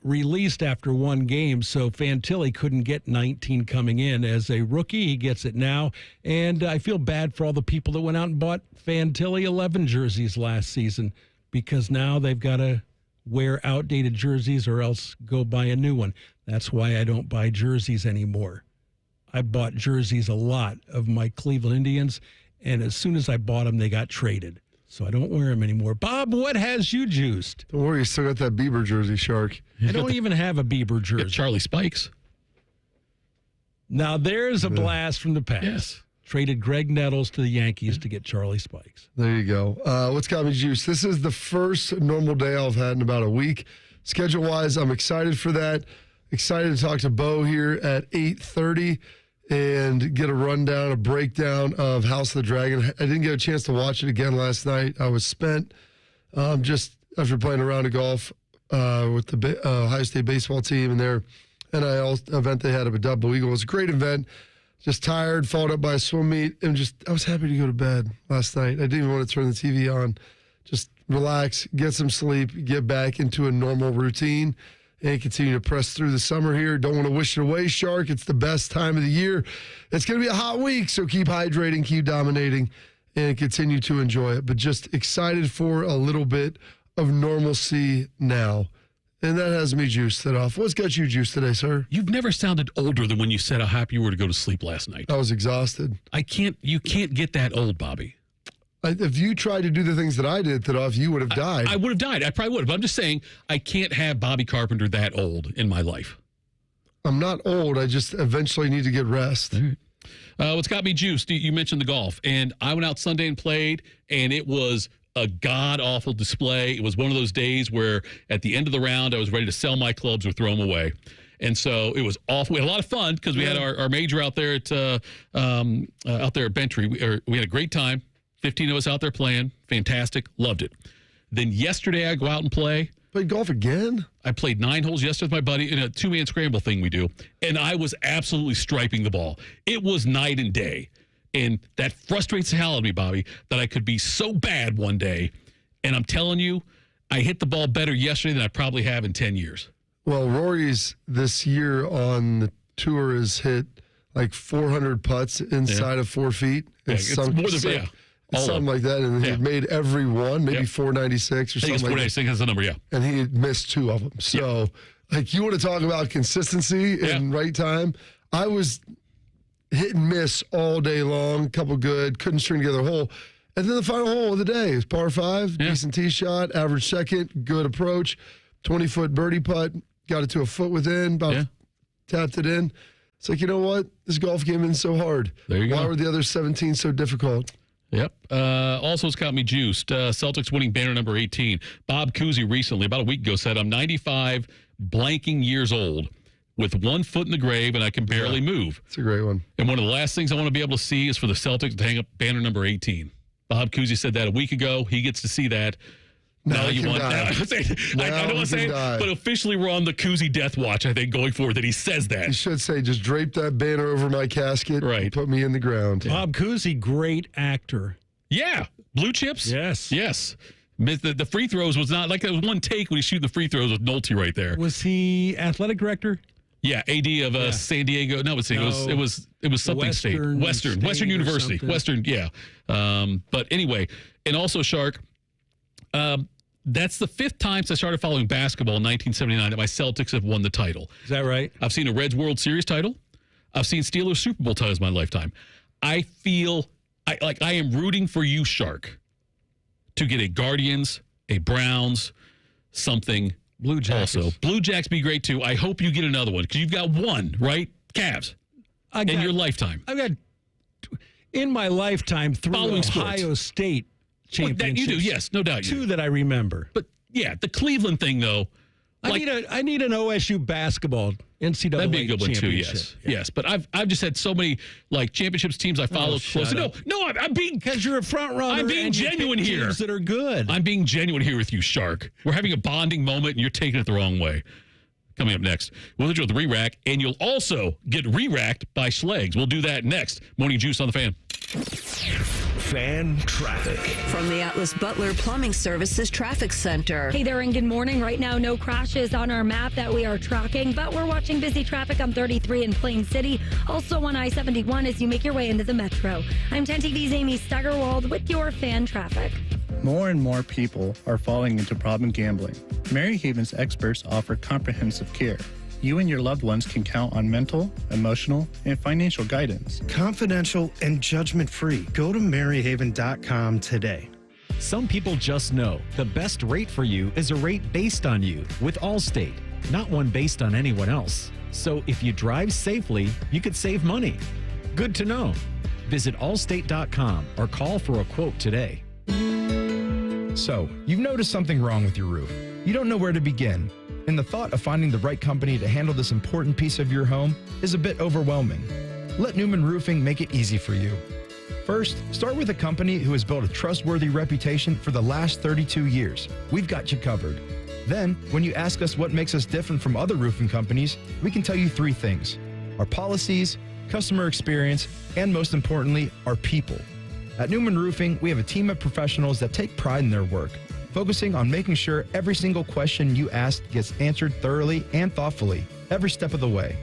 S30: released after one game, so Fantilli couldn't get 19 coming in. As a rookie, he gets it now, and I feel bad for all the people that went out and bought Fantilli 11 jerseys last season, because now they've got to wear outdated jerseys or else go buy a new one. That's why I don't buy jerseys anymore. I bought jerseys a lot of my Cleveland Indians, and as soon as I bought them, they got traded. So I don't wear them anymore. Bob, what has you juiced?
S3: Don't worry, you still got that Bieber jersey, Shark.
S30: I don't even have a Bieber jersey.
S2: Charlie Spikes.
S30: Now there's a blast from the past.
S2: Yes.
S30: Traded Greg Nettles to the Yankees to get Charlie Spikes.
S3: There you go. What's got me juiced? This is the first normal day I've had in about a week. Schedule-wise, I'm excited for that. Excited to talk to Beau here at 8:30 and get a rundown, a breakdown of House of the Dragon. I didn't get a chance to watch it again last night. I was spent just after playing a round of golf with the Ohio State baseball team and their NIL event they had up at Double Eagle. It was a great event. Just tired, followed up by a swim meet, and I was happy to go to bed last night. I didn't even want to turn the TV on. Just relax, get some sleep, get back into a normal routine, and continue to press through the summer here. Don't want to wish it away, Shark. It's the best time of the year. It's going to be a hot week, so keep hydrating, keep dominating, and continue to enjoy it. But just excited for a little bit of normalcy now. And that has me juiced it off. What's got you juiced today, sir?
S2: You've never sounded older than when you said how happy you were to go to sleep last night.
S3: I was exhausted.
S2: You can't get that old, Bobby.
S3: If you tried to do the things that I did, Tadoff, you would have died.
S2: I would have died. I probably would have. But I'm just saying, I can't have Bobby Carpenter that old in my life.
S3: I'm not old. I just eventually need to get rest.
S2: All right. What's got me juiced? You mentioned the golf. And I went out Sunday and played, and it was a god-awful display. It was one of those days where at the end of the round, I was ready to sell my clubs or throw them away. And so it was awful. We had a lot of fun because we had our major out there at Bentry. We had a great time. 15 of us out there playing. Fantastic. Loved it. Then yesterday I go out and play.
S3: Played golf again?
S2: I played 9 holes yesterday with my buddy in a 2-man scramble thing we do. And I was absolutely striping the ball. It was night and day. And that frustrates the hell out of me, Bobby, that I could be so bad one day. And I'm telling you, I hit the ball better yesterday than I probably have in 10 years.
S3: Well, Rory's this year on the tour has hit like 400 putts inside of 4 feet.
S2: It's more than,
S3: something like that. And he made every one, maybe 496 or something like that.
S2: 496 is the number,
S3: And he missed 2 of them. So, like, you want to talk about consistency and right time. I was hit and miss all day long, couple good, couldn't string together a hole. And then the final hole of the day is par 5, decent tee shot, average second, good approach, 20-foot birdie putt, got it to a foot within, tapped it in. It's like, you know what? This golf game isn't so hard.
S2: There you go.
S3: Why were the other 17 so difficult?
S2: Yep. Also, it's got me juiced. Celtics winning banner number 18. Bob Cousy recently, about a week ago, said, I'm 95 blanking years old with 1 foot in the grave, and I can barely move.
S3: It's a great one.
S2: And one of the last things I want to be able to see is for the Celtics to hang up banner number 18. Bob Cousy said that a week ago. He gets to see that. Now you want that. I don't want to say it, but officially we're on the Cousy death watch, I think, going forward, that he says that.
S3: He should say, just drape that banner over my casket and put me in the ground.
S30: Bob Cousy, great actor.
S2: Yeah. Blue Chips?
S30: Yes.
S2: Yes. The free throws was not, like, there was one take when he shoot the free throws with Nolte right there.
S30: Was he athletic director?
S2: Yeah, AD of San Diego. No, it was something state. Western University. Western, yeah. But anyway, and also, Shark, that's the 5th time since I started following basketball in 1979 that my Celtics have won the title.
S30: Is that right?
S2: I've seen a Reds World Series title. I've seen Steelers Super Bowl titles in my lifetime. I feel I am rooting for you, Shark, to get a Guardians, a Browns, something.
S30: Blue Jackets.
S2: Also, Blue Jacks be great too. I hope you get another one because you've got one, right? Cavs. In your lifetime.
S30: I've got, in my lifetime, 3
S2: following
S30: Ohio State championships.
S2: You do, yes, no doubt.
S30: 2 that I remember.
S2: But yeah, the Cleveland thing though.
S30: I need an OSU basketball NCAA
S2: that'd be a good one too.
S30: championship.
S2: Yes. But I've just had so many like championships teams I follow closely. No, I'm being,
S30: because you're a front runner.
S2: I'm being genuine here.
S30: Teams that are good.
S2: I'm being genuine here with you, Shark. We're having a bonding moment, and you're taking it the wrong way. Coming up next, we'll hit you with the re-rack, and you'll also get re-racked by Schlegs. We'll do that next. Morning Juice on the Fan.
S1: Fan traffic.
S4: From the Atlas Butler Plumbing Services Traffic Center.
S12: Hey there, and good morning. Right now, no crashes on our map that we are tracking, but we're watching busy traffic on 33 in Plain City. Also on I-71 as you make your way into the metro. I'm 10 TV's Amy Steigerwald with your fan traffic.
S9: More and more people are falling into problem gambling. Mary Haven's experts offer comprehensive care. You and your loved ones can count on mental, emotional, and financial guidance.
S10: Confidential and judgment-free. Go to maryhaven.com today.
S8: Some people just know the best rate for you is a rate based on you with Allstate, not one based on anyone else. So if you drive safely, you could save money. Good to know. Visit allstate.com or call for a quote today.
S17: So, you've noticed something wrong with your roof. You don't know where to begin. And the thought of finding the right company to handle this important piece of your home is a bit overwhelming. Let Newman Roofing make it easy for you. First, start with a company who has built a trustworthy reputation for the last 32 years. We've got you covered. Then, when you ask us what makes us different from other roofing companies, we can tell you 3 things: our policies, customer experience, and most importantly, our people. At Newman Roofing, we have a team of professionals that take pride in their work, focusing on making sure every single question you ask gets answered thoroughly and thoughtfully, every step of the way.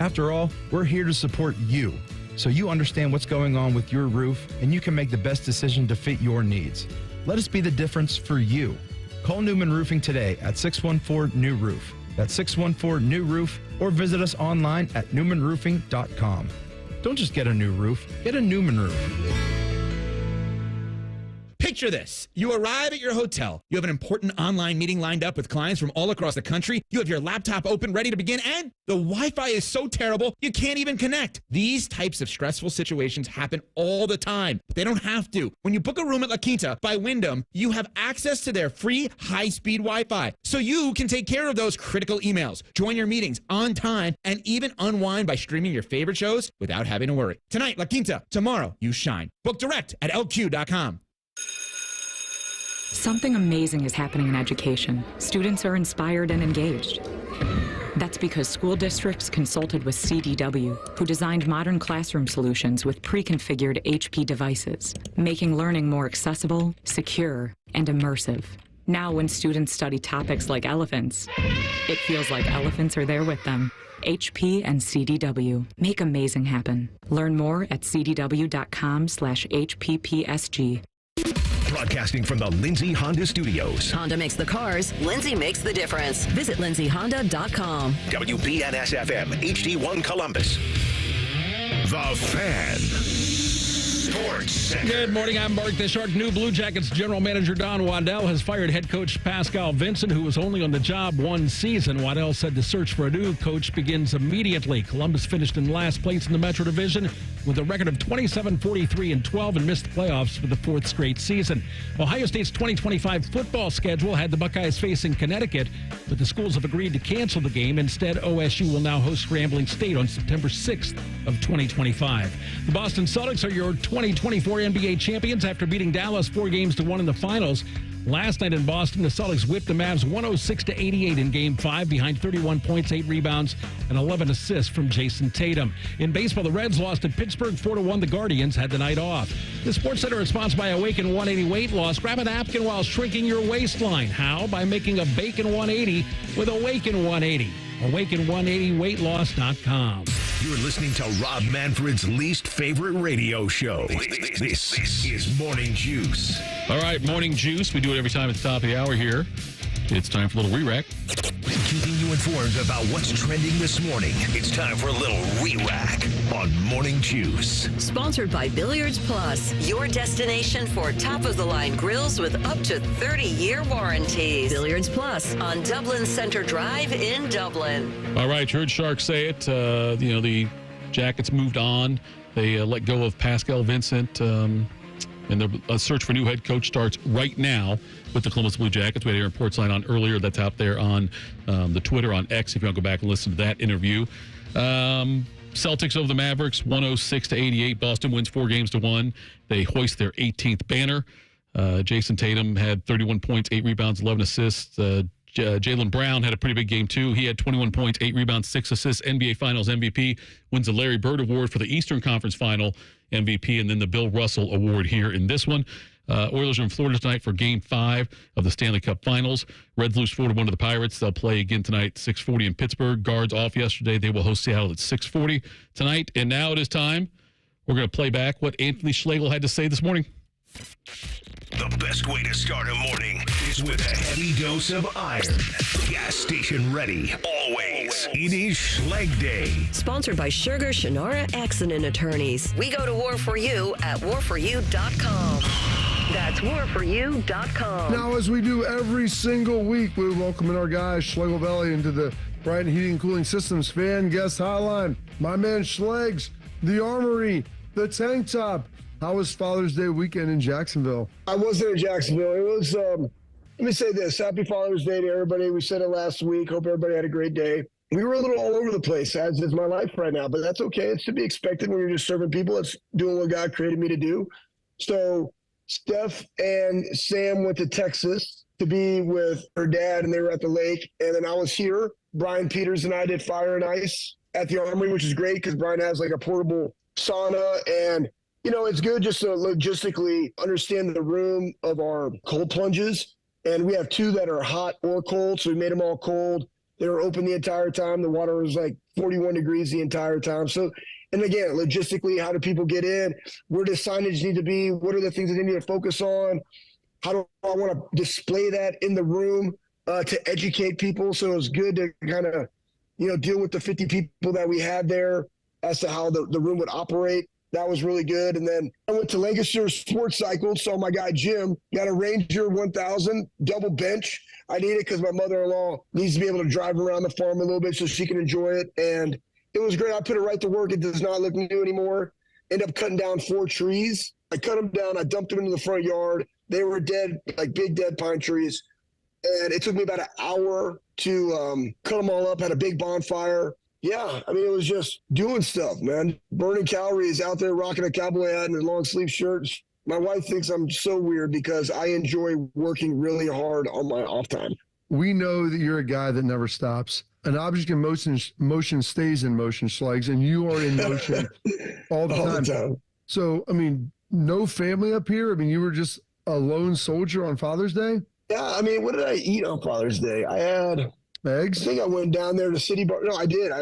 S17: After all, we're here to support you, so you understand what's going on with your roof and you can make the best decision to fit your needs. Let us be the difference for you. Call Newman Roofing today at 614-NEW-ROOF. That's 614-NEW-ROOF, or visit us online at newmanroofing.com. Don't just get a new roof, get a Newman roof.
S19: Picture this. You arrive at your hotel. You have an important online meeting lined up with clients from all across the country. You have your laptop open, ready to begin, and the Wi-Fi is so terrible, you can't even connect. These types of stressful situations happen all the time, but they don't have to. When you book a room at La Quinta by Wyndham, you have access to their free high-speed Wi-Fi, so you can take care of those critical emails, join your meetings on time, and even unwind by streaming your favorite shows without having to worry. Tonight, La Quinta. Tomorrow, you shine. Book direct at lq.com.
S20: Something amazing is happening in education. Students are inspired and engaged.
S6: That's because school districts consulted with CDW, who designed modern classroom solutions with pre-configured HP devices, making learning more accessible, secure, and immersive. Now when students study topics like elephants, it feels like elephants are there with them. HP and CDW. Make amazing happen. Learn more at cdw.com/HPPSG.
S1: Broadcasting from the Lindsay Honda Studios.
S4: Honda makes the cars. Lindsay makes the difference. Visit lindsayhonda.com.
S1: WBNS-FM, HD1 Columbus. The Fan. Sports Center.
S30: Good morning. I'm Mark the Shark. New Blue Jackets general manager Don Waddell has fired head coach Pascal Vincent, who was only on the job one season. Waddell said the search for a new coach begins immediately. Columbus finished in last place in the Metro Division with a record of 27-43-12 and missed the playoffs for the fourth straight season. Ohio State's 2025 football schedule had the Buckeyes facing Connecticut, but the schools have agreed to cancel the game. Instead, OSU will now host Grambling State on September 6th of 2025. The Boston Celtics are your 2024 NBA champions after beating Dallas 4-1 in the finals. Last night in Boston, the Celtics whipped the Mavs 106-88 in Game 5 behind 31 points, 8 rebounds, and 11 assists from Jason Tatum. In baseball, the Reds lost at Pittsburgh 4-1. The Guardians had the night off. The Sports Center is sponsored by Awaken 180 Weight Loss. Grab a napkin while shrinking your waistline. How? By making a Bacon 180 with Awaken 180. Awaken180weightloss.com.
S1: You're listening to Rob Manfred's least favorite radio show. This is Morning Juice.
S2: All right, Morning Juice. We do it every time at the top of the hour here. It's time for a little re-rack.
S1: Keeping you informed about what's trending this morning. It's time for a little re-rack on Morning Juice.
S4: Sponsored by Billiards Plus, your destination for top-of-the-line grills with up to 30-year warranties. Billiards Plus on Dublin Center Drive in Dublin.
S2: All right, you heard Shark say it. The Jackets moved on. They let go of Pascal Vincent. And the search for new head coach starts right now with the Columbus Blue Jackets. We had Aaron Portzline on earlier. That's out there on the Twitter, on X, if you want to go back and listen to that interview. Celtics over the Mavericks, 106-88. Boston wins 4-1. They hoist their 18th banner. Jason Tatum had 31 points, 8 rebounds, 11 assists. Jaylen Brown had a pretty big game, too. He had 21 points, 8 rebounds, 6 assists. NBA Finals MVP, wins the Larry Bird Award for the Eastern Conference Final MVP, and then the Bill Russell Award here in this one. Oilers are in Florida tonight for Game 5 of the Stanley Cup Finals. Reds lose 4-1 to the Pirates. They'll play again tonight, 6:40 in Pittsburgh. Guards off yesterday. They will host Seattle at 6:40 tonight. And now it is time. We're going to play back what Anthony Schlegel had to say this morning.
S1: The best way to start a morning is with a heavy dose of iron. Gas station ready, always. It is Schleg Day.
S4: Sponsored by Sugar Shannara Accident Attorneys. We go to war for you at warforyou.com. That's warforyou.com.
S3: Now, as we do every single week, we welcome in our guy, Schlegel Valley, into the Brighton Heating and Cooling Systems fan guest hotline. My man Schlegs, the Armory, the Tank Top. How was Father's Day weekend in Jacksonville?
S5: I wasn't in Jacksonville. It was, let me say this. Happy Father's Day to everybody. We said it last week. Hope everybody had a great day. We were a little all over the place, as is my life right now, but that's okay. It's to be expected when you're just serving people. It's doing what God created me to do. So Steph and Sam went to Texas to be with her dad, and they were at the lake. And then I was here. Brian Peters and I did Fire and Ice at the Armory, which is great because Brian has like a portable sauna, and it's good just to logistically understand the room of our cold plunges. And we have 2 that are hot or cold, so we made them all cold. They were open the entire time. The water was like 41 degrees the entire time. So, and again, logistically, how do people get in? Where does signage need to be? What are the things that they need to focus on? How do I want to display that in the room to educate people? So it was good to kind of, deal with the 50 people that we had there as to how the room would operate. That was really good. And then I went to Lancaster Sports Cycle, saw my guy Jim, got a Ranger 1000 double bench. I need it because my mother-in-law needs to be able to drive around the farm a little bit so she can enjoy it. And it was great. I put it right to work. It does not look new anymore. Ended up cutting down 4 trees. I cut them down. I dumped them into the front yard. They were dead, like big dead pine trees. And it took me about an hour to cut them all up, had a big bonfire. Yeah, I mean, it was just doing stuff, man. Burning calories, out there rocking a cowboy hat and a long sleeve shirt. My wife thinks I'm so weird because I enjoy working really hard on my off time.
S3: We know that you're a guy that never stops. an object in motion stays in motion, Schlegs, and you are in motion all the time. So, I mean, no family up here? I mean, you were just a lone soldier on Father's Day?
S11: Yeah, I mean, what did I eat on Father's Day? I had
S3: eggs.
S11: I think I went down there to City Bar. No, I did.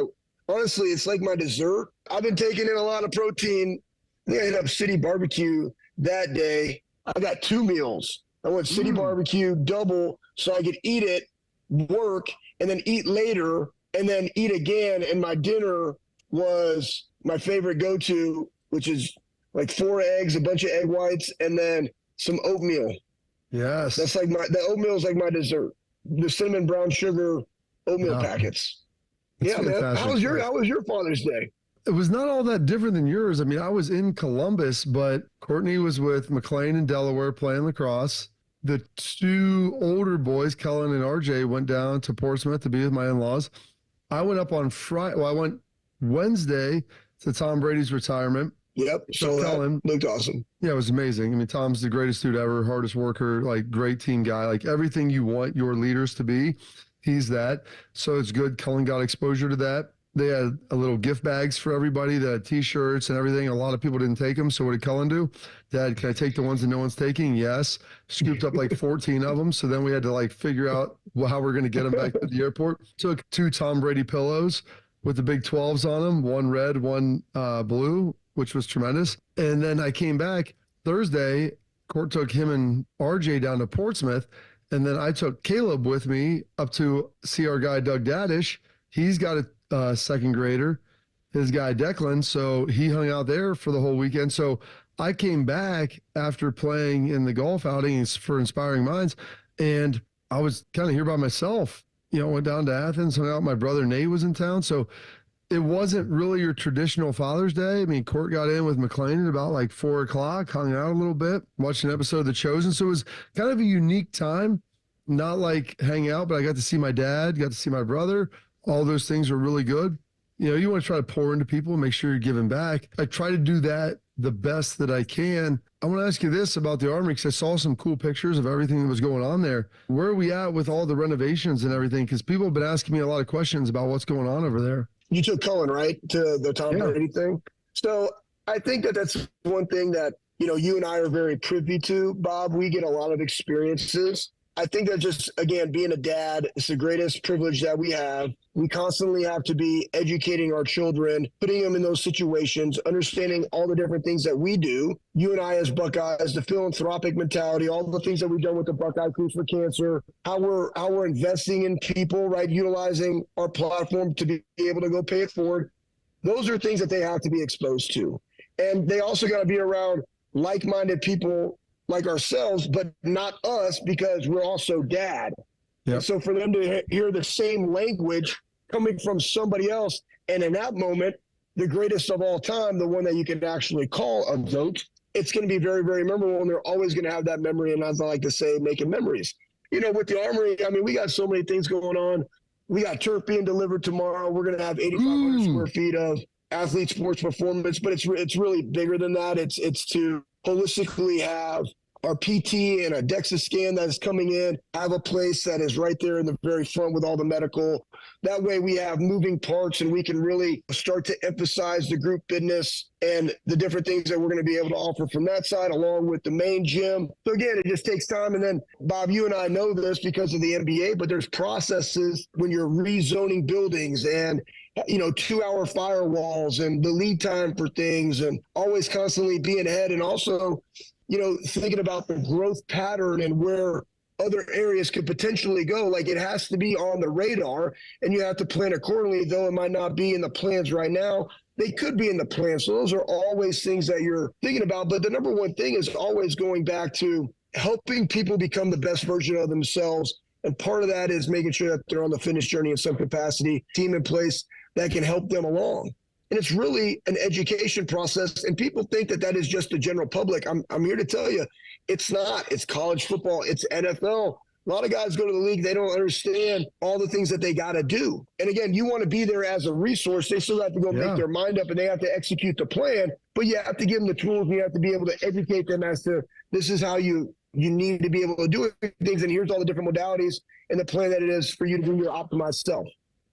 S11: Honestly, it's like my dessert. I've been taking in a lot of protein. I think I hit up City Barbecue that day. I got 2 meals. I went City Barbecue double so I could eat it, work, and then eat later, and then eat again. And my dinner was my favorite go-to, which is like 4 eggs, a bunch of egg whites, and then some oatmeal.
S3: Yes.
S11: That's like the oatmeal is like my dessert. The cinnamon brown sugar oatmeal packets. That's man. How was your Father's Day?
S3: It was not all that different than yours. I mean, I was in Columbus, but Courtney was with McLean in Delaware playing lacrosse. The 2 older boys, Kellen and RJ, went down to Portsmouth to be with my in-laws. I went up on Friday. Well, I went Wednesday to Tom Brady's retirement.
S11: Yep. So Kellen looked awesome.
S3: Yeah, it was amazing. I mean, Tom's the greatest dude ever, hardest worker, like great team guy, like everything you want your leaders to be. He's that. So it's good. Kellen got exposure to that. They had a little gift bags for everybody, the T-shirts and everything. A lot of people didn't take them. So what did Kellen do? Dad, can I take the ones that no one's taking? Yes. Scooped up like 14 of them. So then we had to like figure out how we're going to get them back to the airport. Took 2 Tom Brady pillows with the big 12s on them, 1 red, 1 blue, which was tremendous. And then I came back Thursday. Court took him and RJ down to Portsmouth. And then I took Caleb with me up to see our guy, Doug Daddish. He's got a second grader, his guy Declan, so he hung out there for the whole weekend. So I came back after playing in the golf outings for Inspiring Minds, and I was kind of here by myself. You know, went down to Athens, hung out. My brother Nate was in town, so it wasn't really your traditional Father's Day. I mean, Court got in with McLean at about like 4 o'clock, hung out a little bit, watched an episode of The Chosen. So it was kind of a unique time, not like hang out, but I got to see my dad, got to see my brother. All those things are really good. You know, you want to try to pour into people and make sure you're giving back. I try to do that the best that I can. I want to ask you this about the Armory, because I saw some cool pictures of everything that was going on there. Where are we at with all the renovations and everything? Because people have been asking me a lot of questions about what's going on over there.
S11: You took Cullen, right, to the Tom Brady thing? So I think that's one thing that, you know, you and I are very privy to, Bob. We get a lot of experiences. I think that just, again, being a dad, it's the greatest privilege that we have. We constantly have to be educating our children, putting them in those situations, understanding all the different things that we do. You and I as Buckeyes, the philanthropic mentality, all the things that we've done with the Buckeye Cruise for Cancer, how we're investing in people, right, utilizing our platform to be able to go pay it forward. Those are things that they have to be exposed to. And they also got to be around like-minded people like ourselves, but not us, because we're also dad. Yep. So for them to hear the same language coming from somebody else, and in that moment, the greatest of all time, the one that you can actually call a goat, it's going to be very, very memorable, and they're always going to have that memory, and as I like to say, making memories. You know, with the Armory, I mean, we got so many things going on. We got turf being delivered tomorrow. We're going to have 8,500 square feet of athlete sports performance, but it's really bigger than that. It's to holistically have our PT and a DEXA scan that is coming in, have a place that is right there in the very front with all the medical. That way we have moving parts, and we can really start to emphasize the group fitness and the different things that we're going to be able to offer from that side, along with the main gym. So again, it just takes time. And then, Bob, you and I know this because of the NBA, but there's processes when you're rezoning buildings and, you know, 2-hour firewalls and the lead time for things, and always constantly being ahead. And also, you know, thinking about the growth pattern and where other areas could potentially go. Like, it has to be on the radar, and you have to plan accordingly, though it might not be in the plans right now. They could be in the plans. So those are always things that you're thinking about. But the number one thing is always going back to helping people become the best version of themselves. And part of that is making sure that they're on the fitness journey in some capacity, team in place that can help them along. And it's really an education process. And people think that that is just the general public. I'm here to tell you, it's not. It's college football. It's NFL. A lot of guys go to the league. They don't understand all the things that they got to do. And again, you want to be there as a resource. They still have to go make their mind up, and they have to execute the plan. But you have to give them the tools, and you have to be able to educate them as to this is how you need to be able to do things. And here's all the different modalities and the plan that it is for you to do your optimized self.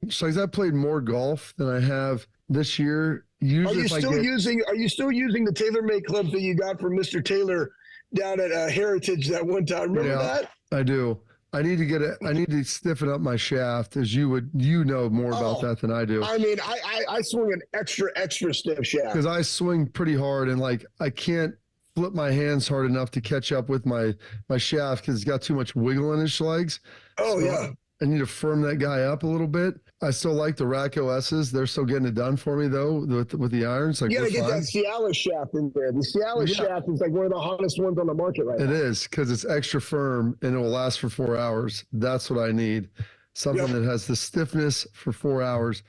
S3: Schlegs, I played more golf than I have this year. Usually
S11: Are you still using the TaylorMade clubs that you got from Mr. Taylor down at Heritage that one time? Remember that?
S3: I do. I need to stiffen up my shaft, as you know more about that than I do.
S11: I mean, I swing an extra stiff shaft.
S3: Because I swing pretty hard, and I can't flip my hands hard enough to catch up with my shaft because it's got too much wiggle in his Schlegs.
S11: Oh, yeah.
S3: I need to firm that guy up a little bit. I still like the Rack OSs. They're still getting it done for me, though, with the irons.
S11: You got to get that Cialis shaft in there. The Cialis shaft is like one of the hottest ones on the market right now.
S3: It is, because it's extra firm, and it will last for 4 hours. That's what I need. Something that has the stiffness for 4 hours.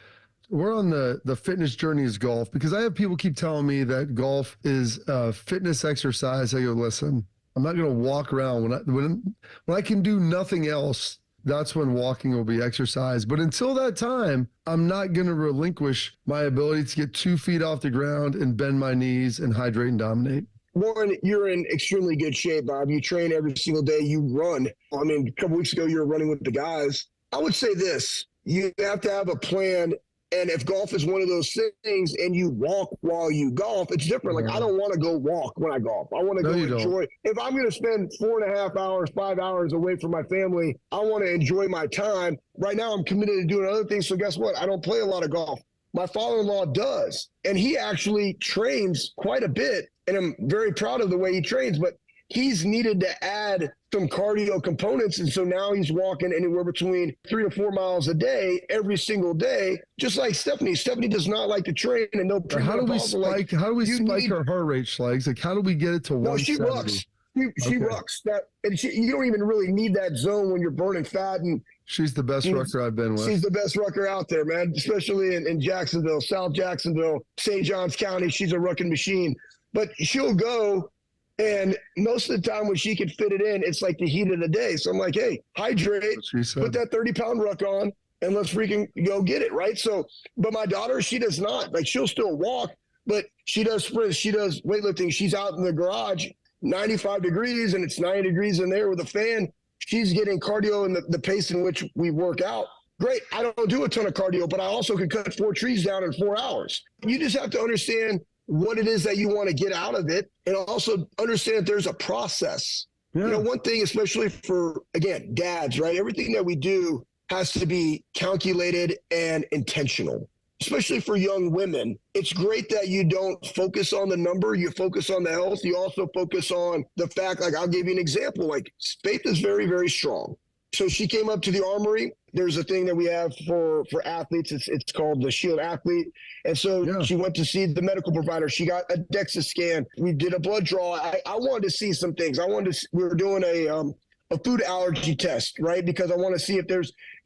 S3: We're on the fitness journey is golf, because I have people keep telling me that golf is a fitness exercise. I go, listen, I'm not going to walk around. When I can do nothing else, that's when walking will be exercise. But until that time, I'm not going to relinquish my ability to get 2 feet off the ground and bend my knees and hydrate and dominate.
S11: Warren, you're in extremely good shape, Bob. You train every single day. You run. I mean, a couple weeks ago, you were running with the guys. I would say this. You have to have a plan. And if golf is one of those things and you walk while you golf, it's different. Like, I don't want to go walk when I golf. I want to go enjoy. If I'm going to spend 4.5 hours, 5 hours away from my family, I want to enjoy my time. Right now, I'm committed to doing other things. So guess what? I don't play a lot of golf. My father-in-law does. And he actually trains quite a bit. And I'm very proud of the way he trains. But he's needed to add some cardio components. And so now he's walking anywhere between 3 to 4 miles a day, every single day, just like Stephanie. Stephanie does not like to train. And no.
S3: How do we spike her heart rate, Schlegs? Like, how do we get it to 170?
S11: She rucks. She rucks. And you don't even really need that zone when you're burning fat. And
S3: she's the best rucker I've been with.
S11: She's the best rucker out there, man, especially in Jacksonville, South Jacksonville, St. Johns County. She's a rucking machine. But she'll go. And most of the time when she can fit it in, it's like the heat of the day. So I'm like, hey, hydrate, put that 30-pound ruck on, and let's freaking go get it, right? So, but my daughter, she does not. Like, she'll still walk, but she does sprints. She does weightlifting. She's out in the garage, 95 degrees, and it's 90 degrees in there with a fan. She's getting cardio in the pace in which we work out. Great. I don't do a ton of cardio, but I also can cut 4 trees down in 4 hours. You just have to understand what it is that you want to get out of it, and also understand that there's a process. Yeah. You know, one thing, especially for, again, dads, right? Everything that we do has to be calculated and intentional, especially for young women. It's great that you don't focus on the number. You focus on the health. You also focus on the fact, like, I'll give you an example. Like, Faith is very, very strong. So she came up to the Armory. There's a thing that we have for athletes. It's called the Shield Athlete. And so she went to see the medical provider. She got a DEXA scan. We did a blood draw. I wanted to see some things. We were doing a food allergy test, right? Because I want to see if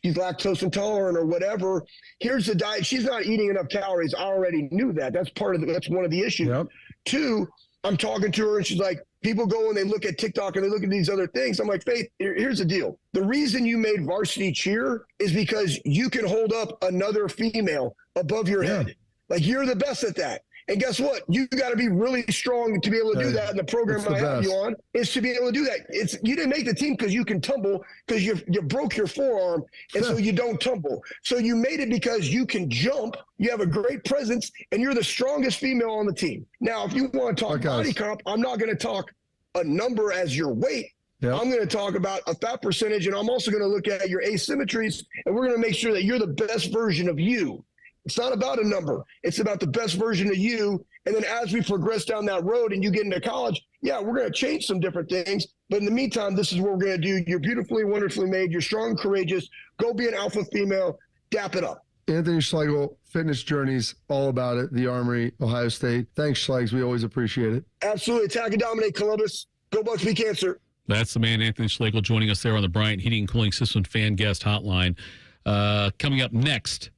S11: she's lactose intolerant or whatever. Here's the diet. She's not eating enough calories. I already knew that. That's one of the issues. Yep. 2, I'm talking to her and she's like, people go and they look at TikTok and they look at these other things. I'm like, Faith, here's the deal. The reason you made varsity cheer is because you can hold up another female above your head. Like, you're the best at that. And guess what? You got to be really strong to be able to do that. And the program I have you on is to be able to do that. You didn't make the team because you can tumble, because you broke your forearm, and so you don't tumble. So you made it because you can jump, you have a great presence, and you're the strongest female on the team. Now, if you want to talk body comp, I'm not going to talk a number as your weight. Yep. I'm going to talk about a fat percentage, and I'm also going to look at your asymmetries, and we're going to make sure that you're the best version of you. It's not about a number. It's about the best version of you. And then as we progress down that road and you get into college, we're going to change some different things. But in the meantime, this is what we're going to do. You're beautifully, wonderfully made. You're strong and courageous. Go be an alpha female. Dap it up.
S3: Anthony Schlegel, Fitness Journeys, all about it. The Armory, Ohio State. Thanks, Schlegs. We always appreciate it.
S11: Absolutely. Attack and dominate Columbus. Go Bucks, beat cancer.
S2: That's the man, Anthony Schlegel, joining us there on the Bryant Heating and Cooling System fan guest hotline. Coming up next,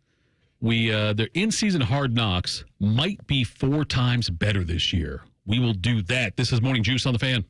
S2: their in-season Hard Knocks might be 4 times better this year. We will do that. This is Morning Juice on the Fan.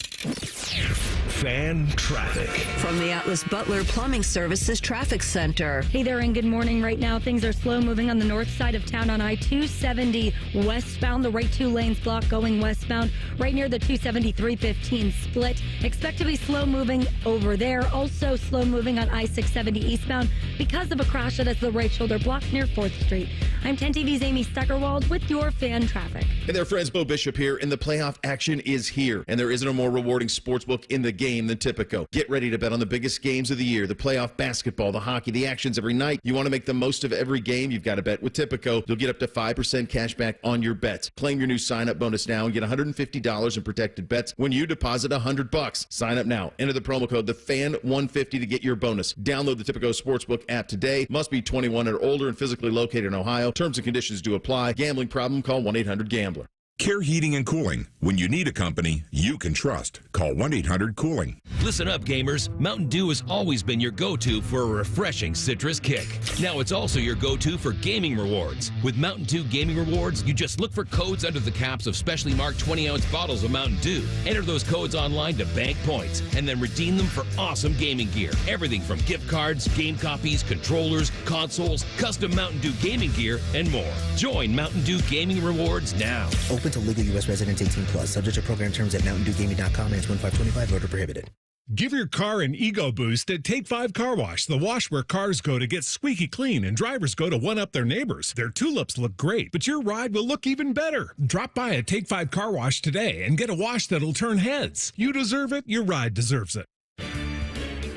S1: Fan traffic.
S4: From the Atlas Butler Plumbing Services Traffic Center.
S12: Hey there, and good morning. Right now, things are slow moving on the north side of town on I-270 westbound. The right 2 lanes blocked going westbound right near the 270-315 split. Expect to be slow moving over there. Also slow moving on I-670 eastbound because of a crash that has the right shoulder blocked near 4th Street. I'm 10 TV's Amy Steckerwald with your fan traffic.
S13: Hey there, friends. Beau Bishop here, and the playoff action is here. And there isn't a more rewarding sportsbook in the game than Tipico. Get ready to bet on the biggest games of the year, the playoff basketball, the hockey, the actions every night. You want to make the most of every game? You've got to bet with Tipico. You'll get up to 5% cash back on your bets. Claim your new sign-up bonus now and get $150 in protected bets when you deposit $100. Sign up now. Enter the promo code TheFan150 to get your bonus. Download the Tipico Sportsbook app today. Must be 21 or older and physically located in Ohio. Terms and conditions do apply. Gambling problem? Call 1-800-GAMBLER.
S14: Care Heating and Cooling. When you need a company you can trust, call 1-800-COOLING.
S15: Listen up, gamers. Mountain Dew has always been your go-to for a refreshing citrus kick. Now it's also your go-to for gaming rewards. With Mountain Dew Gaming Rewards, you just look for codes under the caps of specially marked 20-ounce bottles of Mountain Dew. Enter those codes online to bank points, and then redeem them for awesome gaming gear. Everything from gift cards, game copies, controllers, consoles, custom Mountain Dew gaming gear, and more. Join Mountain Dew Gaming Rewards now.
S20: Open to legal U.S. residents 18+. Subject to program terms at MountainDewGaming.com and 2525. Voter prohibited.
S23: Give your car an ego boost at Take 5 Car Wash, the wash where cars go to get squeaky clean and drivers go to one-up their neighbors. Their tulips look great, but your ride will look even better. Drop by a Take 5 Car Wash today and get a wash that'll turn heads. You deserve it. Your ride deserves it.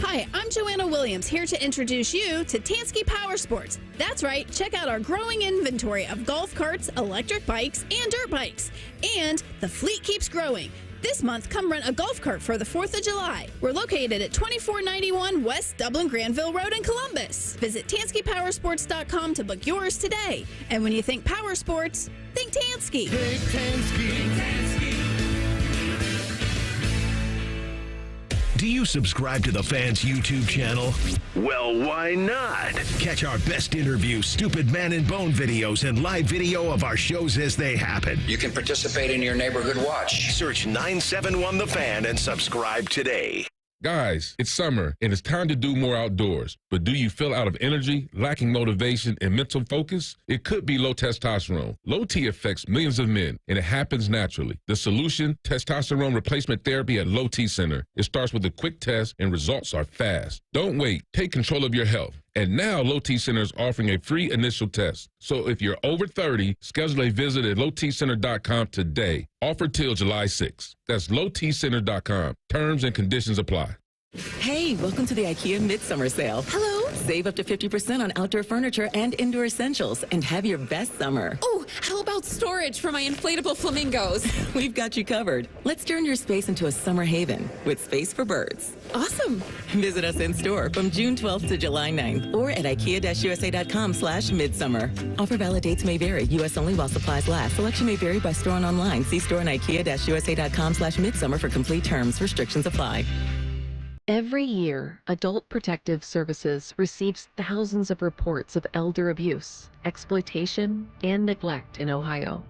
S25: Hi, I'm Joanna Williams, here to introduce you to Tansky Power Sports. That's right, check out our growing inventory of golf carts, electric bikes, and dirt bikes. And the fleet keeps growing. This month, come rent a golf cart for the 4th of July. We're located at 2491 West Dublin Granville Road in Columbus. Visit TanskyPowersports.com to book yours today. And when you think power sports, think Tansky.
S1: Think Tansky. Think Tansky. Do you subscribe to the Fans YouTube channel? Well, why not? Catch our best interviews, Stupid Man and Bone videos, and live video of our shows as they happen.
S26: You can participate in your neighborhood watch.
S1: Search 971 The Fan and subscribe today.
S27: Guys, it's summer and it's time to do more outdoors. But do you feel out of energy, lacking motivation, and mental focus? It could be low testosterone. Low T affects millions of men, and it happens naturally. The solution, testosterone replacement therapy at Low T Center. It starts with a quick test and results are fast. Don't wait. Take control of your health. And now Low T Center is offering a free initial test. So if you're over 30, schedule a visit at lowtcenter.com today. Offer till July 6th. That's lowtcenter.com. Terms and conditions apply.
S28: Hey, welcome to the IKEA Midsummer Sale.
S29: Hello.
S28: Save up to 50% on outdoor furniture and indoor essentials and have your best summer.
S29: Oh, how about storage for my inflatable flamingos?
S28: We've got you covered. Let's turn your space into a summer haven with space for birds.
S29: Awesome.
S28: Visit us in store from June 12th to July 9th or at IKEA-USA.com/midsummer. Offer valid dates may vary. U.S. only while supplies last. Selection may vary by store and online. See store and IKEA-USA.com/midsummer for complete terms. Restrictions apply.
S31: Every year, Adult Protective Services receives thousands of reports of elder abuse, exploitation, and neglect in Ohio.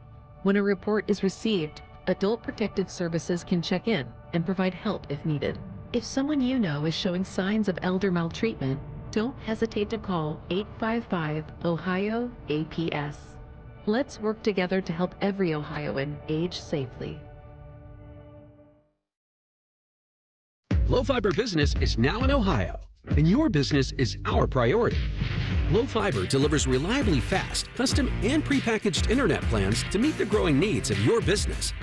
S31: When a report is received, Adult Protective Services can check in and provide help if needed. If someone you know is showing signs of elder maltreatment, don't hesitate to call 855-OHIO-APS. Let's work together to help every Ohioan age safely.
S32: Low Fiber Business is now in Ohio, and your business is our priority. Low Fiber delivers reliably fast, custom, and prepackaged internet plans to meet the growing needs of your business.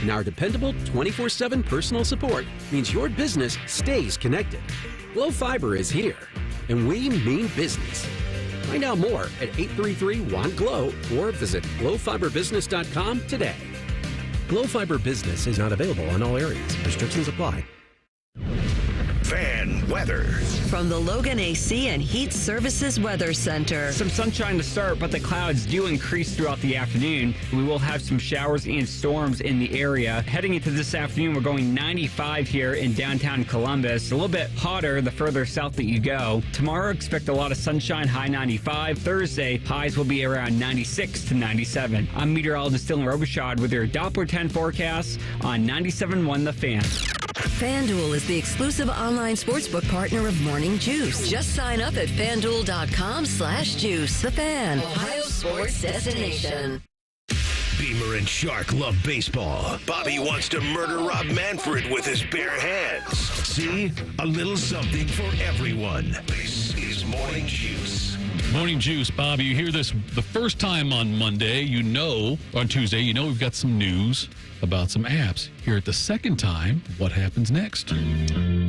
S32: And our dependable 24/7 personal support means your business stays connected. Low Fiber is here, and we mean business. Find out more at 833-WANT-GLOW or visit glowfiberbusiness.com today. Glow Fiber Business is not available in all areas. Restrictions apply.
S1: Fan weather.
S4: From the Logan AC and Heat Services Weather Center.
S21: Some sunshine to start, but the clouds do increase throughout the afternoon. We will have some showers and storms in the area. Heading into this afternoon, we're going 95 here in downtown Columbus. A little bit hotter the further south that you go. Tomorrow, expect a lot of sunshine, high 95. Thursday, highs will be around 96 to 97. I'm meteorologist Dylan Robichaud with your Doppler 10 forecast on 97.1 The Fan.
S4: FanDuel is the exclusive online sportsbook partner of Morning Juice. Just sign up at FanDuel.com/juice. The Fan, Ohio sports destination.
S1: Beamer and Shark love baseball. Bobby wants to murder Rob Manfred with his bare hands. See? A little something for everyone. This is Morning Juice.
S2: Morning Juice, Bobby. You hear this the first time on Monday. On Tuesday, we've got some news about some apps. Hear it the second time. What happens next?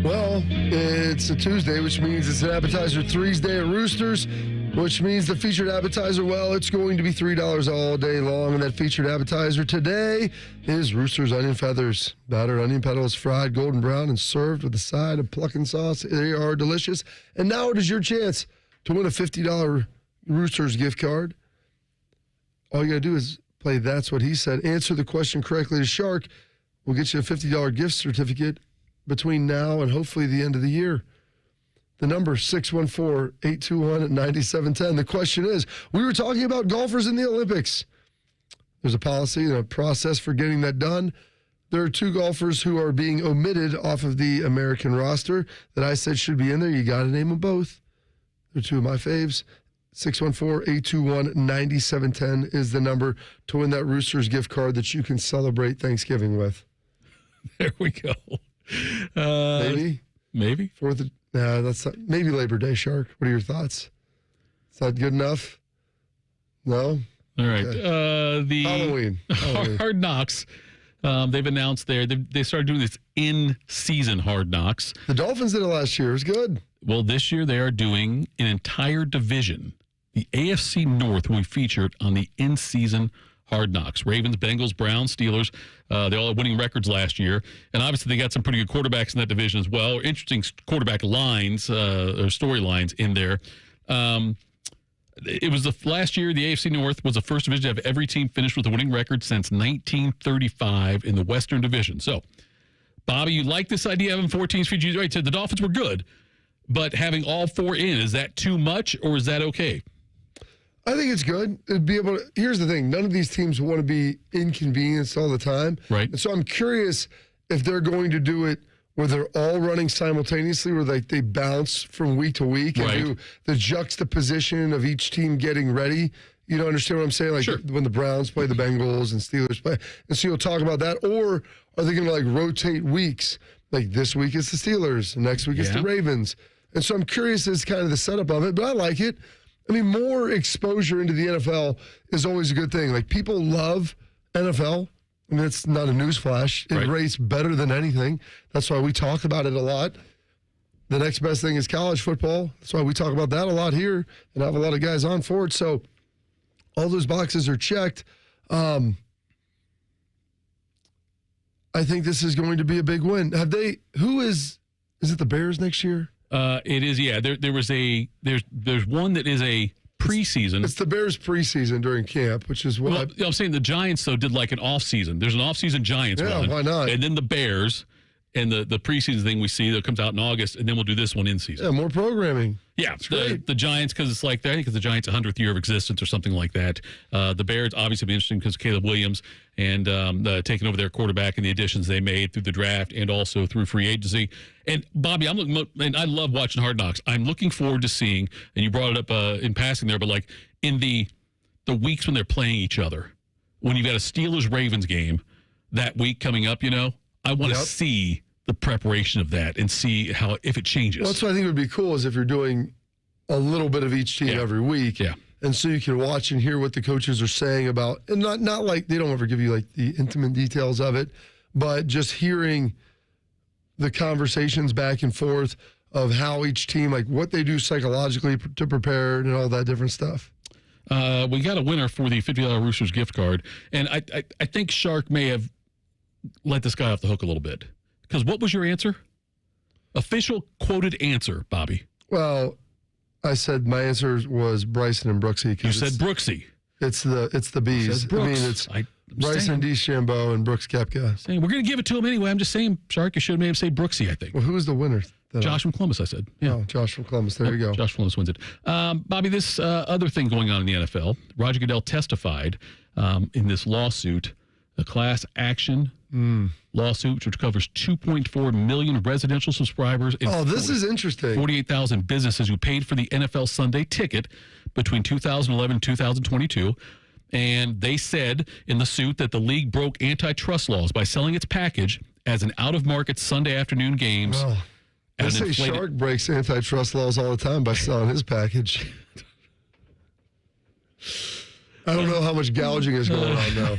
S3: Well, it's a Tuesday, which means it's an appetizer threes day at Roosters, which means the featured appetizer, well, it's going to be $3 all day long. And that featured appetizer today is Roosters onion feathers. Battered onion petals, fried golden brown, and served with a side of plucking sauce. They are delicious. And now it is your chance to win a $50 Roosters gift card. All you got to do is play That's What He Said. Answer the question correctly to Shark. We'll get you a $50 gift certificate between now and hopefully the end of the year. The number 614-821-9710. The question is, we were talking about golfers in the Olympics. There's a policy and a process for getting that done. There are 2 golfers who are being omitted off of the American roster that I said should be in there. You got to name them both. They're 2 of my faves. 614-821-9710 is the number to win that Roosters gift card that you can celebrate Thanksgiving with.
S2: There we go. Maybe.
S3: That's not, maybe Labor Day, Shark. What are your thoughts? Is that good enough? No?
S2: All right.
S3: Okay.
S2: The
S3: Halloween.
S2: Hard Knocks. They've announced they started doing this in-season Hard Knocks.
S3: The Dolphins did it last year. It was good.
S2: Well, this year they are doing an entire division. The AFC North will be featured on the in-season Hard Knocks. Ravens, Bengals, Browns, Steelers. They all had winning records last year. And obviously they got some pretty good quarterbacks in that division as well. Interesting quarterback lines or storylines in there. It was last year, the AFC North was the first division to have every team finished with a winning record since 1935 in the Western Division. So, Bobby, you like this idea of having 4 teams featured? Right, said the Dolphins were good, but having all 4 in, is that too much or is that okay?
S3: I think it's good. Here's the thing. None of these teams want to be inconvenienced all the time.
S2: Right.
S3: And so I'm curious if they're going to do it where they're all running simultaneously, where they bounce from week to week and do the juxtaposition of each team getting ready. You don't understand what I'm saying? Like
S2: sure.
S3: When the Browns play the Bengals and Steelers play. And so you'll talk about that. Or are they going to rotate weeks? Like this week it's the Steelers, and next week it's the Ravens. And so I'm curious as kind of the setup of it, but I like it. I mean, more exposure into the NFL is always a good thing. Like, people love NFL. I mean, it's not a newsflash. It rates better than anything. That's why we talk about it a lot. The next best thing is college football. That's why we talk about that a lot here and have a lot of guys on for it. So all those boxes are checked. I think this is going to be a big win. Is it the Bears next year?
S2: It is, yeah. There's one that is a preseason.
S3: It's the Bears preseason during camp, which is what
S2: I'm saying. The Giants, though, did like an off-season. There's an off-season Giants one.
S3: Yeah, why not?
S2: And then the Bears and the preseason thing we see that comes out in August, and then we'll do this one in season.
S3: Yeah, more programming.
S2: Yeah, the Giants, because it's like, I think it's the Giants' 100th year of existence or something like that. The Bears, obviously, be interesting because Caleb Williams and taking over their quarterback and the additions they made through the draft and also through free agency. And, Bobby, and I love watching Hard Knocks. I'm looking forward to seeing, and you brought it up in passing there, but like in the weeks when they're playing each other, when you've got a Steelers-Ravens game that week coming up, I want to see the preparation of that and see if it changes.
S3: Well, that's what I think would be cool is if you're doing a little bit of each team every week.
S2: Yeah.
S3: And so you can watch and hear what the coaches are saying about, and not like they don't ever give you like the intimate details of it, but just hearing the conversations back and forth of how each team, like what they do psychologically to prepare and all that different stuff.
S2: We got a winner for the $50 Roosters gift card. And I think Shark may have let this guy off the hook a little bit. Because what was your answer? Official quoted answer, Bobby.
S3: Well, I said my answer was Bryson and Brooksy.
S2: You said Brooksy.
S3: It's the bees. I mean, it's Bryson DeChambeau and Brooks Koepka.
S2: Saying we're going to give it to him anyway. I'm just saying, Shark, you should have made him say Brooksy, I think.
S3: Well, who was the winner?
S2: Josh from Columbus, I said. Yeah.
S3: Oh, Josh from Columbus. There you go.
S2: Josh from Columbus wins it. Bobby, this other thing going on in the NFL, Roger Goodell testified in this lawsuit, a class action lawsuit, which covers 2.4 million residential subscribers. And
S3: this is interesting.
S2: 48,000 businesses who paid for the NFL Sunday ticket between 2011 and 2022. And they said in the suit that the league broke antitrust laws by selling its package as an out-of-market Sunday afternoon games.
S3: Oh. They say Shark breaks antitrust laws all the time by selling his package. I don't know how much gouging is going on now.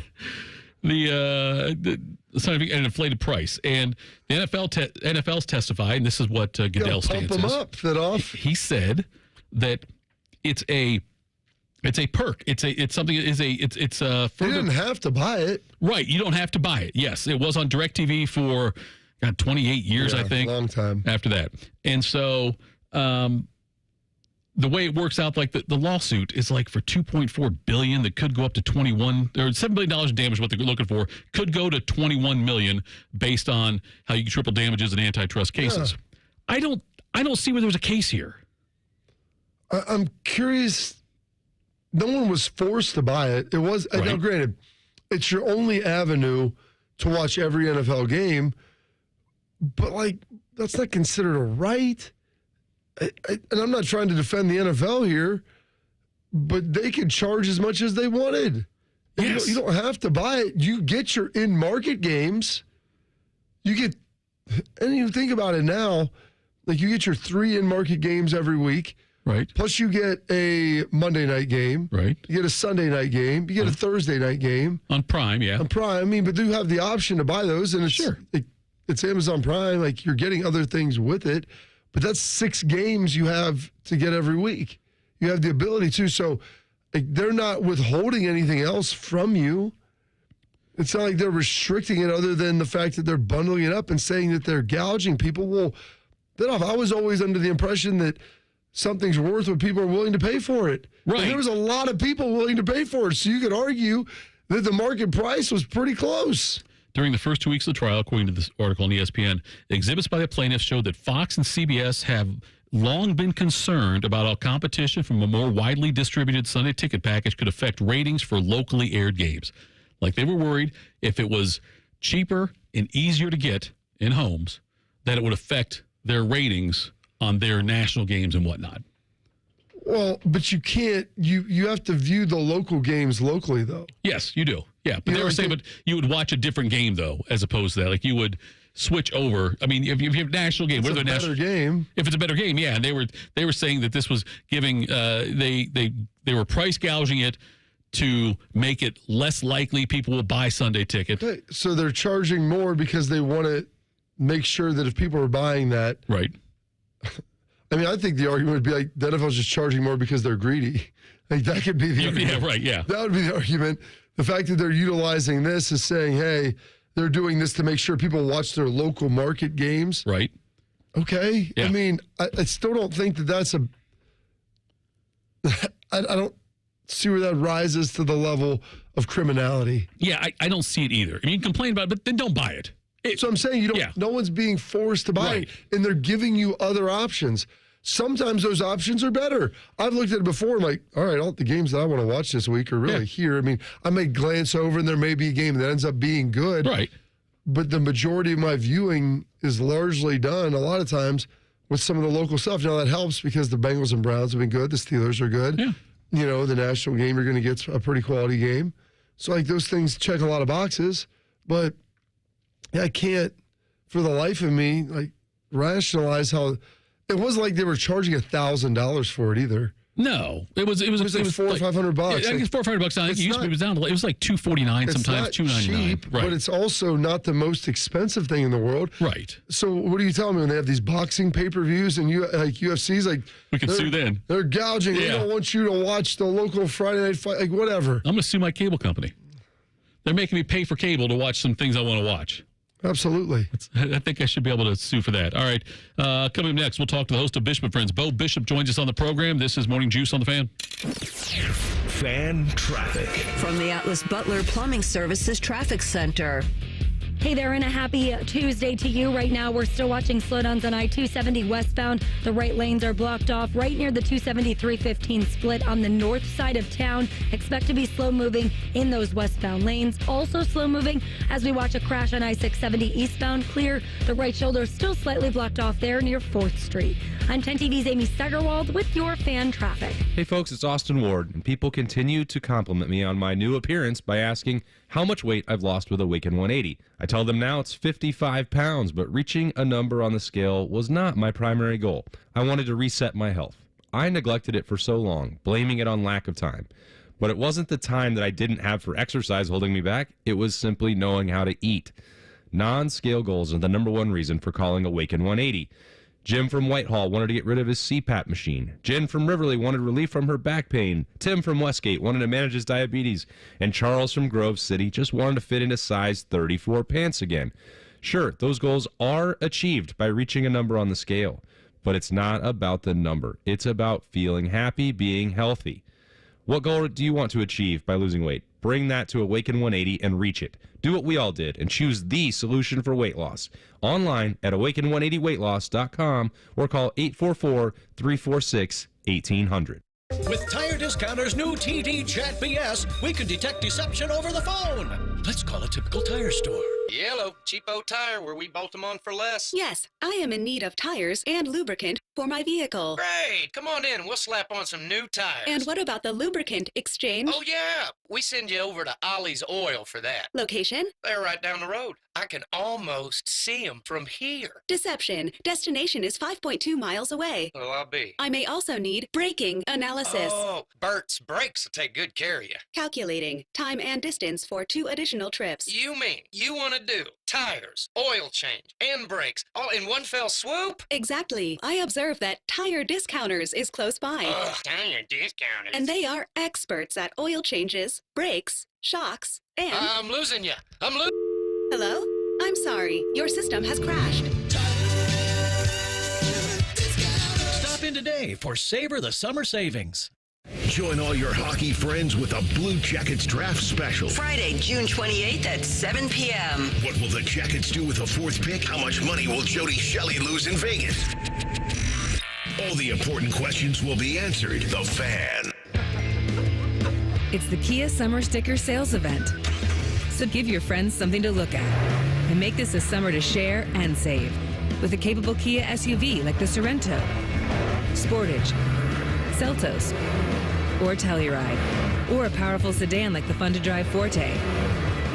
S2: The an inflated price, and the NFL's testified, and this is what Goodell's stance is.
S3: Pump them up, fit off.
S2: He said that it's a perk. It's something. You
S3: didn't have to buy it,
S2: right? You don't have to buy it. Yes, it was on DirecTV for 28 years, I think.
S3: Long time
S2: after that, and so. The way it works out, like the lawsuit is like for $2.4 billion that could go up to 21 or $7 billion in damage. What they're looking for could go to 21 million based on how you can triple damages in antitrust cases. Yeah. I don't see where there's a case here.
S3: I'm curious. No one was forced to buy it. It was now. Granted, it's your only avenue to watch every NFL game, but that's not considered a right. And I'm not trying to defend the NFL here, but they could charge as much as they wanted. Yes. You don't have to buy it. You get your in-market games. And you think about it now, you get your 3 in-market games every week.
S2: Right.
S3: Plus you get a Monday night game.
S2: Right.
S3: You get a Sunday night game. You get a Thursday night game.
S2: On Prime, yeah.
S3: On Prime. But you have the option to buy those. And it's Amazon Prime. You're getting other things with it. But that's 6 games you have to get every week. You have the ability to. So they're not withholding anything else from you. It's not like they're restricting it other than the fact that they're bundling it up and saying that they're gouging people. Well, I was always under the impression that something's worth what people are willing to pay for it.
S2: Right.
S3: And there was a lot of people willing to pay for it. So you could argue that the market price was pretty close.
S2: During the first 2 weeks of the trial, according to this article on ESPN, exhibits by the plaintiffs showed that Fox and CBS have long been concerned about how competition from a more widely distributed Sunday ticket package could affect ratings for locally aired games. They were worried if it was cheaper and easier to get in homes, that it would affect their ratings on their national games and whatnot.
S3: Well, but you can't. You have to view the local games locally, though.
S2: Yes, you do. Yeah, but they were saying, but you would watch a different game though, as opposed to that. You would switch over. I mean, if you have a national game,
S3: it's a better game.
S2: If it's a better game, yeah. And they were saying that this was giving. They were price gouging it to make it less likely people will buy Sunday ticket.
S3: Okay, so they're charging more because they want to make sure that if people are buying that,
S2: right.
S3: I mean, I think the argument would be the NFL's just charging more because they're greedy. That could be the argument.
S2: Yeah, right, yeah.
S3: That would be the argument. The fact that they're utilizing this is saying, hey, they're doing this to make sure people watch their local market games.
S2: Right.
S3: Okay. Yeah. I mean, I still don't think that's I don't see where that rises to the level of criminality.
S2: Yeah, I don't see it either. I mean, you can complain about it, but then don't buy it.
S3: So I'm saying no one's being forced to buy it, and they're giving you other options. Sometimes those options are better. I've looked at it before. I'm like, all right, all the games that I want to watch this week are really here. I mean, I may glance over, and there may be a game that ends up being good.
S2: Right.
S3: But the majority of my viewing is largely done a lot of times with some of the local stuff. Now, that helps because the Bengals and Browns have been good. The Steelers are good.
S2: Yeah.
S3: The national game, you're going to get a pretty quality game. So, those things check a lot of boxes. But I can't, for the life of me, rationalize how it wasn't like they were charging $1,000 for it either.
S2: No, it was
S3: like $400 or $500.
S2: I think it's $400 or $500. I think it used to be. It was like $249 sometimes, $299.
S3: Cheap, right. But it's also not the most expensive thing in the world.
S2: Right.
S3: So what are you telling me when they have these boxing pay-per-views and UFC's
S2: we can sue then.
S3: They're gouging. Yeah. They don't want you to watch the local Friday night fight, whatever.
S2: I'm going to sue my cable company. They're making me pay for cable to watch some things I want to watch.
S3: Absolutely.
S2: I think I should be able to sue for that. All right. Coming up next, we'll talk to the host of Bishop and Friends. Beau Bishop joins us on the program. This is Morning Juice on the Fan.
S1: Fan traffic.
S4: From the Atlas Butler Plumbing Services Traffic Center.
S12: Hey there, and a happy Tuesday to you. Right now, we're still watching slowdowns on I-270 westbound. The right lanes are blocked off right near the 270-315 split on the north side of town. Expect to be slow moving in those westbound lanes. Also slow moving as we watch a crash on I-670 eastbound. Clear. The right shoulder is still slightly blocked off there near 4th Street. I'm 10 TV's Amy Steigerwald with your fan traffic.
S6: Hey folks, it's Austin Ward, and people continue to compliment me on my new appearance by asking how much weight I've lost with Awaken 180. I tell them now it's 55 pounds, but reaching a number on the scale was not my primary goal. I wanted to reset my health. I neglected it for so long, blaming it on lack of time. But it wasn't the time that I didn't have for exercise holding me back. It was simply knowing how to eat. Non-scale goals are the number one reason for calling Awaken 180. Jim from Whitehall wanted to get rid of his CPAP machine. Jen from Riverley wanted relief from her back pain. Tim from Westgate wanted to manage his diabetes. And Charles from Grove City just wanted to fit into size 34 pants again. Sure, those goals are achieved by reaching a number on the scale. But it's not about the number. It's about feeling happy, being healthy. What goal do you want to achieve by losing weight? Bring that to Awaken 180 and reach it. Do what we all did and choose the solution for weight loss. Online at awaken180weightloss.com or call 844-346-1800.
S7: With Tire Discounter's new TD Chat BS, we can detect deception over the phone. Let's call a typical tire store.
S8: Yellow, cheapo tire where we bolt them on for less.
S9: Yes, I am in need of tires and lubricant for my vehicle.
S8: Great, come on in. We'll slap on some new tires.
S9: And what about the lubricant exchange?
S8: Oh, yeah. We send you over to Ollie's Oil for that.
S9: Location?
S8: They're right down the road. I can almost see them from here.
S9: Deception. Destination is 5.2 miles away.
S8: Well, I'll be.
S9: I may also need braking analysis.
S8: Oh, Bert's Brakes will take good care of you.
S9: Calculating. Time and distance for 2 additional trips.
S8: You mean you want to do tires, oil change, and brakes all in one fell swoop?
S9: Exactly. I observe that Tire Discounters is close by.
S8: Ugh, Tire Discounters.
S9: And they are experts at oil changes, brakes, shocks, and...
S8: I'm losing you.
S9: Hello? I'm sorry. Your system has crashed.
S7: Stop in today for Savor the Summer Savings.
S1: Join all your hockey friends with a Blue Jackets draft special.
S4: Friday, June 28th at 7 p.m.
S1: What will the Jackets do with the 4th pick? How much money will Jody Shelley lose in Vegas? All the important questions will be answered. The Fan.
S10: It's the Kia Summer Sticker Sales Event. So give your friends something to look at and make this a summer to share and save with a capable Kia SUV like the Sorento, Sportage, Seltos, or Telluride, or a powerful sedan like the fun-to-drive Forte,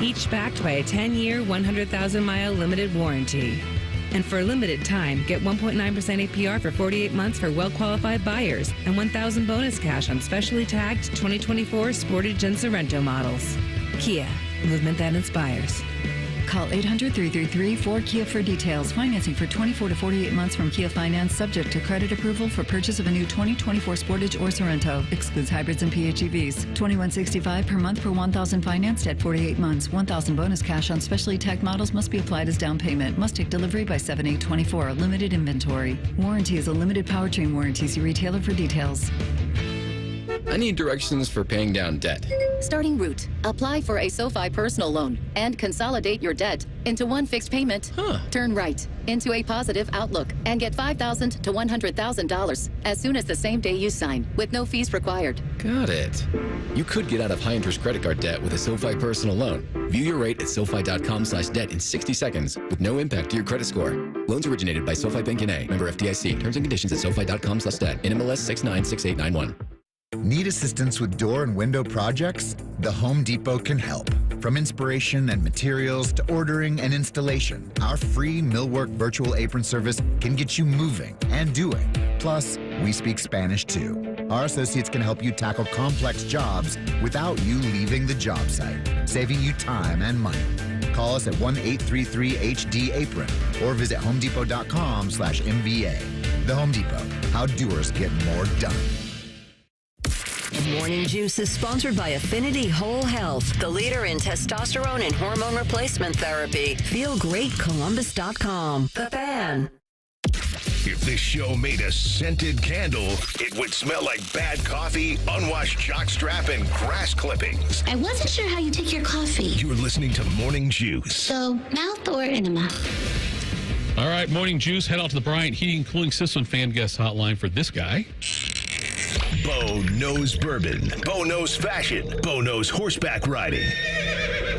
S10: each backed by a 10-year, 100,000-mile limited warranty. And for a limited time, get 1.9% APR for 48 months for well-qualified buyers and $1,000 bonus cash on specially tagged 2024 Sportage and Sorento models. Kia, movement that inspires.
S16: Call 800-333-4KIA for details. Financing for 24 to 48 months from Kia Finance, subject to credit approval for purchase of a new 2024 Sportage or Sorento. Excludes hybrids and PHEVs. $21.65 per month per $1,000 financed at 48 months. $1,000 bonus cash on specially tagged models must be applied as down payment. Must take delivery by 7/8/24. Limited inventory. Warranty is a limited powertrain warranty. See retailer for details.
S17: I need directions for paying down debt.
S18: Starting route. Apply for a SoFi personal loan and consolidate your debt into one fixed payment. Turn right into a positive outlook and get $5,000 to $100,000 as soon as the same day you sign with no fees required.
S17: Got it. You could get out of high-interest credit card debt with a SoFi personal loan. View your rate at SoFi.com/debt in 60 seconds with no impact to your credit score. Loans originated by SoFi Bank N.A. Member FDIC. Terms and conditions at SoFi.com/debt. NMLS 696891.
S19: Need assistance with door and window projects? The Home Depot can help. From inspiration and materials to ordering and installation, our free Millwork virtual apron service can get you moving and doing. Plus, we speak Spanish too. Our associates can help you tackle complex jobs without you leaving the job site, saving you time and money. Call us at 1-833-HD-APRON or visit homedepot.com/MBA. The Home Depot, how doers get more done.
S4: Morning Juice is sponsored by Affinity Whole Health, the leader in testosterone and hormone replacement therapy. Feelgreatcolumbus.com. The Fan.
S1: If this show made a scented candle, it would smell like bad coffee, unwashed jockstrap, and grass clippings.
S5: I wasn't sure how you take your coffee.
S1: You're listening to Morning Juice.
S5: So, mouth or enema?
S2: All right, Morning Juice. Head out to the Bryant Heating and Cooling System fan guest hotline for this guy.
S1: Beau knows bourbon. Beau knows fashion. Beau knows horseback riding.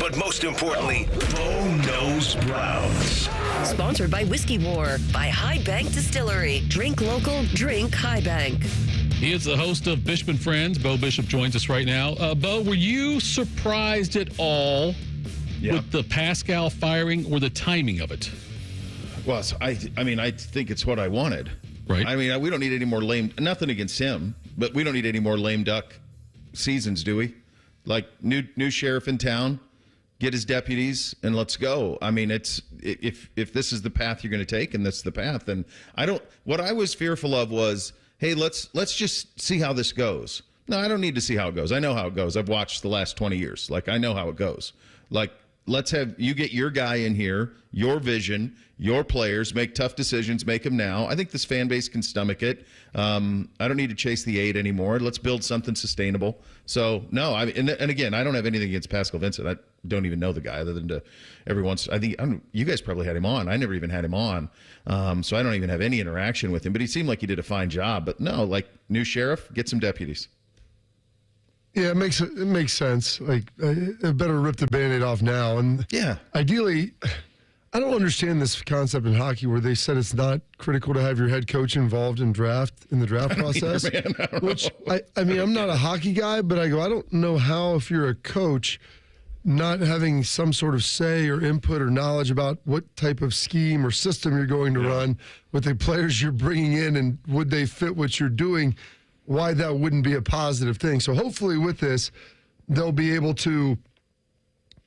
S1: But most importantly, Beau knows Browns.
S4: Sponsored by Whiskey War by High Bank Distillery. Drink local, drink High Bank.
S2: He is the host of Bishop and Friends. Beau Bishop joins us right now. Beau, were you surprised at all with the Pascal firing or the timing of it?
S11: Well, I think it's what I wanted.
S2: Right.
S11: I mean, we don't need any more lame, nothing against him, but we don't need any more lame duck seasons, do we? Like, new sheriff in town, get his deputies, and let's go. I mean, it's if this is the path you're going to take, and that's the path, then what I was fearful of was, hey, let's just see how this goes. No, I don't need to see how it goes. I know how it goes. I've watched the last 20 years. Like, I know how it goes. Like, let's have you get your guy in here, your vision, your players, make tough decisions, make them now. I think this fan base can stomach it. I don't need to chase the 8 anymore. Let's build something sustainable. So, no, and again, I don't have anything against Pascal Vincent. I don't even know the guy other than to every once. You guys probably had him on. I never even had him on. So I don't even have any interaction with him. But he seemed like he did a fine job. But no, like, new sheriff, get some deputies.
S3: Yeah, it makes sense. Like, I better rip the Band-Aid off now. And
S11: yeah,
S3: ideally, I don't understand this concept in hockey where they said it's not critical to have your head coach involved in the draft process. Which I mean, I'm not a hockey guy, but I don't know how, if you're a coach, not having some sort of say or input or knowledge about what type of scheme or system you're going to run with the players you're bringing in, and would they fit what you're doing, why that wouldn't be a positive thing. So hopefully with this, they'll be able to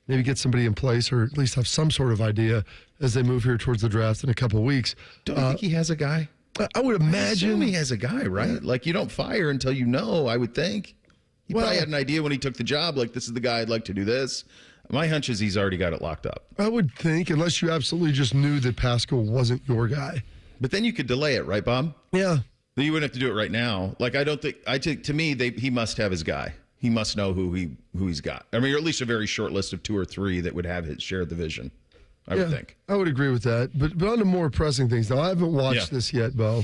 S3: maybe get somebody in place, or at least have some sort of idea as they move here towards the draft in a couple of weeks.
S11: Don't you think he has a guy?
S3: I would imagine
S11: he has a guy, right? Like, you don't fire until you know, I would think. He probably had an idea when he took the job, like, this is the guy I'd like to do this. My hunch is he's already got it locked up.
S3: I would think, unless you absolutely just knew that Pascal wasn't your guy.
S11: But then you could delay it, right, Bob?
S3: Yeah.
S11: You wouldn't have to do it right now. Like, to me, he must have his guy. He must know who he's got. I mean, or at least a very short list of 2 or 3 that would have share the vision. I would think.
S3: I would agree with that. But on to more pressing things now. I haven't watched this yet, Beau.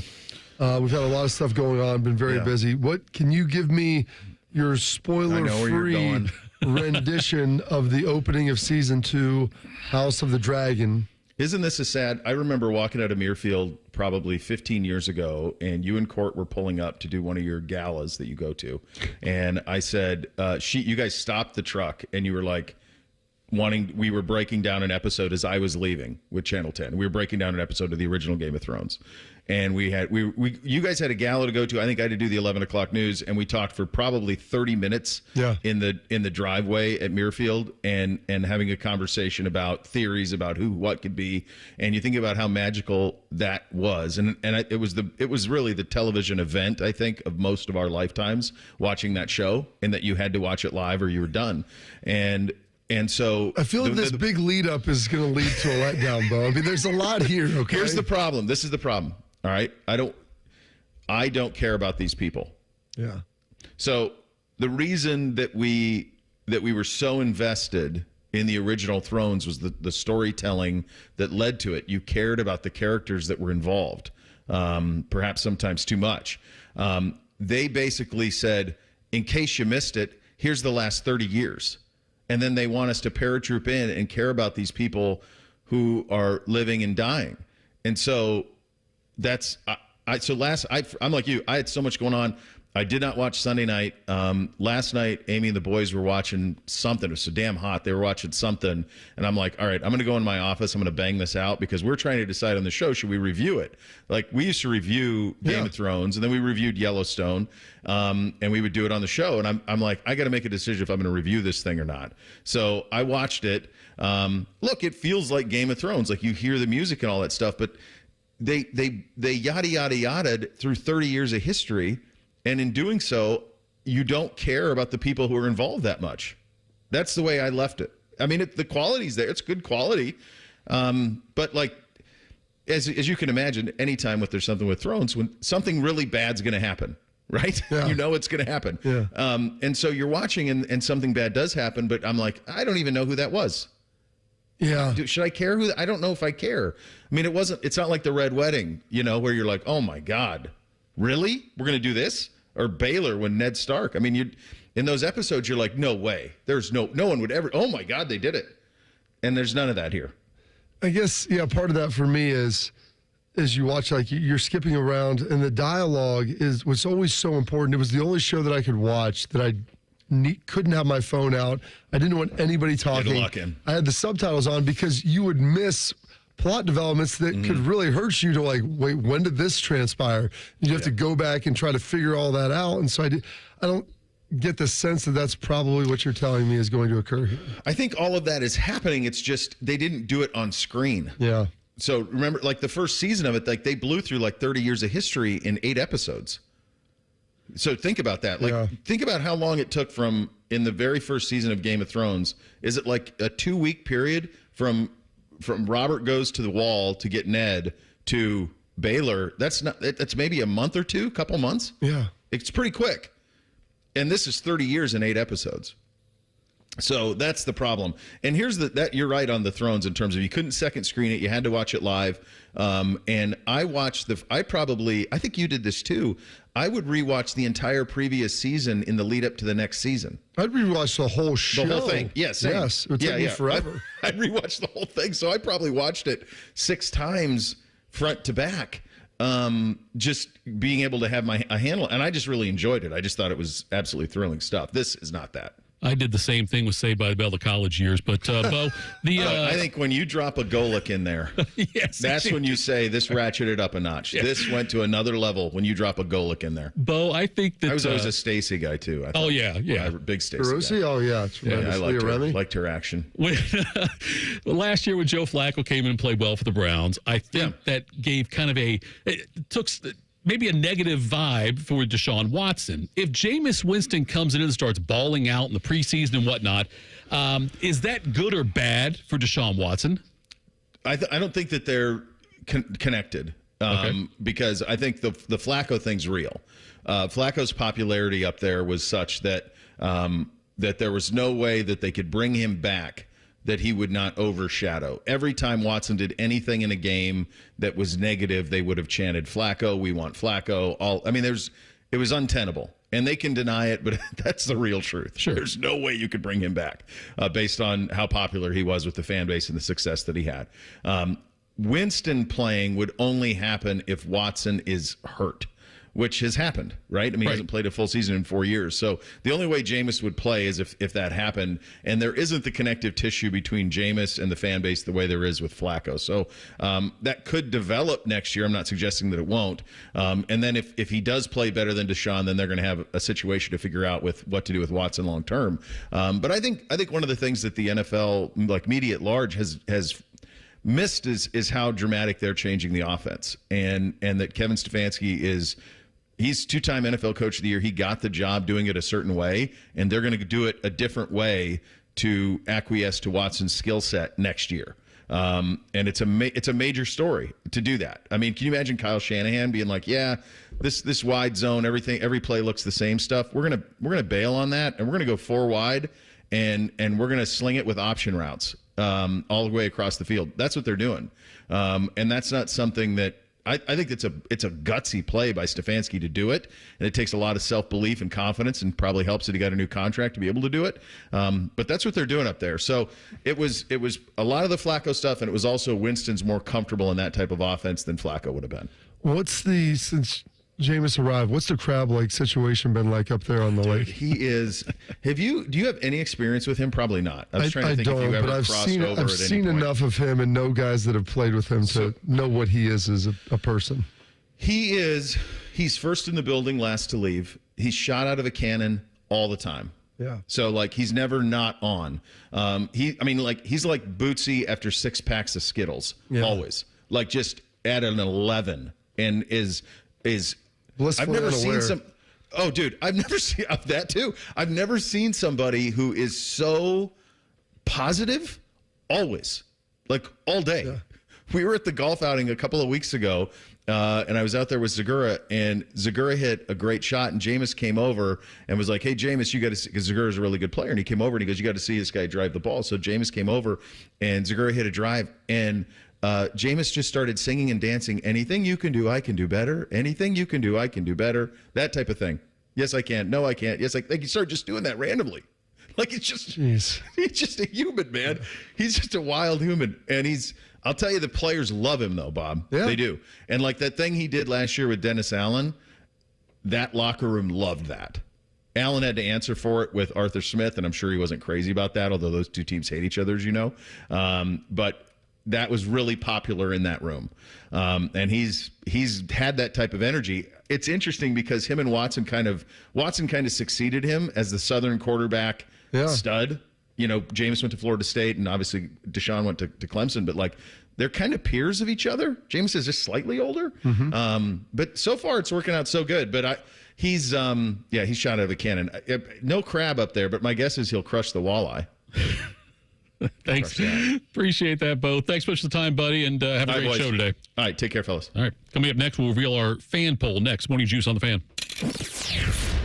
S3: We've had a lot of stuff going on, been very busy. What can you give me your spoiler-free rendition of the opening of season 2, House of the Dragon?
S11: Isn't this a sad? I remember walking out of Muirfield probably 15 years ago, and you and Court were pulling up to do one of your galas that you go to, and I said, you guys stopped the truck, and you were like, we were breaking down an episode as I was leaving with Channel 10. We were breaking down an episode of the original Game of Thrones. And you guys had a gala to go to. I think I had to do the 11 o'clock news, and we talked for probably 30 minutes in the driveway at Muirfield, and having a conversation about theories about who what could be. And you think about how magical that was, and it was really the television event, I think, of most of our lifetimes, watching that show, and that you had to watch it live or you were done. And so
S3: I feel like this big lead up is going to lead to a letdown, Beau. I mean, there's a lot here. Okay,
S11: here's the problem. This is the problem. All right, I don't care about these people.
S3: Yeah.
S11: So the reason that we were so invested in the original Thrones was the storytelling that led to it. You cared about the characters that were involved, perhaps sometimes too much. They basically said, in case you missed it, here's the last 30 years. And then they want us to paratroop in and care about these people who are living and dying. And so that's I'm like you. I had so much going on. I did not watch Sunday night. Last night, Amy and the boys were watching something. It was so damn hot. They were watching something. And I'm like, all right, I'm going to go in my office. I'm going to bang this out, because we're trying to decide on the show, should we review it? Like, we used to review Game of Thrones, and then we reviewed Yellowstone, and we would do it on the show. And I'm like, I got to make a decision if I'm going to review this thing or not. So I watched it. Look, it feels like Game of Thrones. Like, you hear the music and all that stuff, but they yada, yada, yada through 30 years of history. And in doing so, you don't care about the people who are involved that much. That's the way I left it. I mean, the quality's there. It's good quality. But, like, as you can imagine, anytime there's something with Thrones, when something really bad's going to happen, right?
S3: Yeah.
S11: You know it's going to happen.
S3: Yeah.
S11: And so you're watching and something bad does happen, but I'm like, I don't even know who that was.
S3: Yeah.
S11: Should I care who? I don't know if I care. I mean, it's not like the Red Wedding, where you're like, oh my God, really? We're going to do this? Or Baylor when Ned Stark. I mean, in those episodes, you're like, no way. There's no one would ever, oh my God, they did it. And there's none of that here.
S3: I guess, part of that for me is you watch, like, you're skipping around, and the dialogue was always so important. It was the only show that I could watch that I couldn't have my phone out. I didn't want anybody talking.
S11: Lock in.
S3: I had the subtitles on because you would miss plot developments that could really hurt you to, like, wait, when did this transpire? And you have to go back and try to figure all that out. And so I don't get the sense that that's probably what you're telling me is going to occur here.
S11: I think all of that is happening. It's just they didn't do it on screen.
S3: Yeah.
S11: So remember, like the first season of it, like they blew through like 30 years of history in 8 episodes. So think about that. Think about how long it took from in the very first season of Game of Thrones. Is it like a 2-week period from Robert goes to the wall to get Ned to Baylor? That's maybe a month or two, couple months.
S3: Yeah.
S11: It's pretty quick. And this is 30 years in 8 episodes. So that's the problem. And here's that you're right on the Thrones in terms of you couldn't second screen it. You had to watch it live. And I watched I think you did this too. I would rewatch the entire previous season in the lead up to the next season.
S3: I'd rewatch the whole show.
S11: The whole thing. Yeah, same.
S3: Yes. It would take me forever.
S11: I'd rewatch the whole thing. So I probably watched it 6 times front to back. Just being able to have a handle, and I just really enjoyed it. I just thought it was absolutely thrilling stuff. This is not that.
S2: I did the same thing with Saved by the Bell, the college years. But, Bo,
S11: I think when you drop a Golic in there,
S2: yes,
S11: that's when you say this ratcheted up a notch. Yeah. This went to another level when you drop a Golic in there.
S2: Bo, I think that...
S11: I was always a Stacey guy, too.
S2: Yeah.
S11: Big Stacey
S3: Rosie?
S11: guy.
S3: Oh, yeah.
S11: I liked her action.
S2: Last year when Joe Flacco came in and played well for the Browns, I think that gave kind of it took maybe a negative vibe for Deshaun Watson. If Jameis Winston comes in and starts balling out in the preseason and whatnot, is that good or bad for Deshaun Watson?
S11: I don't think that they're connected because I think the Flacco thing's real. Flacco's popularity up there was such that that there was no way that they could bring him back that he would not overshadow. Every time Watson did anything in a game that was negative, they would have chanted, Flacco, we want Flacco. It was untenable. And they can deny it, but that's the real truth.
S2: Sure.
S11: There's no way you could bring him back based on how popular he was with the fan base and the success that he had. Winston playing would only happen if Watson is hurt, which has happened, right? I mean, he hasn't played a full season in 4 years. So the only way Jameis would play is if that happened. And there isn't the connective tissue between Jameis and the fan base the way there is with Flacco. So that could develop next year. I'm not suggesting that it won't. And then if he does play better than Deshaun, then they're going to have a situation to figure out with what to do with Watson long term. But I think one of the things that the NFL, like media at large, has missed is how dramatic they're changing the offense. And that Kevin Stefanski he's 2-time NFL Coach of the Year. He got the job doing it a certain way, and they're going to do it a different way to acquiesce to Watson's skill set next year. And it's a major story to do that. I mean, can you imagine Kyle Shanahan being like, "Yeah, this wide zone, every play looks the same stuff. We're gonna bail on that, and we're gonna go 4 wide, and we're gonna sling it with option routes all the way across the field." That's what they're doing, and that's not something that. I think it's a gutsy play by Stefanski to do it, and it takes a lot of self-belief and confidence, and probably helps that he got a new contract to be able to do it. But that's what they're doing up there. So it was a lot of the Flacco stuff, and it was also Winston's more comfortable in that type of offense than Flacco would have been.
S3: Since Jameis arrived, what's the crab-like situation been like up there on the lake?
S11: He is. Do you have any experience with him? Probably not. I was trying to think if you ever crossed over.
S3: I've seen enough of him and know guys that have played with him to know what he is as a person.
S11: He's first in the building, last to leave. He's shot out of a cannon all the time.
S3: Yeah.
S11: So he's never not on. He's like Bootsy after 6 packs of Skittles. Yeah. Always. Like just at an 11 and is
S3: blissfully
S11: I've never
S3: unaware.
S11: seen Oh, dude, I've never seen that too. I've never seen somebody who is so positive always, like all day. We were at the golf outing a couple of weeks ago, and I was out there with Zagura, and Zagura hit a great shot, and Jameis came over and was like, hey, Jameis, you got to see, because Zagura's a really good player, and he came over and he goes, you got to see this guy drive the ball. So Jameis came over, and Zagura hit a drive, and Jameis just started singing and dancing. Anything you can do, I can do better. Anything you can do, I can do better. That type of thing. Yes, I can. No, I can't. Yes, like you start just doing that randomly. Like he's just a human, man. He's just a wild human. And I'll tell you, the players love him though, Bob. Yeah. They do. And like that thing he did last year with Dennis Allen, that locker room loved that. Allen had to answer for it with Arthur Smith, and I'm sure he wasn't crazy about that, although those two teams hate each other, as you know. But that was really popular in that room. And he's had that type of energy. It's interesting because him and Watson kind of succeeded him as the Southern quarterback stud. You know, Jameis went to Florida State, and obviously Deshaun went to Clemson, but like they're kind of peers of each other. Jameis is just slightly older. But so far it's working out so good. But he's shot out of a cannon. No crab up there, but my guess is he'll crush the walleye.
S2: Thanks. Appreciate that, Bo. Thanks much for the time, buddy, and have a great show today.
S11: All right, take care, fellas.
S2: All right, coming up next, we'll reveal our fan poll next. Morning Juice on the Fan.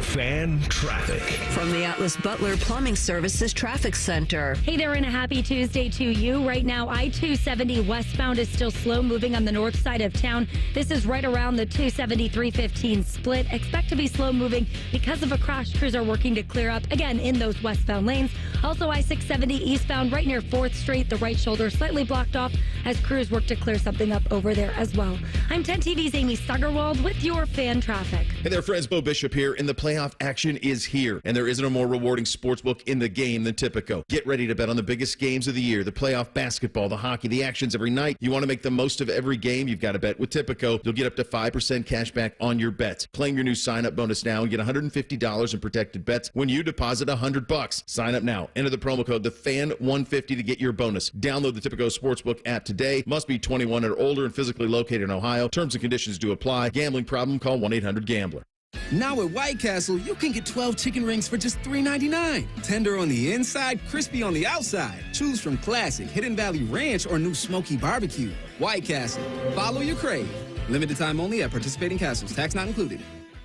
S1: Fan traffic.
S4: From the Atlas Butler Plumbing Services Traffic Center.
S12: Hey there, and a happy Tuesday to you. Right now, I-270 westbound is still slow moving on the north side of town. This is right around the 270-315 split. Expect to be slow moving because of a crash. Crews are working to clear up, again, in those westbound lanes. Also, I-670 eastbound right near 4th Street. The right shoulder slightly blocked off as crews work to clear something up over there as well. I'm 10 TV's Amy Stuggerwald with your fan traffic.
S11: Hey there, friends. Beau Bishop here, and the playoff action is here, and there isn't a more rewarding sportsbook in the game than Tipico. Get ready to bet on the biggest games of the year, the playoff basketball, the hockey, the actions every night. You want to make the most of every game, you've got to bet with Tipico. You'll get up to 5% cash back on your bets. Claim your new sign-up bonus now and get $150 in protected bets when you deposit $100. Sign up now. Enter the promo code TheFan150 to get your bonus. Download the Tipico Sportsbook app today. Must be 21 or older and physically located in Ohio. Terms and conditions do apply. Gambling problem? Call 1-800-GAMBLER.
S13: Now at White Castle, you can get 12 chicken rings for just $3.99. Tender on the inside, crispy on the outside. Choose from classic, Hidden Valley Ranch, or new smoky barbecue. White Castle. Follow your crave. Limited time only at participating castles. Tax not included.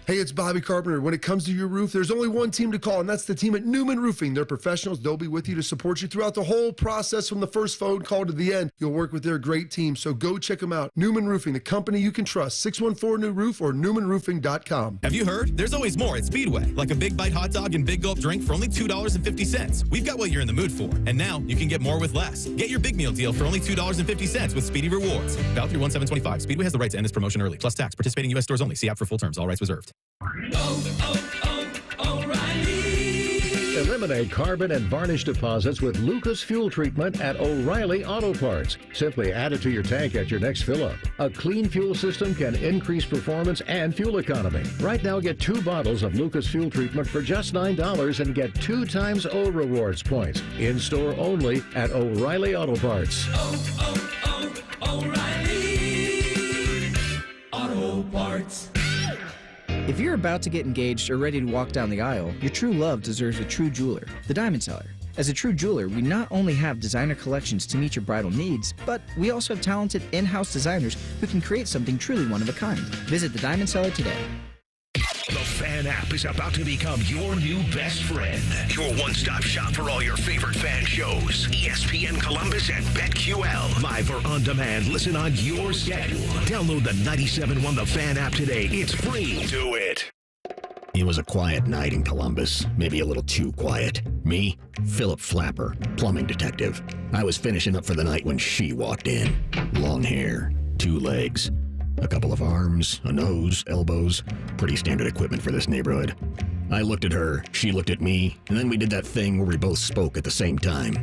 S14: Hey, it's Bobby Carpenter. When it comes to your roof, there's only one team to call, and that's the team at Newman Roofing. They're professionals. They'll be with you to support you throughout the whole process from the first phone call to the end. You'll work with their great team, so go check them out. Newman Roofing, the company you can trust. 614-NEW-ROOF or newmanroofing.com.
S15: Have you heard? There's always more at Speedway, like a Big Bite hot dog and Big Gulp drink for only $2.50. We've got what you're in the mood for, and now you can get more with less. Get your big meal deal for only $2.50 with Speedy Rewards. Valid through 1/7/25. Speedway has the right to end this promotion early, plus tax. Participating U.S. stores only. See app for full terms. All rights reserved.
S20: Eliminate carbon and varnish deposits with Lucas Fuel Treatment at O'Reilly Auto Parts. Simply add it to your tank at your next fill-up. A clean fuel system can increase performance and fuel economy. Right now, get 2 bottles of Lucas Fuel Treatment for just $9 and get 2 times O Rewards points. In-store only at O'Reilly Auto Parts.
S22: O'Reilly Auto Parts.
S23: If you're about to get engaged or ready to walk down the aisle, your true love deserves a true jeweler, the Diamond Seller. As a true jeweler, we not only have designer collections to meet your bridal needs, but we also have talented in-house designers who can create something truly one of a kind. Visit the Diamond Seller today.
S1: The Fan app is about to become your new best friend. Your one-stop shop for all your favorite fan shows. ESPN Columbus and BetQL. Live or on demand, listen on your schedule. Download the 97.1 The Fan app today. It's free. Do it.
S24: It was a quiet night in Columbus, maybe a little too quiet. Me, Philip Flapper, plumbing detective. I was finishing up for the night when she walked in. Long hair, 2 legs, a couple of arms, a nose, elbows. Pretty standard equipment for this neighborhood. I looked at her, she looked at me, and then we did that thing where we both spoke at the same time.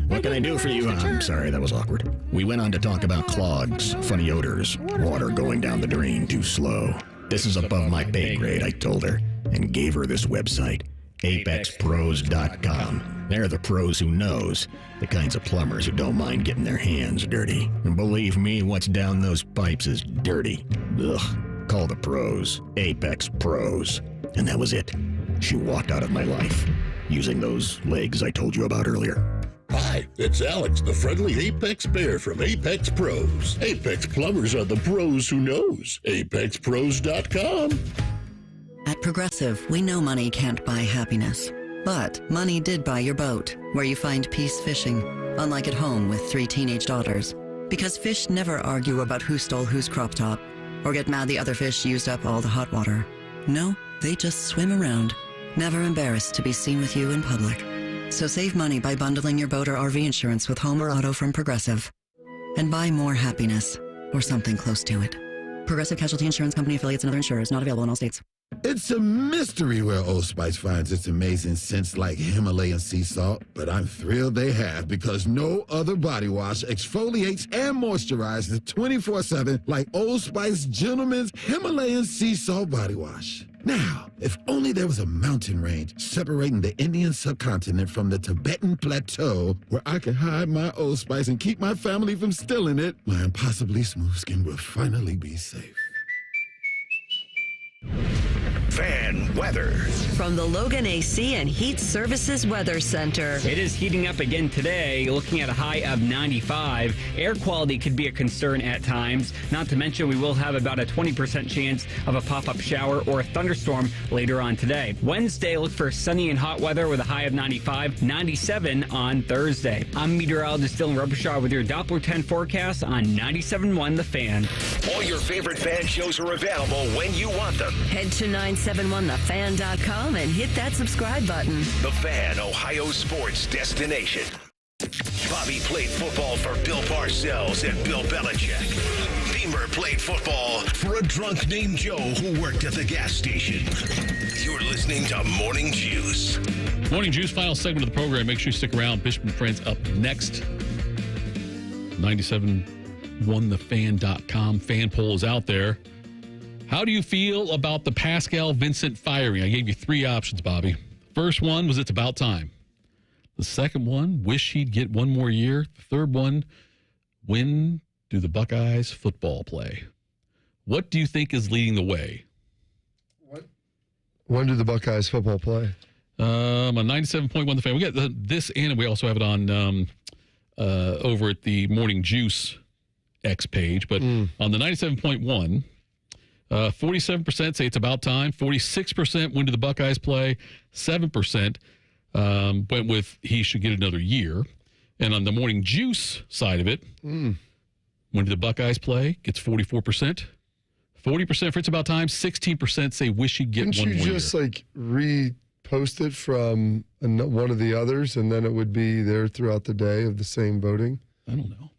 S24: What can I do for you? I'm sorry, that was awkward. We went on to talk about clogs, funny odors, water going down the drain too slow. This is above my pay grade, I told her, and gave her this website, apexpros.com. They're the pros who knows, the kinds of plumbers who don't mind getting their hands dirty. And believe me, what's down those pipes is dirty. Ugh. Call the pros, Apex Pros. And that was it. She walked out of my life, using those legs I told you about earlier.
S6: Hi, it's Alex, the friendly Apex Bear from Apex Pros. Apex plumbers are the pros who knows. ApexPros.com.
S8: At Progressive, we know money can't buy happiness. But money did buy your boat, where you find peace fishing, unlike at home with 3 teenage daughters. Because fish never argue about who stole whose crop top, or get mad the other fish used up all the hot water. No, they just swim around, never embarrassed to be seen with you in public. So save money by bundling your boat or RV insurance with home or auto from Progressive. And buy more happiness, or something close to it. Progressive Casualty Insurance Company affiliates and other insurers, not available in all states.
S9: It's a mystery where Old Spice finds its amazing scents like Himalayan sea salt, but I'm thrilled they have because no other body wash exfoliates and moisturizes 24/7 like Old Spice Gentleman's Himalayan sea salt body wash. Now, if only there was a mountain range separating the Indian subcontinent from the Tibetan plateau where I could hide my Old Spice and keep my family from stealing it, my impossibly smooth skin will finally be safe.
S1: Fan weather.
S4: From the Logan AC and Heat Services Weather Center.
S21: It is heating up again today, looking at a high of 95. Air quality could be a concern at times. Not to mention, we will have about a 20% chance of a pop-up shower or a thunderstorm later on today. Wednesday, look for sunny and hot weather with a high of 95, 97 on Thursday. I'm meteorologist Dylan Rubbershaw with your Doppler 10 forecast on 97.1 The Fan.
S1: All your favorite fan shows are available when you want them.
S4: Head to 971thefan.com and hit that subscribe button.
S1: The Fan, Ohio sports destination. Bobby played football for Bill Parcells and Bill Belichick. Beamer played football for a drunk named Joe who worked at the gas station. You're listening to Morning Juice.
S2: Morning Juice, final segment of the program. Make sure you stick around. Bishop and Friends up next. 97onethefan.com. Fan poll is out there. How do you feel about the Pascal Vincent firing? I gave you 3 options, Bobby. First one was it's about time. The second one, wish he'd get one more year. The third one, when do the Buckeyes football play? What do you think is leading the way?
S3: When do the Buckeyes football play?
S2: On 97.1 The Fan. We got this and we also have it on over at the Morning Juice X page. But on the 97.1, 47% say it's about time. 46% when do the Buckeyes play. 7% went with he should get another year. And on the Morning Juice side of it, when do the Buckeyes play? Gets 44%. 40% for it's about time. 16% say wish he'd get one more year. Couldn't you just
S3: repost it from one of the others and then it would be there throughout the day of the same voting?
S2: I don't know.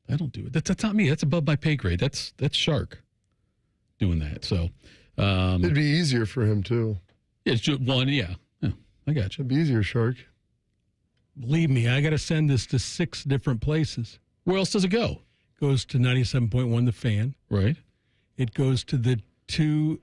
S2: I don't do it. That's not me. That's above my pay grade. That's Shark doing that. So
S3: it'd be easier for him too.
S2: Yeah, it's just one. Yeah, I got you.
S3: It'd be easier, Shark.
S25: Believe me, I got to send this to 6 different places.
S2: Where else does it go?
S25: Goes to 97.1 The Fan.
S2: Right.
S25: It goes to the 2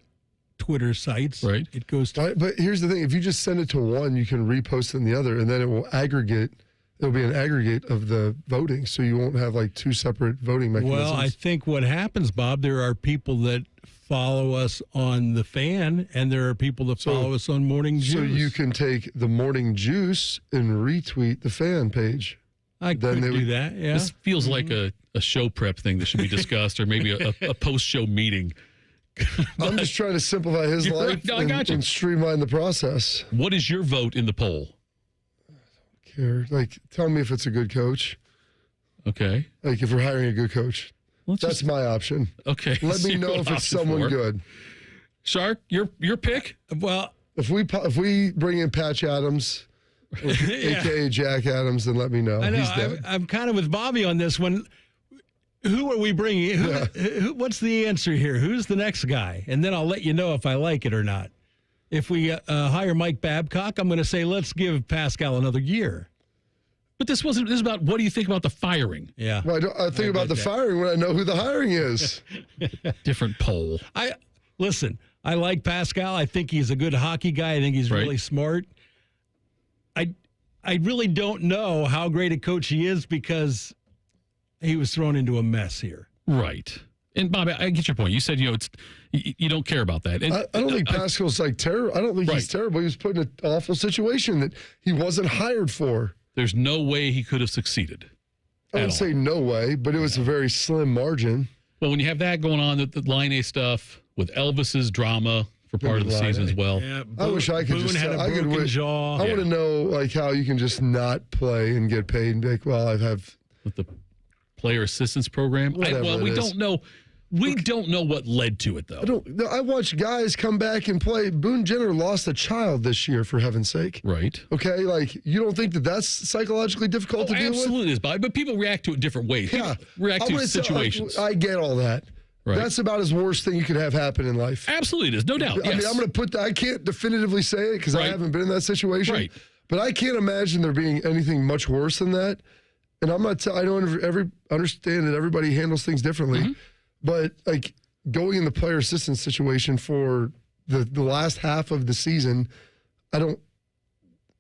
S25: Twitter sites.
S2: Right.
S25: It goes to.
S3: But here's the thing: if you just send it to one, you can repost it in the other, and then it will aggregate. There'll be an aggregate of the voting, so you won't have 2 separate voting mechanisms.
S25: Well, I think what happens, Bob, there are people that follow us on The Fan, and there are people that follow us on Morning Juice.
S3: So you can take the Morning Juice and retweet the Fan page.
S25: I could do that, yeah.
S2: This feels like a show prep thing that should be discussed, or maybe a post-show meeting.
S3: I'm just trying to simplify his life and streamline the process.
S2: What is your vote in the poll?
S3: Care. Tell me if it's a good coach.
S2: Okay.
S3: If we're hiring a good coach. That's my option.
S2: Okay.
S3: Let me know if it's someone good.
S2: Shark, your pick?
S25: Well,
S3: if we bring in Patch Adams, a.k.a. Jack Adams, then let me know.
S25: I know. I'm kind of with Bobby on this one. Who are we bringing? What's the answer here? Who's the next guy? And then I'll let you know if I like it or not. If we hire Mike Babcock, I'm going to say let's give Pascal another year.
S2: But this is about what do you think about the firing?
S25: Yeah.
S3: Well, I think about the firing when I know who the hiring is.
S2: Different poll.
S25: Listen, I like Pascal. I think he's a good hockey guy. I think he's really smart. I really don't know how great a coach he is because he was thrown into a mess here.
S2: Right. And Bob, I get your point. You said you don't care about that. And
S3: I don't think Pascal's terrible. I don't think he's terrible. He was put in an awful situation that he wasn't hired for.
S2: there's no way he could have succeeded.
S3: I would say no way, but it was a very slim margin.
S2: Well, when you have that going on, the Line A stuff with Elvis's drama for part of the season as well.
S25: Yeah,
S3: I wish I could
S25: Boone
S3: just.
S25: had a
S3: I could
S25: broken
S3: wish,
S25: jaw.
S3: I want to know like how you can just not play and get paid and be like, well, I have
S2: with the player assistance program. We don't know. We don't know what led to it, though.
S3: I watched guys come back and play. Boone Jenner lost a child this year, for heaven's sake.
S2: Right.
S3: Okay, like, you don't think that that's psychologically difficult to deal with?
S2: Absolutely is, Bobby, but people react to it different ways. Yeah. People react to situations.
S3: I get all that. Right. That's about as worst thing you could have happen in life.
S2: Absolutely, it is, no doubt.
S3: I mean, I'm going to put that. I can't definitively say it because I haven't been in that situation.
S2: Right.
S3: But I can't imagine there being anything much worse than that. And I'm not. I don't understand that everybody handles things differently. Mm-hmm. But like going in the player assistance situation for the last half of the season,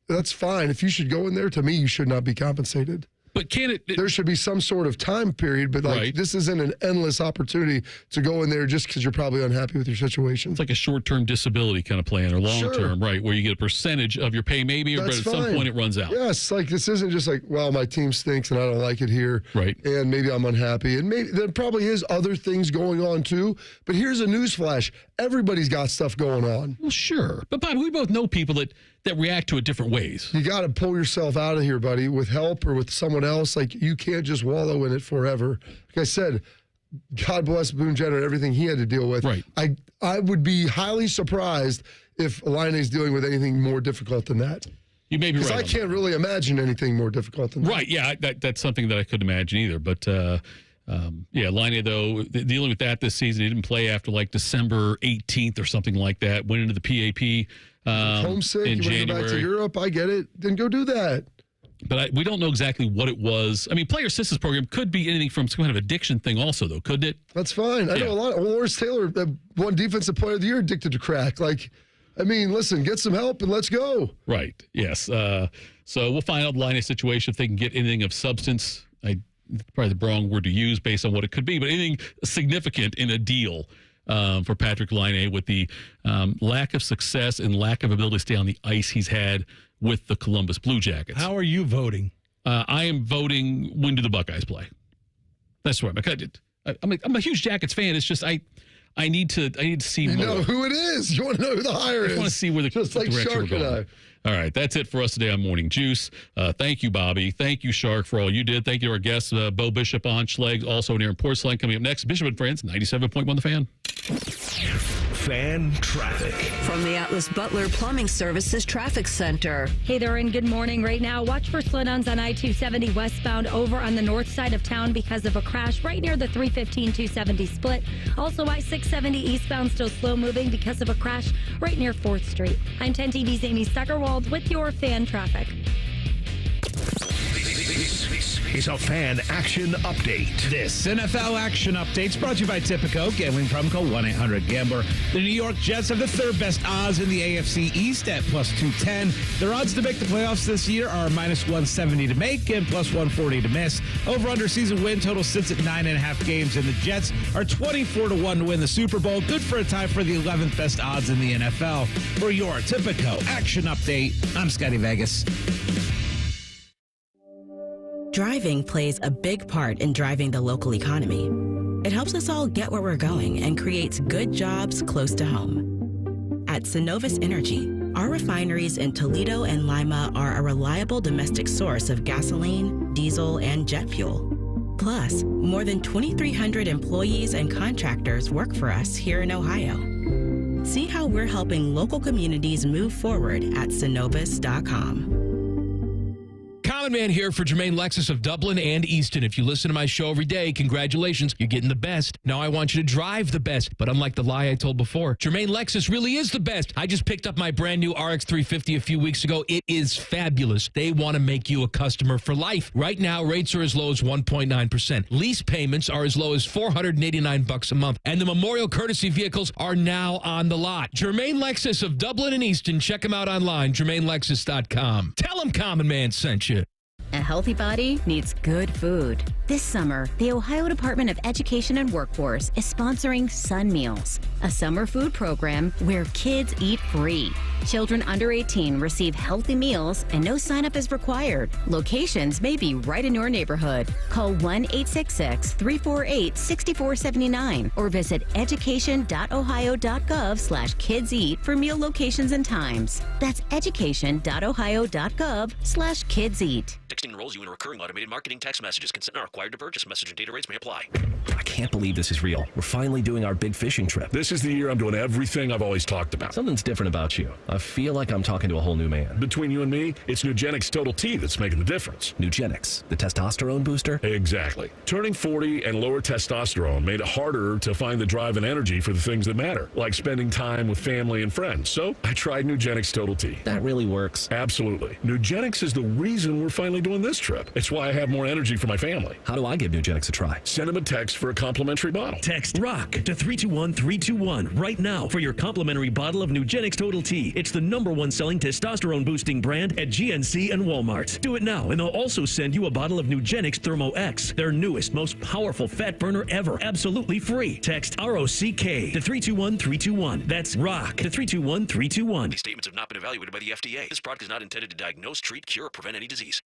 S3: that's fine. If you should go in there, to me, you should not be compensated.
S2: But
S3: there should be some sort of time period, but this isn't an endless opportunity to go in there just because you're probably unhappy with your situation.
S2: It's like a short-term disability kind of plan or long-term, right, where you get a percentage of your pay maybe, but at some point it runs out.
S3: Yes, like this isn't just like, well, my team stinks and I don't like it here.
S2: Right.
S3: And maybe I'm unhappy. And maybe there probably is other things going on too. But here's a newsflash. Everybody's got stuff going on.
S2: Well, sure. But, Bob, we both know people that react to it different ways.
S3: You got to pull yourself out of here, buddy, with help or with someone else. Like, you can't just wallow in it forever. Like I said, God bless Boone Jenner and everything he had to deal with.
S2: Right.
S3: I would be highly surprised if Eline's dealing with anything more difficult than that.
S2: You may be right.
S3: Because I can't really imagine anything more difficult than that.
S2: Right, yeah, that's something that I couldn't imagine either. But, Line, though, dealing with that this season, he didn't play after like December 18th or something like that. Went into the PAP
S3: homesick,
S2: in
S3: you
S2: January.
S3: Want to go back to Europe? I get it. Then go do that.
S2: But we don't know exactly what it was. I mean, player assistance program could be anything from some kind of addiction thing also, though, couldn't it?
S3: That's fine. I know a lot of Lawrence Taylor, one defensive player of the year, addicted to crack. Like, I mean, listen, get some help and let's go.
S2: Right, yes. So we'll find out the Line situation if they can get anything of substance. Probably the wrong word to use based on what it could be, but anything significant in a deal for Patrick Line with the lack of success and lack of ability to stay on the ice he's had with the Columbus Blue Jackets.
S25: How are you voting?
S2: I am voting when do the Buckeyes play. That's right. I'm a huge Jackets fan. It's just I need to see more.
S3: You know who it is. You want to know who the hire is.
S2: I want to see where the direction we're going. All right, that's it for us today on Morning Juice. Thank you, Bobby. Thank you, Shark, for all you did. Thank you to our guests, Beau Bishop on Schlegs, also near Portzline. Coming up next, Bishop and Friends, 97.1 The Fan.
S1: Fan traffic.
S4: From the Atlas Butler Plumbing Services Traffic Center.
S12: Hey there, and good morning. Right now, watch for slowdowns on I-270 westbound over on the north side of town because of a crash right near the 315-270 split. Also, I-670 eastbound still slow moving because of a crash right near 4th Street. I'm 10 TV's Amy Steckerwald with your fan traffic.
S1: Is a fan action update.
S7: This NFL action update is brought to you by Tipico. Gambling problem, call 1-800-GAMBLER. The New York Jets have the third best odds in the AFC East at plus 210. Their odds to make the playoffs this year are minus 170 to make and plus 140 to miss. Over-under season win total sits at 9.5 games, and the Jets are 24-1 to win the Super Bowl. Good for a tie for the 11th best odds in the NFL. For your Tipico action update, I'm Scotty Vegas.
S10: Driving plays a big part in driving the local economy. It helps us all get where we're going and creates good jobs close to home. At Synovus Energy, our refineries in Toledo and Lima are a reliable domestic source of gasoline, diesel, and jet fuel. Plus, more than 2,300 employees and contractors work for us here in Ohio. See how we're helping local communities move forward at Synovus.com.
S16: Common Man here for Jermaine Lexus of Dublin and Easton. If you listen to my show every day, congratulations, you're getting the best. Now I want you to drive the best, but unlike the lie I told before, Jermaine Lexus really is the best. I just picked up my brand new RX 350 a few weeks ago. It is fabulous. They want to make you a customer for life. Right now, rates are as low as 1.9%. Lease payments are as low as $489 a month, and the Memorial Courtesy vehicles are now on the lot. Jermaine Lexus of Dublin and Easton. Check them out online, JermaineLexus.com. Tell them Common Man sent you.
S5: A healthy body needs good food. This summer, the Ohio Department of Education and Workforce is sponsoring Sun Meals, a summer food program where kids eat free. Children under 18 receive healthy meals and no sign-up is required. Locations may be right in your neighborhood. Call 1-866-348-6479 or visit education.ohio.gov/kidseat for meal locations and times. That's education.ohio.gov/kidseat.
S11: Texting enrolls you in recurring automated marketing text messages. Consent not required to purchase. Message and data rates may apply.
S1: I can't believe this is real. We're finally doing our big fishing trip.
S17: This is the year I'm doing everything I've always talked about.
S1: Something's different about you. I feel like I'm talking to a whole new man.
S17: Between you and me, it's Nugenix Total T that's making the difference.
S1: Nugenix, the testosterone booster?
S17: Exactly. Turning 40 and lower testosterone made it harder to find the drive and energy for the things that matter, like spending time with family and friends. So I tried Nugenix Total T.
S1: That really works.
S17: Absolutely. Nugenix is the reason we're finally doing this trip. It's why I have more energy for my family.
S1: How do I give Nugenix a try?
S17: Send them a text for a complimentary bottle.
S18: Text ROCK to 321-321 right now for your complimentary bottle of Nugenix Total T. It's the #1 selling testosterone boosting brand at GNC and Walmart. Do it now, and they'll also send you a bottle of Nugenix Thermo X, their newest, most powerful fat burner ever, absolutely free. Text ROCK to 321-321. That's ROCK to 321-321.
S11: These statements have not been evaluated by the FDA. This product is not intended to diagnose, treat, cure, or prevent any disease.